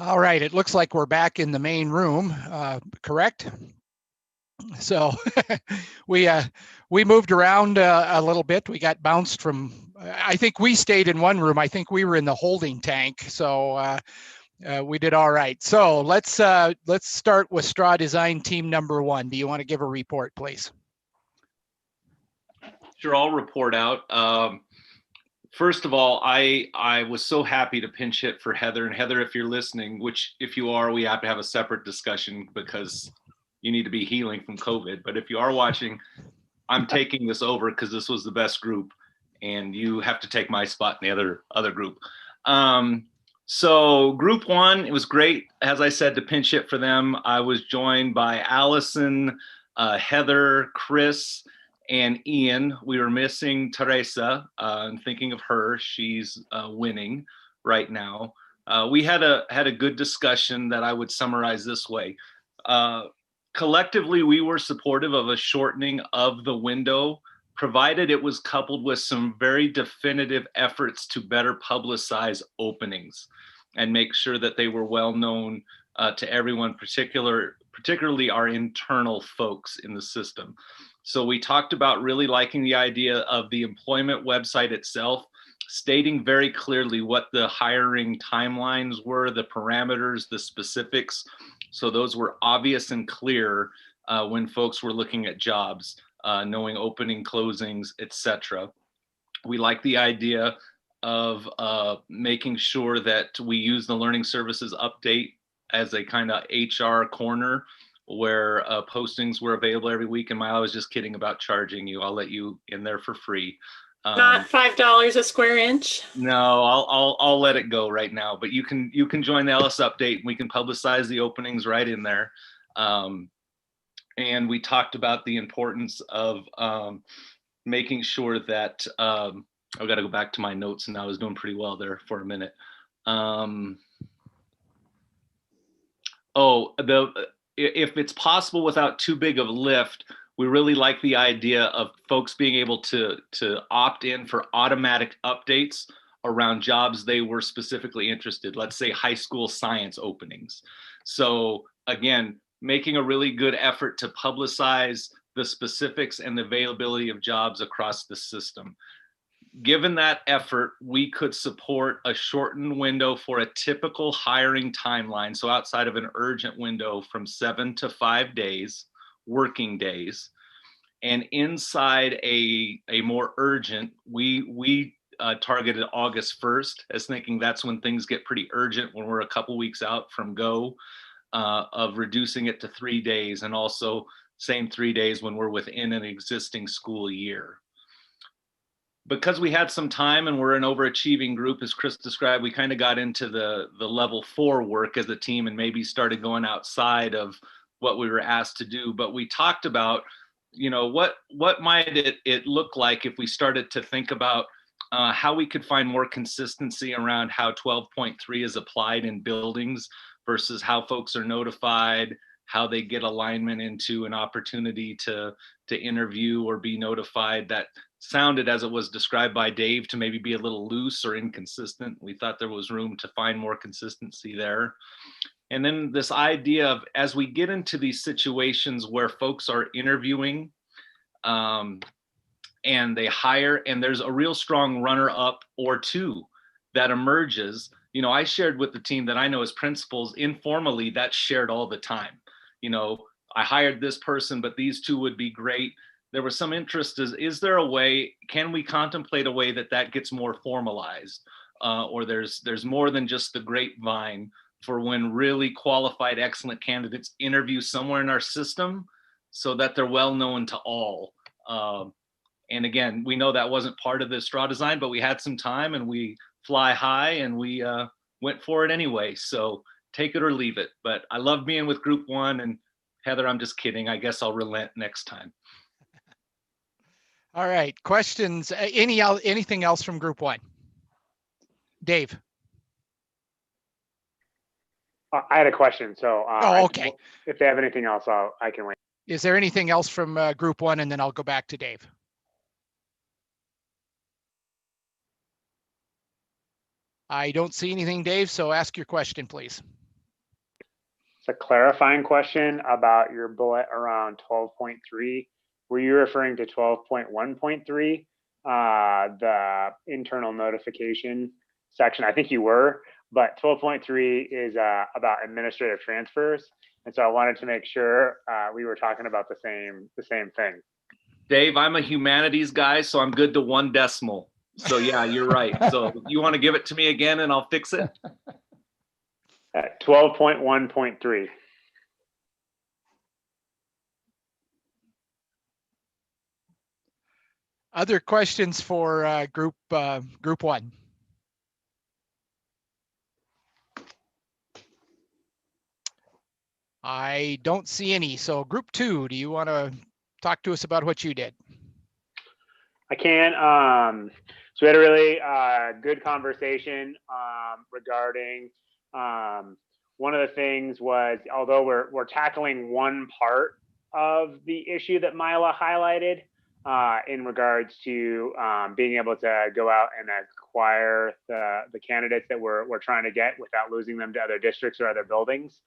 All right, it looks like we're back in the main room, correct? So we moved around a little bit. We got bounced from, I think we stayed in one room. I think we were in the holding tank. So we did all right. So let's start with straw design team number 1. Do you want to give a report, please? Sure, I'll report out. First of all, I was so happy to pinch hit for Heather. And Heather, if you're listening, which if you are, we have to have a separate discussion because you need to be healing from COVID. But if you are watching, I'm taking this over because this was the best group and you have to take my spot in the other group. So group 1, it was great. As I said, to pinch hit for them, I was joined by Allison, Heather, Chris, and Ian. We were missing Teresa. I'm thinking of her. She's winning right now. We had a good discussion that I would summarize this way. Collectively, we were supportive of a shortening of the window, provided it was coupled with some very definitive efforts to better publicize openings and make sure that they were well known to everyone, particularly our internal folks in the system. So we talked about really liking the idea of the employment website itself, stating very clearly what the hiring timelines were, the parameters, the specifics. So those were obvious and clear when folks were looking at jobs, knowing opening, closings, etc. We like the idea of making sure that we use the Learning Services update as a kind of HR corner where postings were available every week. And I was just kidding about charging you. I'll let you in there for free. Not $5 a square inch. No, I'll let it go right now. But you can join the LS update. And we can publicize the openings right in there. And we talked about the importance of making sure that I've got to go back to my notes, and I was doing pretty well there for a minute. If it's possible without too big of a lift, we really like the idea of folks being able to opt in for automatic updates around jobs they were specifically interested, let's say high school science openings. So again, making a really good effort to publicize the specifics and the availability of jobs across the system. Given that effort, we could support a shortened window for a typical hiring timeline. So outside of an urgent window from 7 to 5 days, working days. And inside a more urgent, we targeted August 1st as thinking that's when things get pretty urgent, when we're a couple weeks out from go, of reducing it to 3 days, and also same 3 days when we're within an existing school year. Because we had some time and we're an overachieving group, as Chris described, we kind of got into the level 4 work as a team and maybe started going outside of what we were asked to do. But we talked about, what might it look like if we started to think about how we could find more consistency around how 12.3 is applied in buildings versus how folks are notified, how they get alignment into an opportunity to interview or be notified. That sounded, as it was described by Dave, to maybe be a little loose or inconsistent. We thought there was room to find more consistency there. And then this idea of, as we get into these situations where folks are interviewing and they hire, and there's a real strong runner-up or two that emerges. I shared with the team that I know as principals, informally, that's shared all the time. I hired this person, but these two would be great. There was some interest. Is there a way, can we contemplate a way that gets more formalized? Or there's more than just the grapevine for when really qualified, excellent candidates interview somewhere in our system so that they're well known to all. And again, we know that wasn't part of the straw design, but we had some time and we fly high and we went for it anyway. So take it or leave it. But I love being with group 1, and Heather, I'm just kidding. I guess I'll relent next time. All right, questions, anything else from group 1? Dave. I had a question, so okay. If they have anything else, I can wait. Is there anything else from group 1, and then I'll go back to Dave? I don't see anything, Dave, so ask your question, please. It's a clarifying question about your bullet around 12.3. Were you referring to 12.1.3, the internal notification section? I think you were, but 12.3 is about administrative transfers. And so I wanted to make sure we were talking about the same thing. Dave, I'm a humanities guy, so I'm good to 1 decimal. So yeah, you're right. So you want to give it to me again and I'll fix it? 12.1.3. Other questions for group 1? I don't see any. So group 2, do you want to talk to us about what you did? I can. So we had a really good conversation regarding one of the things was, although we're tackling one part of the issue that Mila highlighted in regards to being able to go out and acquire the candidates that we're trying to get without losing them to other districts or other buildings.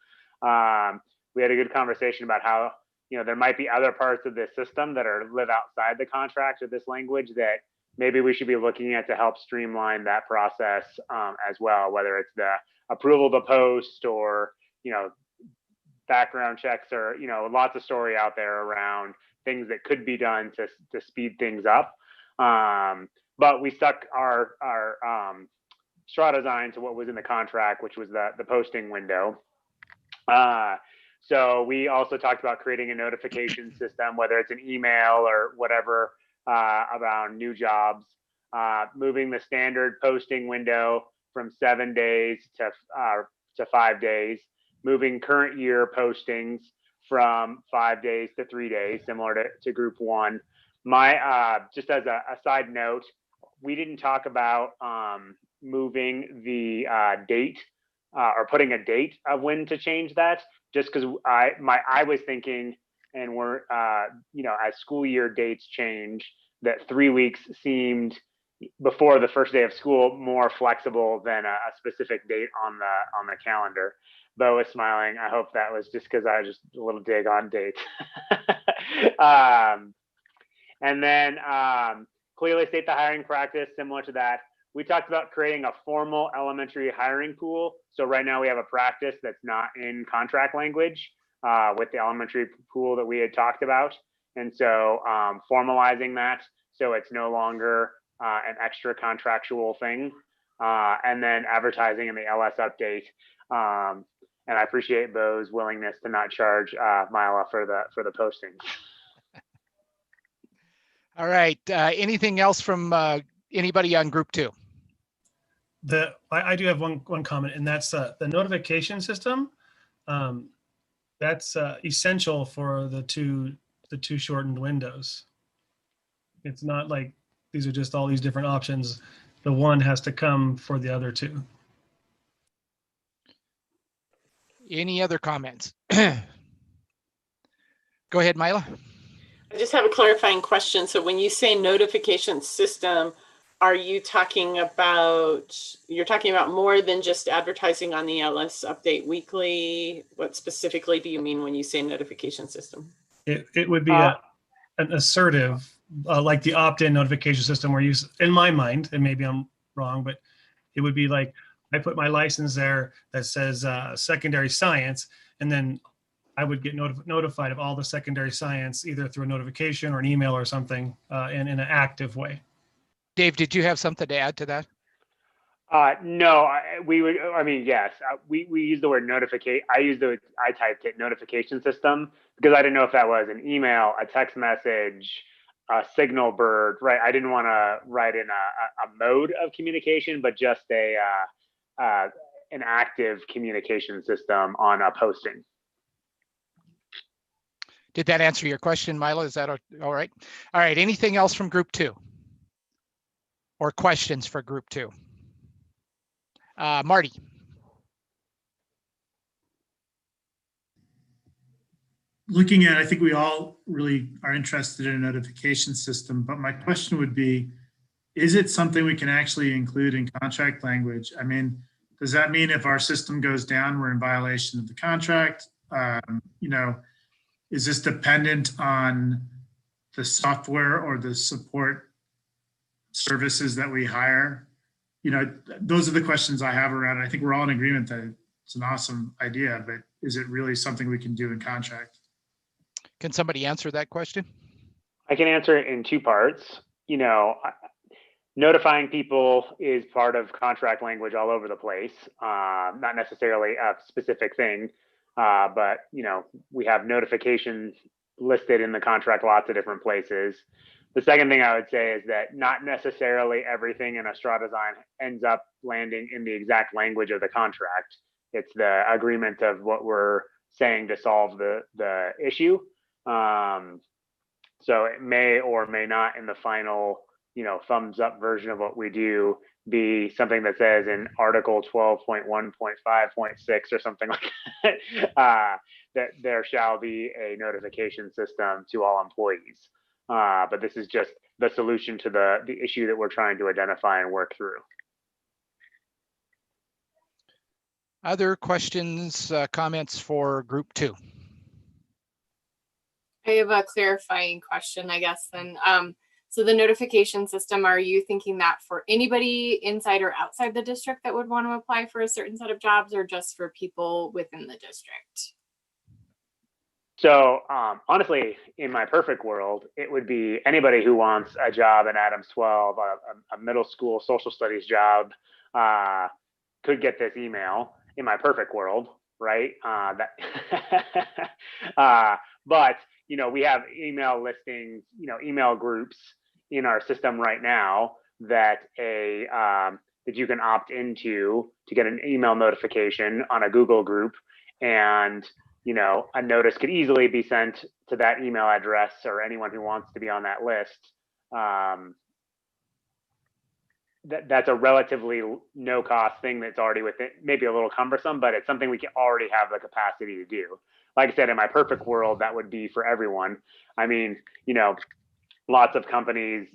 We had a good conversation about how, there might be other parts of this system that live outside the contract or this language that maybe we should be looking at to help streamline that process as well, whether it's the approval to post or, background checks or, lots of story out there around things that could be done to speed things up. But we stuck our straw design to what was in the contract, which was the posting window. So we also talked about creating a notification system, whether it's an email or whatever, around new jobs, moving the standard posting window from 7 days to 5 days, moving current year postings from 5 days to 3 days, similar to group 1. Just as a side note, we didn't talk about moving the date or putting a date of when to change that, just because I was thinking, and we're as school year dates change, that 3 weeks seemed before the first day of school more flexible than a specific date on the calendar. Bo was smiling. I hope that was just because I was just a little dig on dates. And then clearly state the hiring practice, similar to that. We talked about creating a formal elementary hiring pool. So right now we have a practice that's not in contract language with the elementary pool that we had talked about. And so formalizing that so it's no longer an extra contractual thing. And then advertising in the LS update. And I appreciate Bo's willingness to not charge Mila for the postings. All right. Anything else from anybody on group 2? I do have one comment, and that's the notification system. That's essential for the two shortened windows. It's not like these are just all these different options. The one has to come for the other two. Any other comments? Go ahead, Mila. I just have a clarifying question. So when you say notification system, are you talking about, you're talking about more than just advertising on the LS update weekly? What specifically do you mean when you say notification system? It would be an assertive, like the opt-in notification system where you, in my mind, and maybe I'm wrong, but it would be like, I put my license there that says secondary science, and then I would get notified of all the secondary science, either through a notification or an email or something in an active way. Dave, did you have something to add to that? No, yes, we use the word notification. I typed it notification system because I didn't know if that was an email, a text message, a signal bird, right? I didn't want to write in a mode of communication, but just an active communication system on a posting. Did that answer your question, Mila? Is that all right? All right. Anything else from group 2? Or questions for group 2? Marty. Looking at, I think we all really are interested in a notification system, but my question would be, is it something we can actually include in contract language? I mean, does that mean if our system goes down, we're in violation of the contract? You know, is this dependent on the software or the support services that we hire? You know, those are the questions I have around it. I think we're all in agreement that it's an awesome idea, but is it really something we can do in contract? Can somebody answer that question? I can answer it in two parts. You know, notifying people is part of contract language all over the place, not necessarily a specific thing, but you know, we have notifications listed in the contract lots of different places. The second thing I would say is that not necessarily everything in a straw design ends up landing in the exact language of the contract. It's the agreement of what we're saying to solve the issue. So it may or may not in the final, you know, thumbs up version of what we do be something that says in Article 12.1.5.6 or something like that, that there shall be a notification system to all employees. But this is just the solution to the issue that we're trying to identify and work through. Other questions, comments for group 2? I have a clarifying question, I guess, then. So the notification system, are you thinking that for anybody inside or outside the district that would want to apply for a certain set of jobs, or just for people within the district? So honestly, in my perfect world, it would be anybody who wants a job in Adams 12, a middle school social studies job, could get this email in my perfect world, right? But you know, we have email listings, you know, email groups in our system right now that that you can opt into to get an email notification on a Google group, and you know, a notice could easily be sent to that email address or anyone who wants to be on that list. That's a relatively no cost thing that's already within, maybe a little cumbersome, but it's something we can already have the capacity to do. Like I said, in my perfect world, that would be for everyone. I mean, you know, lots of companies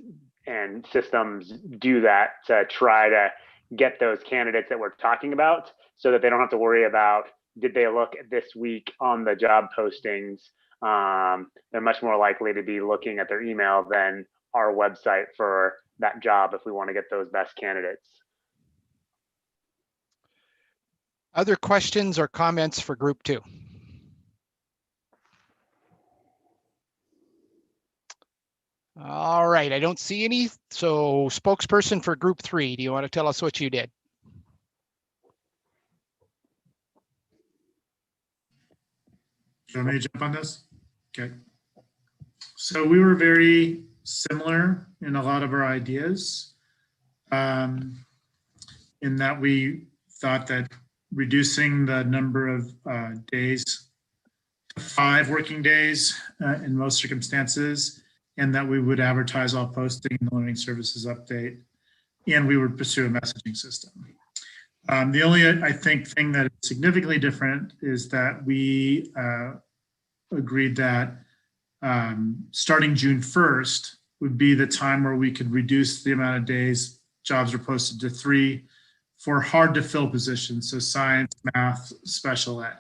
and systems do that to try to get those candidates that we're talking about so that they don't have to worry about, did they look this week on the job postings? They're much more likely to be looking at their email than our website for that job if we want to get those best candidates. Other questions or comments for group 2? All right, I don't see any. So spokesperson for group 3, do you want to tell us what you did? Do you want me to jump on this? Okay. So we were very similar in a lot of our ideas, in that we thought that reducing the number of days to 5 working days in most circumstances, and that we would advertise all posting in the learning services update, and we would pursue a messaging system. The only, I think, thing that is significantly different is that we agreed that starting June 1st would be the time where we could reduce the amount of days jobs are posted to 3 for hard to fill positions, so science, math, special ed.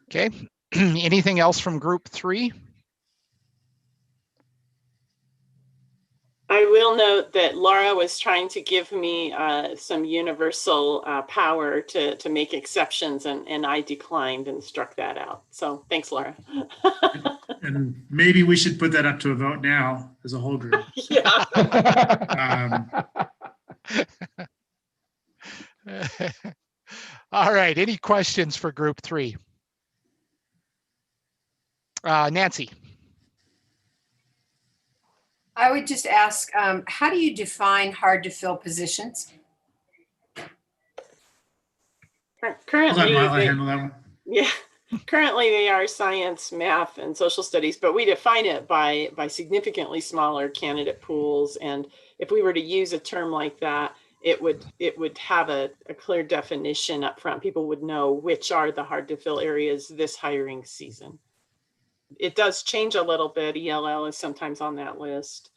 Okay, anything else from group 3? I will note that Laura was trying to give me some universal power to make exceptions, and I declined and struck that out. So thanks, Laura. And maybe we should put that up to a vote now as a whole group. Yeah. All right, any questions for group 3? Nancy. I would just ask, how do you define hard to fill positions? Currently, handle that one. Yeah, currently they are science, math, and social studies, but we define it by significantly smaller candidate pools. And if we were to use a term like that, it would have a clear definition up front. People would know which are the hard to fill areas this hiring season. It does change a little bit. ELL is sometimes on that list.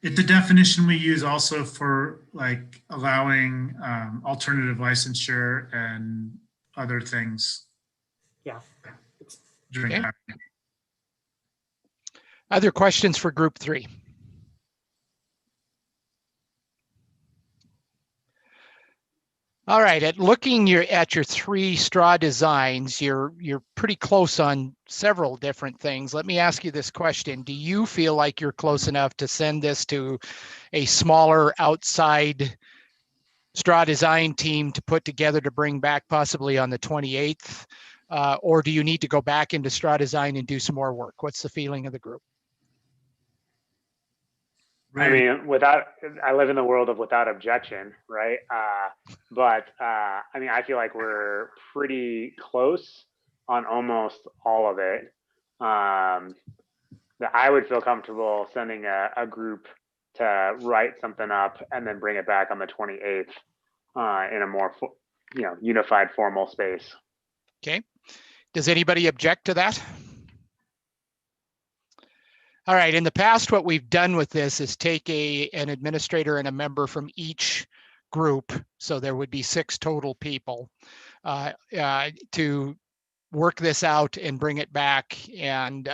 It's the definition we use also for like allowing alternative licensure and other things. Yeah. During Okay. hiring. Other questions for group 3? All right, at looking at your 3 straw designs, you're pretty close on several different things. Let me ask you this question. Do you feel like you're close enough to send this to a smaller outside straw design team to put together to bring back possibly on the 28th? Or do you need to go back into straw design and do some more work? What's the feeling of the group? I mean, I live in the world of without objection, right? But I mean, I feel like we're pretty close on almost all of it. That I would feel comfortable sending a group to write something up and then bring it back on the 28th in a more, unified formal space. Okay. Does anybody object to that? All right, in the past, what we've done with this is take an administrator and a member from each group, so there would be 6 total people, to work this out and bring it back and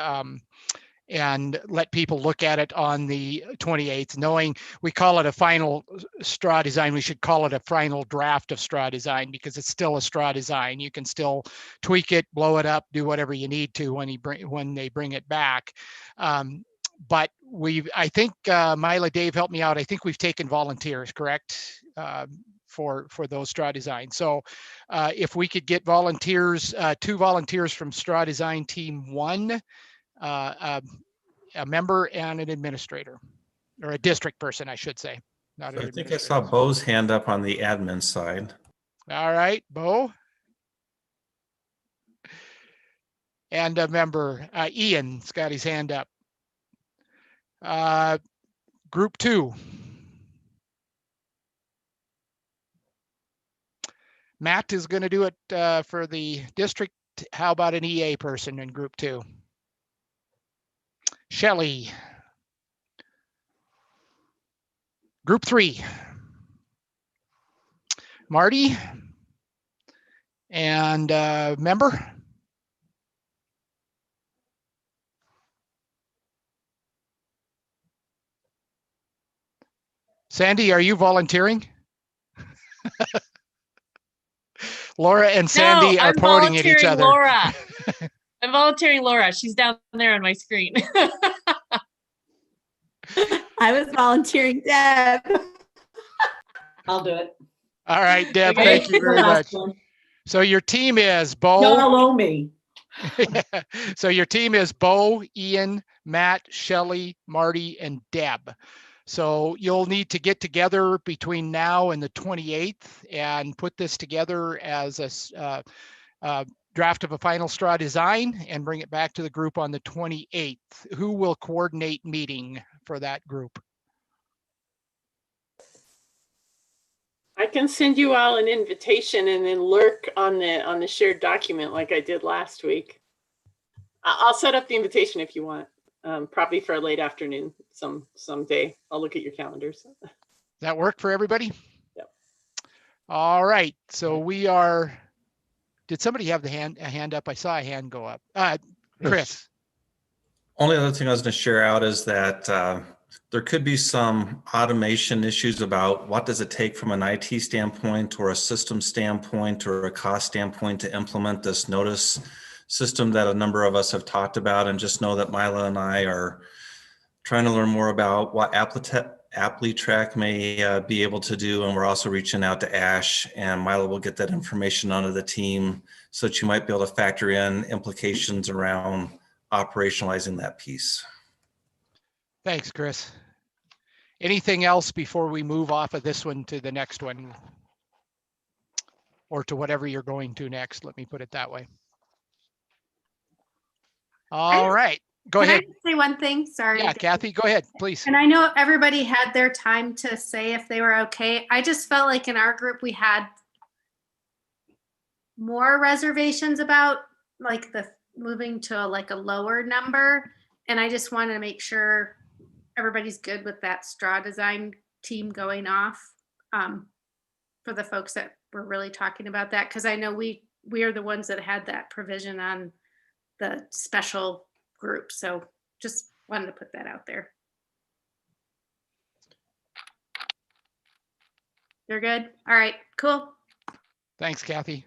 let people look at it on the 28th, knowing we call it a final straw design. We should call it a final draft of straw design because it's still a straw design. You can still tweak it, blow it up, do whatever you need to when they bring it back. But I think Mila, Dave, help me out. I think we've taken volunteers, correct? For those straw designs. So if we could get volunteers, 2 volunteers from straw design team 1, a member and an administrator, or a district person, I should say. Not an I think I saw Bo's hand up on the admin side. All right, Bo. And a member, Ian's got his hand up. Group 2. Matt is going to do it for the district. How about an EA person in group 2? Shelley. Group 3. Marty. And member. Sandy, are you volunteering? Laura and Sandy are pointing at each other. Laura. I'm volunteering Laura. She's down there on my screen. I was volunteering Deb. I'll do it. All right, Deb, Okay. thank you very much. So your team is Bo. Y'all owe me. So your team is Bo, Ian, Matt, Shelley, Marty, and Deb. So you'll need to get together between now and the 28th and put this together as a draft of a final straw design and bring it back to the group on the 28th. Who will coordinate meeting for that group? I can send you all an invitation and then lurk on the shared document like I did last week. I'll set up the invitation if you want. Probably for a late afternoon someday. I'll look at your calendars. Does that work for everybody? Yep. All right. So we are. Did somebody have a hand up? I saw a hand go up. Chris. Only other thing I was going to share out is that there could be some automation issues about what does it take from an IT standpoint or a system standpoint or a cost standpoint to implement this notice system that a number of us have talked about, and just know that Mila and I are trying to learn more about what ApplyTrack may be able to do, and we're also reaching out to Ash, and Mila will get that information onto the team so that you might be able to factor in implications around operationalizing that piece. Thanks, Chris. Anything else before we move off of this one to the next one, or to whatever you're going to next? Let me put it that way. All right, go ahead. Can I say one thing? Sorry. Yeah, Kathy, go ahead, please. And I know everybody had their time to say if they were okay. I just felt like in our group we had more reservations about like the moving to like a lower number. And I just wanted to make sure everybody's good with that straw design team going off, for the folks that were really talking about that, because I know we are the ones that had that provision on the special group. So just wanted to put that out there. You're good? All right, cool. Thanks, Kathy.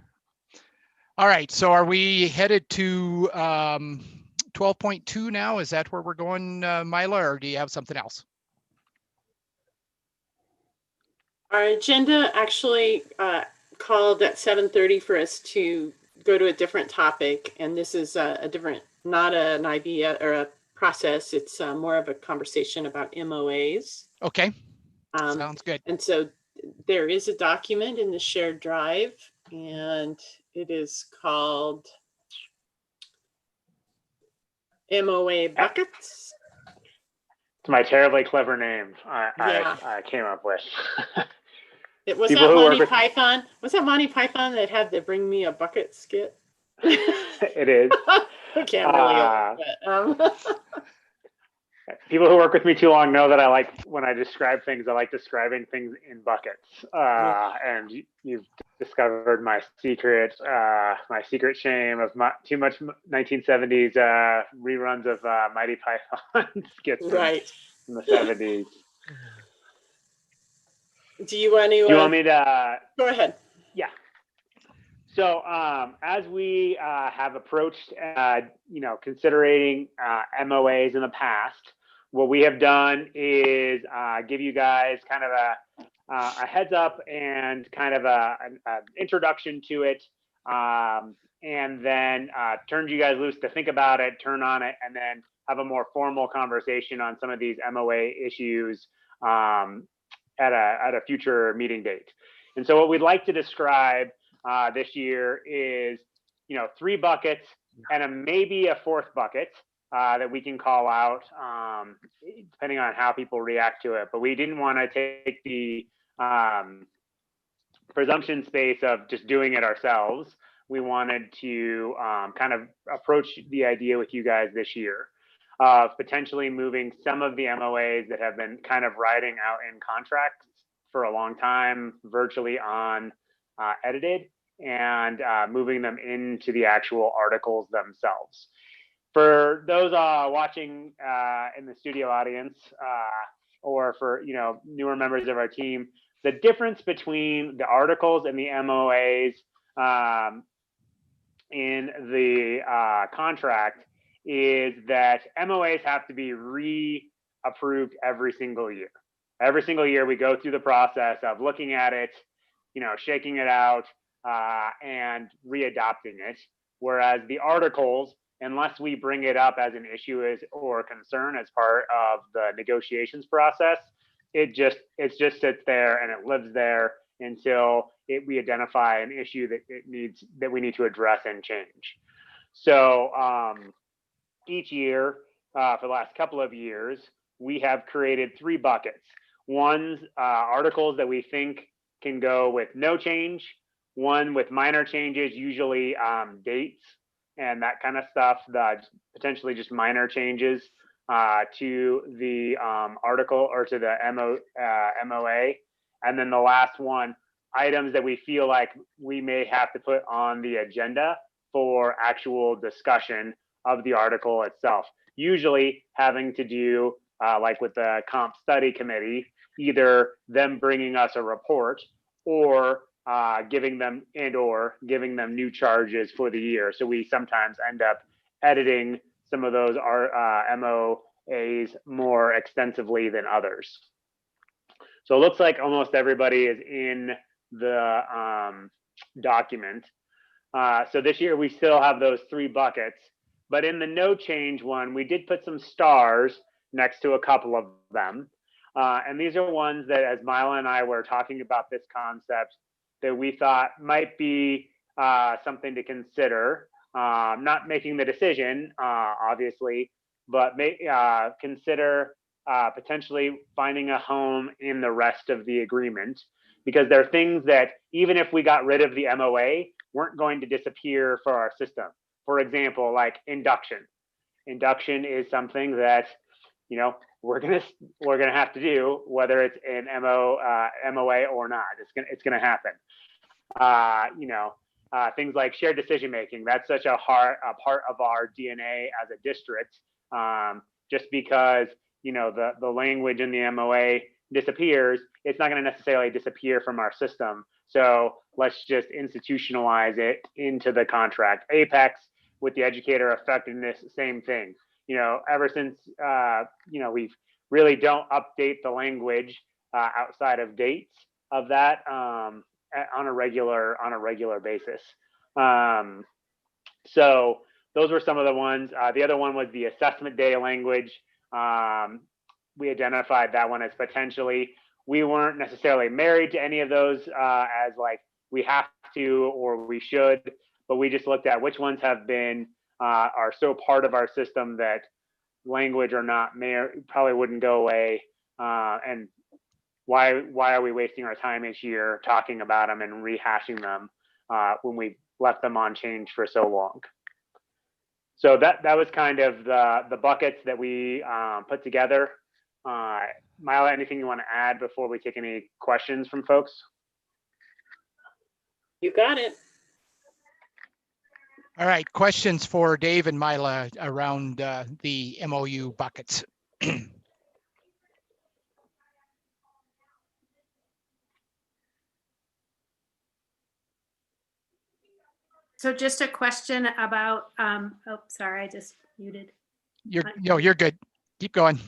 All right, so are we headed to 12.2 now? Is that where we're going, Mila, or do you have something else? Our agenda actually called at 7:30 for us to go to a different topic, and this is a different, not an IBS or a process. It's more of a conversation about MOAs. Okay, sounds good. And so there is a document in the shared drive, and it is called MOA buckets. It's my terribly clever name Yeah. I came up with. It was People that who work Monty with- Python. Was that Monty Python that had the "Bring Me a Bucket" skit? It is. I can't really. But, People who work with me too long know that I like, when I describe things, I like describing things in buckets. And you've discovered my secret shame of too much 1970s reruns of Mighty Python skits Right. from the 70s. Do you want to? Do you want me to? Go ahead. Yeah. So as we have approached, considering MOAs in the past, what we have done is give you guys kind of a heads up and kind of an introduction to it, and then turned you guys loose to think about it, turn on it, and then have a more formal conversation on some of these MOA issues at a future meeting date. And so what we'd like to describe this year is, 3 buckets and maybe a 4th bucket that we can call out, depending on how people react to it. But we didn't want to take the presumption space of just doing it ourselves. We wanted to kind of approach the idea with you guys this year of potentially moving some of the MOAs that have been kind of riding out in contracts for a long time, virtually edited, and moving them into the actual articles themselves. For those watching in the studio audience, or for newer members of our team, the difference between the articles and the MOAs in the contract is that MOAs have to be re-approved every single year. Every single year we go through the process of looking at it, shaking it out, and readopting it. Whereas the articles, unless we bring it up as an issue or concern as part of the negotiations process, it just sits there and it lives there until we identify an issue that we need to address and change. So each year, for the last couple of years, we have created 3 buckets. One's articles that we think can go with no change, one with minor changes, usually dates and that kind of stuff, potentially just minor changes to the article or to the MOA. And then the last one, items that we feel like we may have to put on the agenda for actual discussion of the article itself. Usually having to do, like with the comp study committee, either them bringing us a report or giving them new charges for the year. So we sometimes end up editing some of those MOAs more extensively than others. So it looks like almost everybody is in the document. So this year we still have those 3 buckets, but in the no change one, we did put some stars next to a couple of them. And these are ones that, as Mila and I were talking about this concept, that we thought might be something to consider. Not making the decision, obviously, but consider potentially finding a home in the rest of the agreement, because there are things that, even if we got rid of the MOA, weren't going to disappear for our system. For example, like induction. Induction is something that, we're gonna have to do, whether it's in MOA or not. It's gonna happen. Things like shared decision making. That's such a part of our DNA as a district. Just because the language in the MOA disappears, it's not going to necessarily disappear from our system. So let's just institutionalize it into the contract. Apex with the educator effectiveness, same thing. Ever since we really don't update the language outside of dates of that on a regular basis. So those were some of the ones. The other one was the assessment day language. We identified that one as potentially, we weren't necessarily married to any of those as like we have to or we should, but we just looked at which ones have been are so part of our system that language or not probably wouldn't go away, and why are we wasting our time each year talking about them and rehashing them when we left them on change for so long. So that was kind of the buckets that we put together. Mila, anything you want to add before we take any questions from folks? You got it. All right, questions for Dave and Mila around the MOU buckets. So just a question about, oh, sorry, I just muted. You're good. Keep going.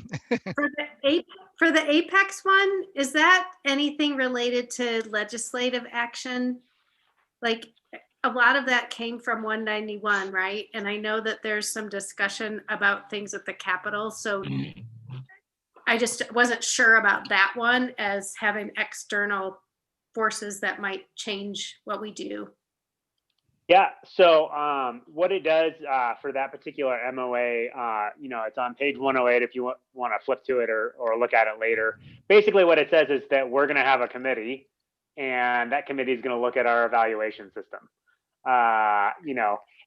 For the Apex one, is that anything related to legislative action? Like a lot of that came from 191, right? And I know that there's some discussion about things at the Capitol. So I just wasn't sure about that one as having external forces that might change what we do. Yeah, so what it does for that particular MOA, it's on page 108 if you want to flip to it or look at it later. Basically what it says is that we're going to have a committee, and that committee is going to look at our evaluation system.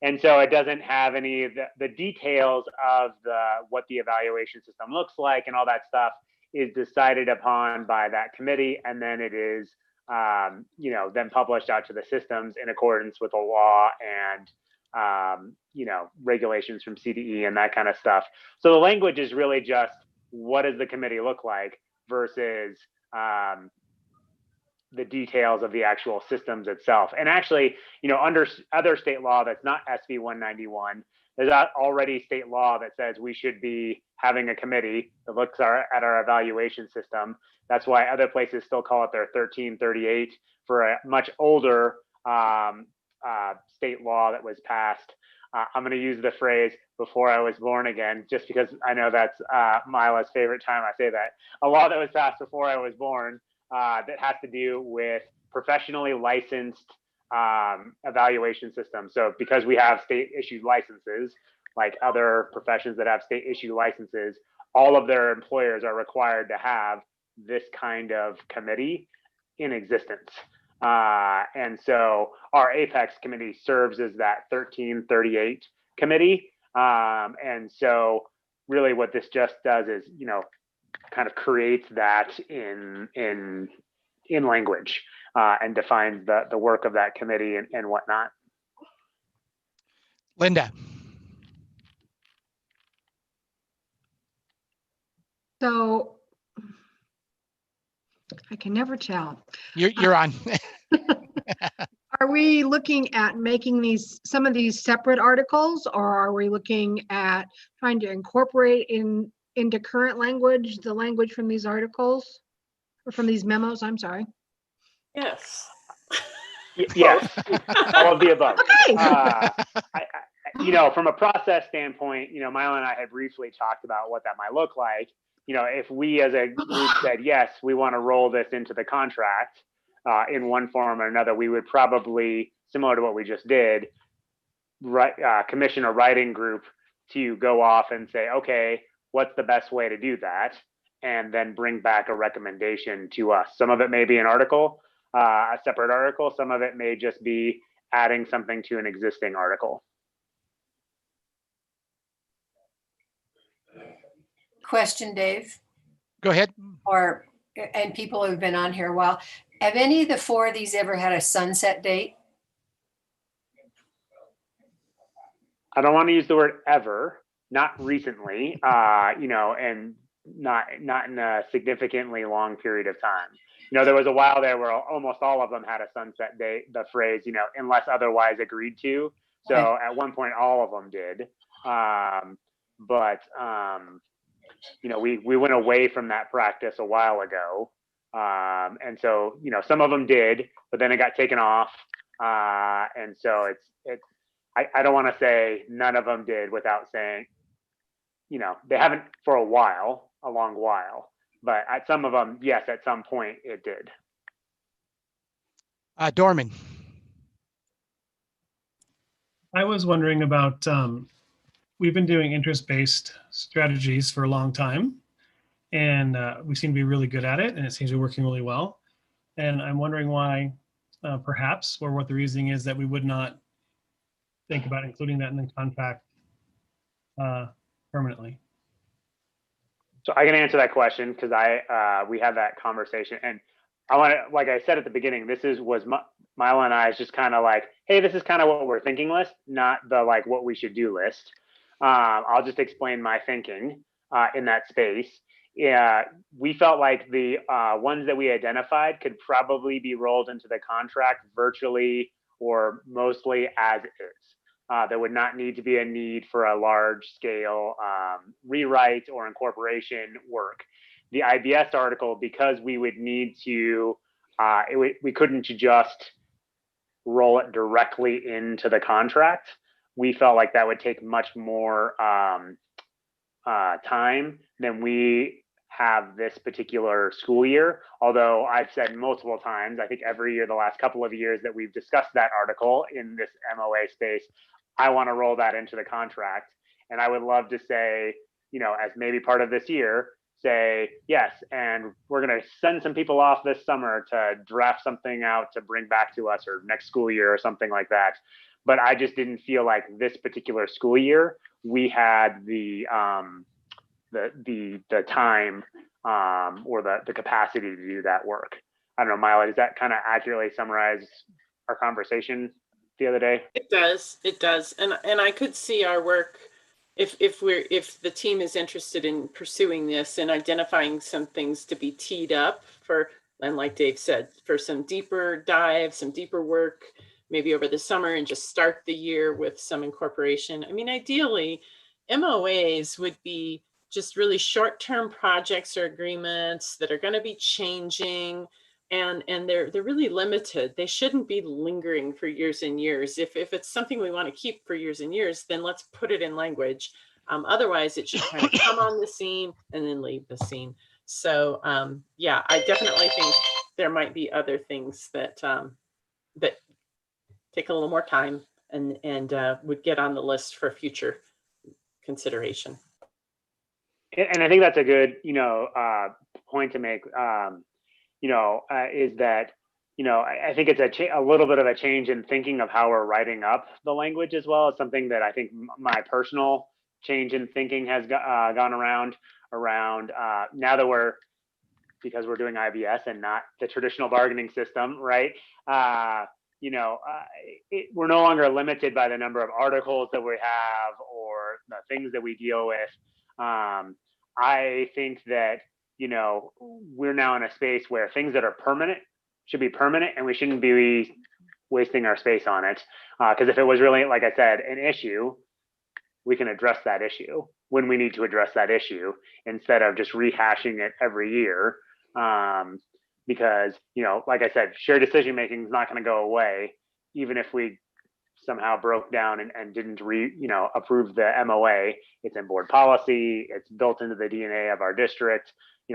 And so it doesn't have any of the details of what the evaluation system looks like, and all that stuff is decided upon by that committee, and then it is then published out to the systems in accordance with the law and, regulations from CDE and that kind of stuff. So the language is really just, what does the committee look like versus the details of the actual systems itself. And actually, under other state law that's not SB 191, there's already state law that says we should be having a committee that looks at our evaluation system. That's why other places still call it their 1338 for a much older state law that was passed. I'm going to use the phrase "before I was born again," just because I know that's Mila's favorite time I say that. A law that was passed before I was born that has to do with professionally licensed evaluation systems. So because we have state issued licenses, like other professions that have state issued licenses, all of their employers are required to have this kind of committee in existence. And so our Apex committee serves as that 1338 committee. And so really what this just does is, kind of creates that in language and defines the work of that committee and whatnot. Linda. So I can never tell. You're on. Are we looking at making some of these separate articles, or are we looking at trying to incorporate into current language, the language from these articles or from these memos? I'm sorry. Yes. Yes, all of the above. Okay. From a process standpoint, Mila and I had briefly talked about what that might look like. If we as a group said, yes, we want to roll this into the contract in one form or another, we would probably, similar to what we just did, commission a writing group to go off and say, okay, what's the best way to do that? And then bring back a recommendation to us. Some of it may be an article, a separate article. Some of it may just be adding something to an existing article. question, Dave, Go ahead. and people who've been on here a while. Have any of the four of these ever had a sunset date? I don't want to use the word ever, not recently, and not in a significantly long period of time. There was a while there where almost all of them had a sunset date, the phrase, unless otherwise agreed to. So at one point, all of them did. We went away from that practice a while ago. And so, some of them did, but then it got taken off. And so I don't want to say none of them did without saying, they haven't for a long while, but at some of them, yes, at some point it did. Dorman. I was wondering about, we've been doing interest-based strategies for a long time, and we seem to be really good at it, and it seems to be working really well. And I'm wondering why, perhaps, or what the reasoning is that we would not think about including that in the contract permanently. So I can answer that question because we had that conversation, and I want to, like I said at the beginning, was Mila and I is just kind of like, hey, this is kind of what we're thinking list, not the like what we should do list. I'll just explain my thinking in that space. Yeah, we felt like the ones that we identified could probably be rolled into the contract virtually or mostly as is. There would not need to be a need for a large scale rewrite or incorporation work. The IBS article, because we would need to, we couldn't just roll it directly into the contract. We felt like that would take much more time than we have this particular school year. Although I've said multiple times, I think every year, the last couple of years that we've discussed that article in this MOA space, I want to roll that into the contract. And I would love to say, as maybe part of this year, say, yes, and we're going to send some people off this summer to draft something out to bring back to us or next school year or something like that. But I just didn't feel like this particular school year, we had the time or the capacity to do that work. I don't know, Mila, does that kind of accurately summarize our conversation the other day? It does. And I could see our work if the team is interested in pursuing this and identifying some things to be teed up for, and like Dave said, for some deeper dive, some deeper work, maybe over the summer, and just start the year with some incorporation. I mean, ideally, MOAs would be just really short-term projects or agreements that are going to be changing, and they're really limited. They shouldn't be lingering for years and years. If it's something we want to keep for years and years, then let's put it in language. Otherwise, it should kind of come on the scene and then leave the scene. So yeah, I definitely think there might be other things that that take a little more time and would get on the list for future consideration. And I think that's a good, point to make. Is that, I think it's a little bit of a change in thinking of how we're writing up the language as well. It's something that I think my personal change in thinking has gone around now that because we're doing IBS and not the traditional bargaining system, right? We're no longer limited by the number of articles that we have or the things that we deal with. I think that, we're now in a space where things that are permanent should be permanent, and we shouldn't be wasting our space on it. Because if it was really, like I said, an issue, we can address that issue when we need to address that issue instead of just rehashing it every year. Because, like I said, shared decision making is not going to go away, even if we somehow broke down and didn't approve the MOA. It's in board policy. It's built into the DNA of our district.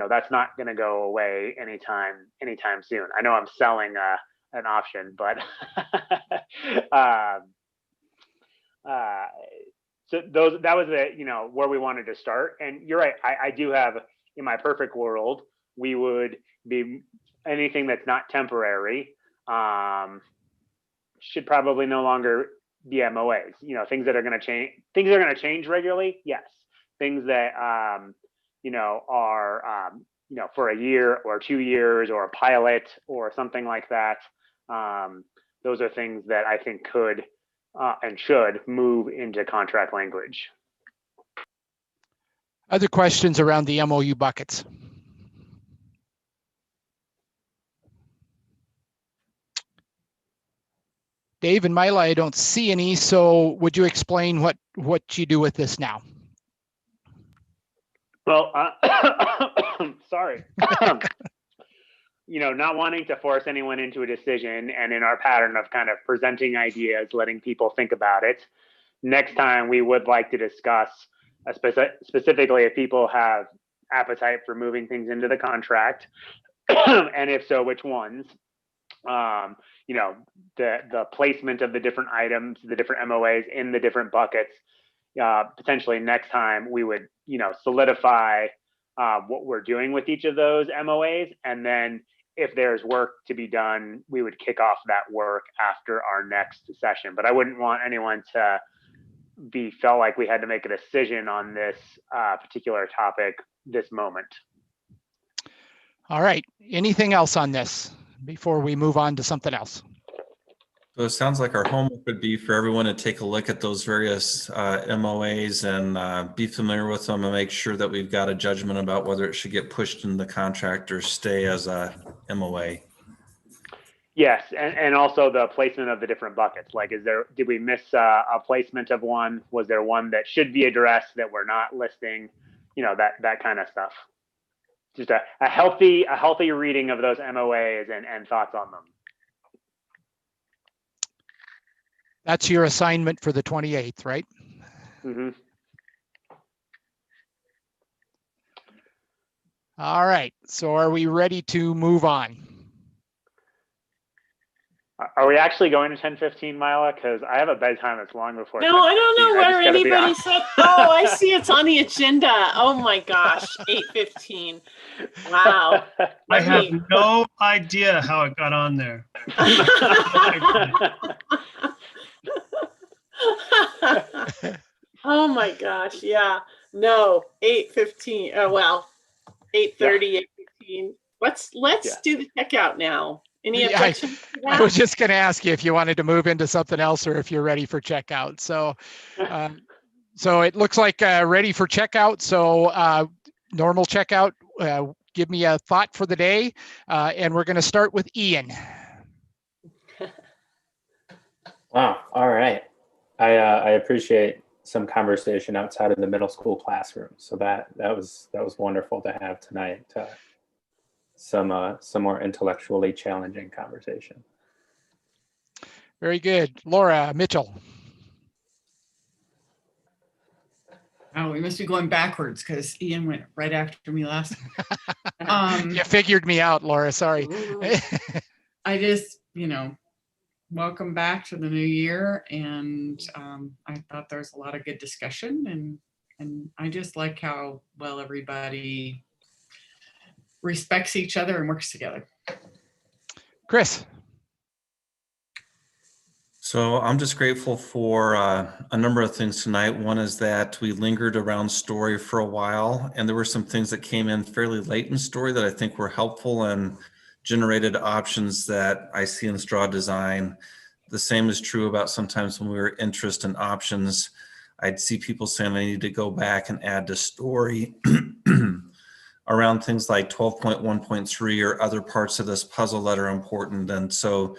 That's not going to go away anytime soon. I know I'm selling an option, but so that was where we wanted to start. And you're right. I do have, in my perfect world, we would be anything that's not temporary should probably no longer be MOAs. Things that are going to change. Things that are going to change regularly. Yes. Things that are, for a year or 2 years or a pilot or something like that. Those are things that I think could and should move into contract language. Other questions around the MOU buckets? Dave and Mila, I don't see any, so would you explain what you do with this now? Well, sorry. Not wanting to force anyone into a decision, and in our pattern of kind of presenting ideas, letting people think about it, next time we would like to discuss specifically if people have appetite for moving things into the contract, and if so, which ones. The placement of the different items, the different MOAs in the different buckets. Potentially next time we would, solidify what we're doing with each of those MOAs, and then if there's work to be done, we would kick off that work after our next session. But I wouldn't want anyone to felt like we had to make a decision on this particular topic this moment. All right. Anything else on this before we move on to something else? So it sounds like our homework would be for everyone to take a look at those various MOAs and be familiar with them and make sure that we've got a judgment about whether it should get pushed in the contract or stay as a MOA. Yes, and also the placement of the different buckets. Like, did we miss a placement of one? Was there one that should be addressed that we're not listing? That kind of stuff. Just a healthy reading of those MOAs and thoughts on them. That's your assignment for the 28th, right? Mm-hmm. All right. So are we ready to move on? Are we actually going to 10:15, Mila? Because I have a bedtime that's long before. No, I don't know where anybody said. Oh, I see it's on the agenda. Oh my gosh, 8:15. Wow. I have no idea how it got on there. Oh my gosh, yeah. No, 8:15. Oh well, 8:30, 8:15. Let's do the checkout now. Any objections to that? I was just going to ask you if you wanted to move into something else or if you're ready for checkout. So, so it looks like ready for checkout. So normal checkout. Give me a thought for the day, and we're going to start with Ian. Wow. All right. I appreciate some conversation outside of the middle school classroom. So that was wonderful to have tonight. Some more intellectually challenging conversation. Very good. Laura Mitchell. Oh, we must be going backwards because Ian went right after me last time. You figured me out, Laura. Sorry. I just, welcome back to the new year. And I thought there was a lot of good discussion. And I just like how well everybody respects each other and works together. Chris. So I'm just grateful for a number of things tonight. One is that we lingered around story for a while, and there were some things that came in fairly late in story that I think were helpful and generated options that I see in straw design. The same is true about sometimes when we were interest in options. I'd see people saying they need to go back and add to story around things like 12.1.3 or other parts of this puzzle that are important. And so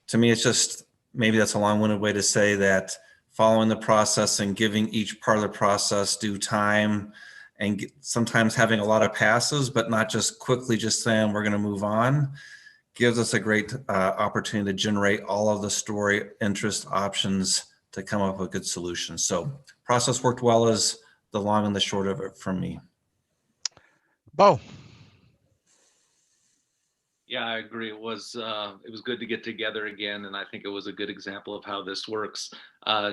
to me, it's just, maybe that's a long-winded way to say that following the process and giving each part of the process due time and sometimes having a lot of passes, but not just quickly just saying we're going to move on, gives us a great opportunity to generate all of the story interest options to come up with good solutions. So process worked well is the long and the short of it from me. Bo. Yeah, I agree. It was good to get together again, and I think it was a good example of how this works.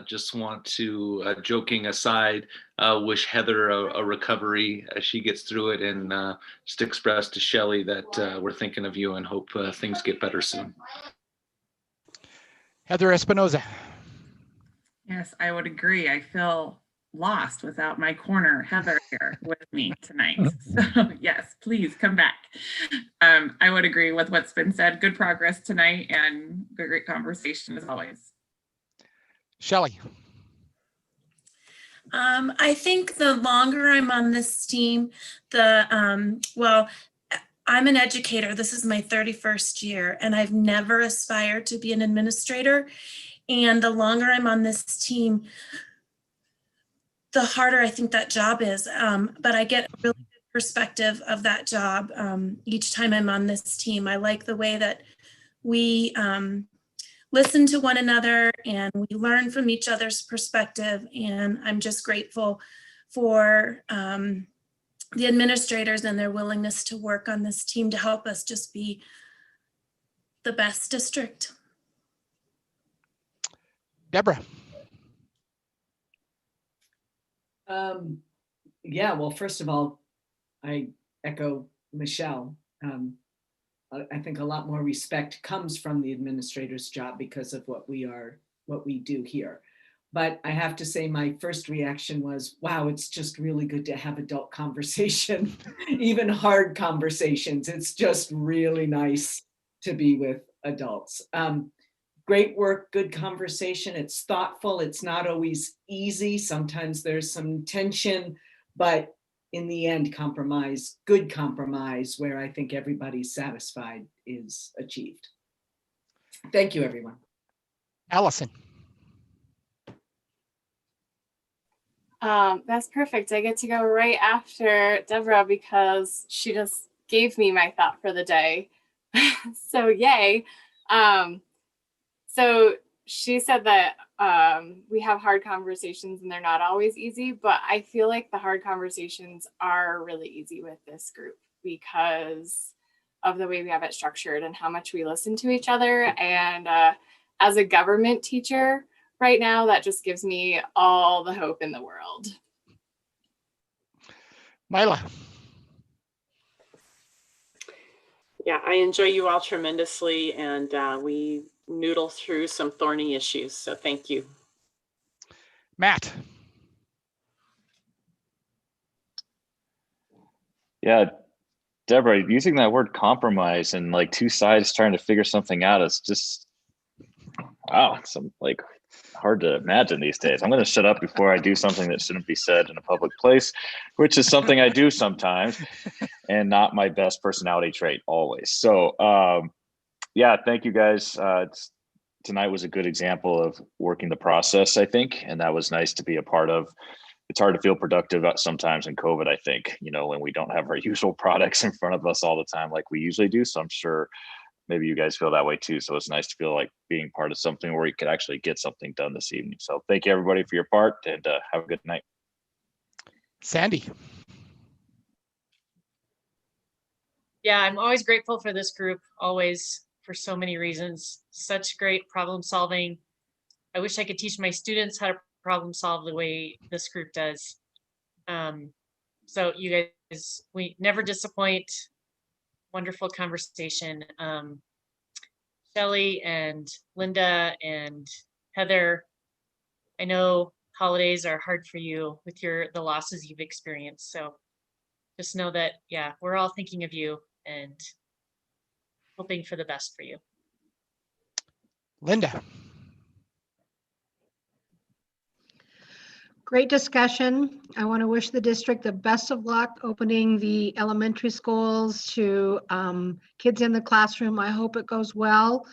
Just want to, joking aside, wish Heather a recovery as she gets through it, and just express to Shelley that we're thinking of you and hope things get better soon. Heather Espinoza. Yes, I would agree. I feel lost without my corner Heather here with me tonight. So yes, please come back. I would agree with what's been said. Good progress tonight and great conversation as always. Shelley. I think the longer I'm on this team, well, I'm an educator. This is my 31st year, and I've never aspired to be an administrator. And the longer I'm on this team, the harder I think that job is. But I get a really good perspective of that job each time I'm on this team. I like the way that we listen to one another and we learn from each other's perspective. And I'm just grateful for the administrators and their willingness to work on this team to help us just be the best district. Deborah. Yeah, well, first of all, I echo Michelle. I think a lot more respect comes from the administrator's job because of what we do here. But I have to say my first reaction was, wow, it's just really good to have adult conversation, even hard conversations. It's just really nice to be with adults. Great work, good conversation. It's thoughtful. It's not always easy. Sometimes there's some tension, but in the end, compromise, good compromise, where I think everybody's satisfied is achieved. Thank you, everyone. Alison. That's perfect. I get to go right after Deborah because she just gave me my thought for the day. So yay. So she said that we have hard conversations and they're not always easy, but I feel like the hard conversations are really easy with this group because of the way we have it structured and how much we listen to each other. And as a government teacher right now, that just gives me all the hope in the world. Mila. Yeah, I enjoy you all tremendously, and we noodle through some thorny issues, so thank you. Matt. Yeah, Deborah, using that word compromise and like two sides trying to figure something out is just, wow, some like hard to imagine these days. I'm going to shut up before I do something that shouldn't be said in a public place, which is something I do sometimes and not my best personality trait always. So yeah, thank you guys. Tonight was a good example of working the process, I think, and that was nice to be a part of. It's hard to feel productive sometimes in COVID, I think, you know, when we don't have our usual products in front of us all the time like we usually do. So I'm sure maybe you guys feel that way too. So it's nice to feel like being part of something where you could actually get something done this evening. So thank you everybody for your part, and have a good night. Sandy. Yeah, I'm always grateful for this group, always, for so many reasons. Such great problem solving. I wish I could teach my students how to problem solve the way this group does. So you guys, we never disappoint. Wonderful conversation. Shelley and Linda and Heather, I know holidays are hard for you with the losses you've experienced. So just know that, yeah, we're all thinking of you and hoping for the best for you. Linda. Great discussion. I want to wish the district the best of luck opening the elementary schools to kids in the classroom. I hope it goes well,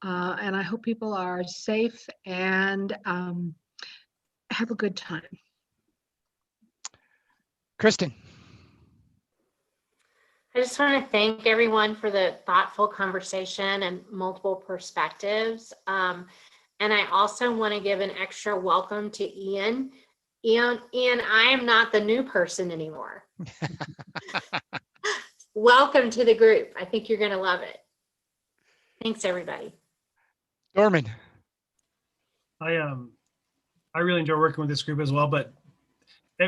and I hope people are safe and have a good time. Kristen. I just want to thank everyone for the thoughtful conversation and multiple perspectives. And I also want to give an extra welcome to Ian. Ian, I am not the new person anymore. Welcome to the group. I think you're going to love it. Thanks, everybody. Dorman. I really enjoy working with this group as well, but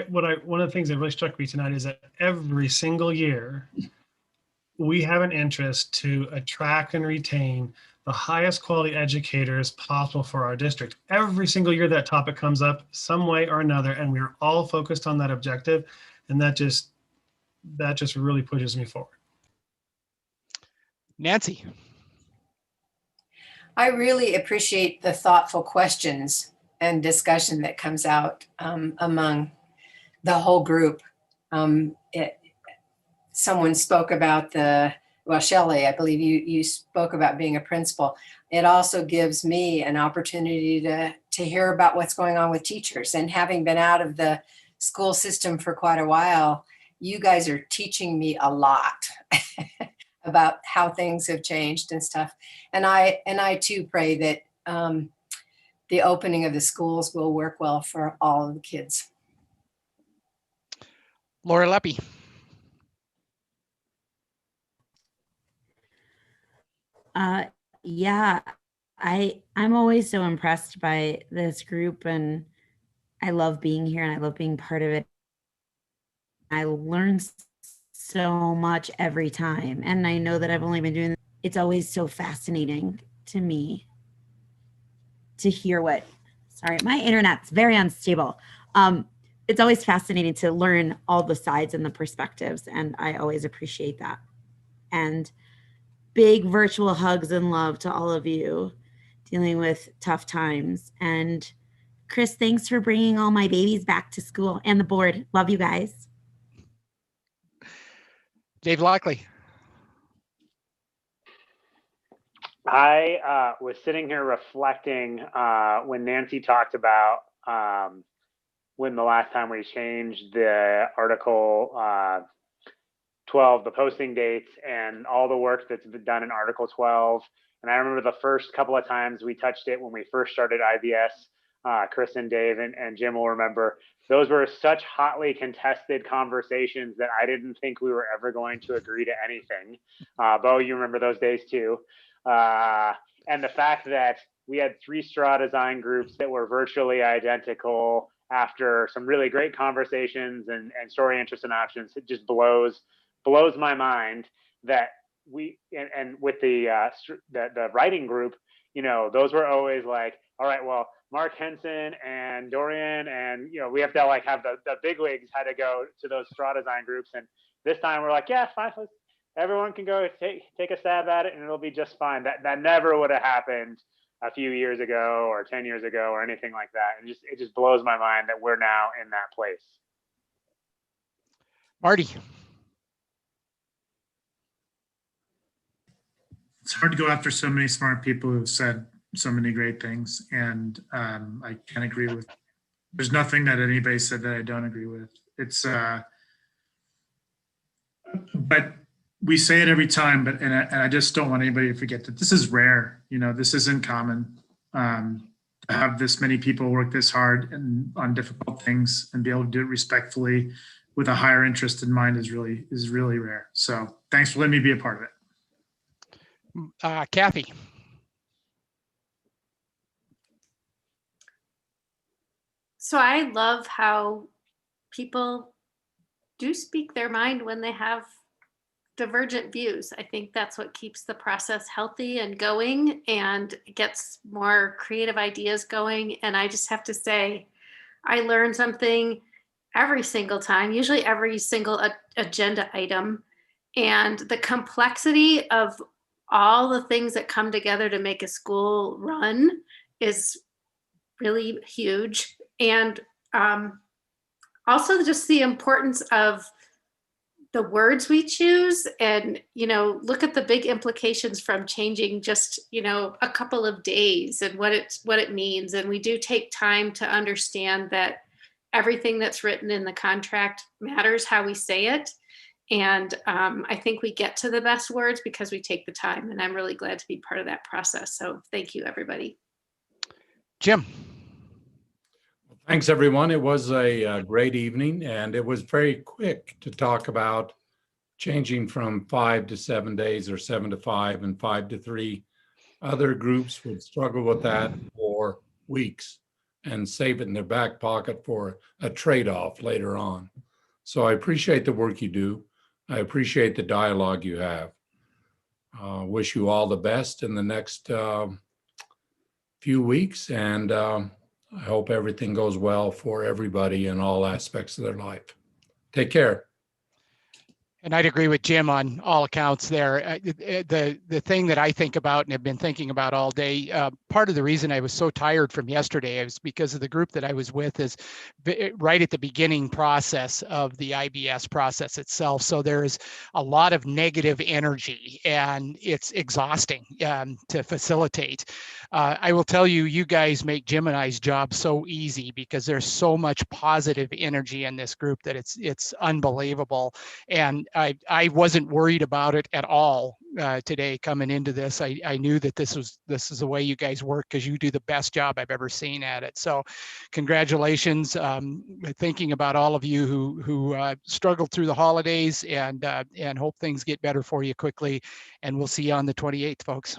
one of the things that really struck me tonight is that every single year we have an interest to attract and retain the highest quality educators possible for our district. Every single year that topic comes up some way or another, and we're all focused on that objective. And that just really pushes me forward. Nancy. I really appreciate the thoughtful questions and discussion that comes out among the whole group. Someone spoke about Shelley, I believe you spoke about being a principal. It also gives me an opportunity to hear about what's going on with teachers. And having been out of the school system for quite a while, you guys are teaching me a lot about how things have changed and stuff. And I too pray that the opening of the schools will work well for all of the kids. Laura Leppy. Yeah, I'm always so impressed by this group, and I love being here and I love being part of it. I learn so much every time, and I know that I've only been doing this. It's always so fascinating to me to hear sorry, my internet's very unstable. It's always fascinating to learn all the sides and the perspectives, and I always appreciate that. And big virtual hugs and love to all of you dealing with tough times. And Chris, thanks for bringing all my babies back to school, and the board. Love you guys. Dave Lockley. I was sitting here reflecting when Nancy talked about when the last time we changed the Article 12, the posting dates, and all the work that's been done in Article 12. And I remember the first couple of times we touched it when we first started IBS. Chris and Dave and Jim will remember. Those were such hotly contested conversations that I didn't think we were ever going to agree to anything. Bo, you remember those days too. And the fact that we had 3 straw design groups that were virtually identical after some really great conversations and story, interest, and options, it just blows my mind that we, and with the writing group, you know, those were always like, all right, well, Mark Henson and Dorian, and you know, we have to like have the big wigs had to go to those straw design groups. And this time we're like, yeah, fine, everyone can go take a stab at it and it'll be just fine. That never would have happened a few years ago or 10 years ago or anything like that. And it just blows my mind that we're now in that place. Marty. It's hard to go after so many smart people who've said so many great things. And I can agree with, there's nothing that anybody said that I don't agree with. It's, but we say it every time, and I just don't want anybody to forget that this is rare. You know, this isn't common. To have this many people work this hard and on difficult things and be able to do it respectfully with a higher interest in mind is really rare. So thanks for letting me be a part of it. Kathy. So I love how people do speak their mind when they have divergent views. I think that's what keeps the process healthy and going and gets more creative ideas going. And I just have to say, I learn something every single time, usually every single agenda item. And the complexity of all the things that come together to make a school run is really huge. And also just the importance of the words we choose, and, you know, look at the big implications from changing just, you know, a couple of days and what it means. And we do take time to understand that everything that's written in the contract matters how we say it. And I think we get to the best words because we take the time, and I'm really glad to be part of that process. So thank you, everybody. Jim. Thanks, everyone. It was a great evening, and it was very quick to talk about changing from 5 to 7 days, or 7 to 5 and 5 to 3. Other groups would struggle with that for weeks and save it in their back pocket for a trade-off later on. So I appreciate the work you do. I appreciate the dialogue you have. Wish you all the best in the next few weeks, and I hope everything goes well for everybody in all aspects of their life. Take care. And I'd agree with Jim on all accounts there. The thing that I think about and have been thinking about all day, part of the reason I was so tired from yesterday is because of the group that I was with is right at the beginning process of the IBS process itself. So there's a lot of negative energy and it's exhausting to facilitate. I will tell you, you guys make Jim and I's job so easy because there's so much positive energy in this group that it's unbelievable. And I wasn't worried about it at all today coming into this. I knew that this is the way you guys work because you do the best job I've ever seen at it. So congratulations. Thinking about all of you who struggled through the holidays and hope things get better for you quickly. And we'll see you on the 28th, folks.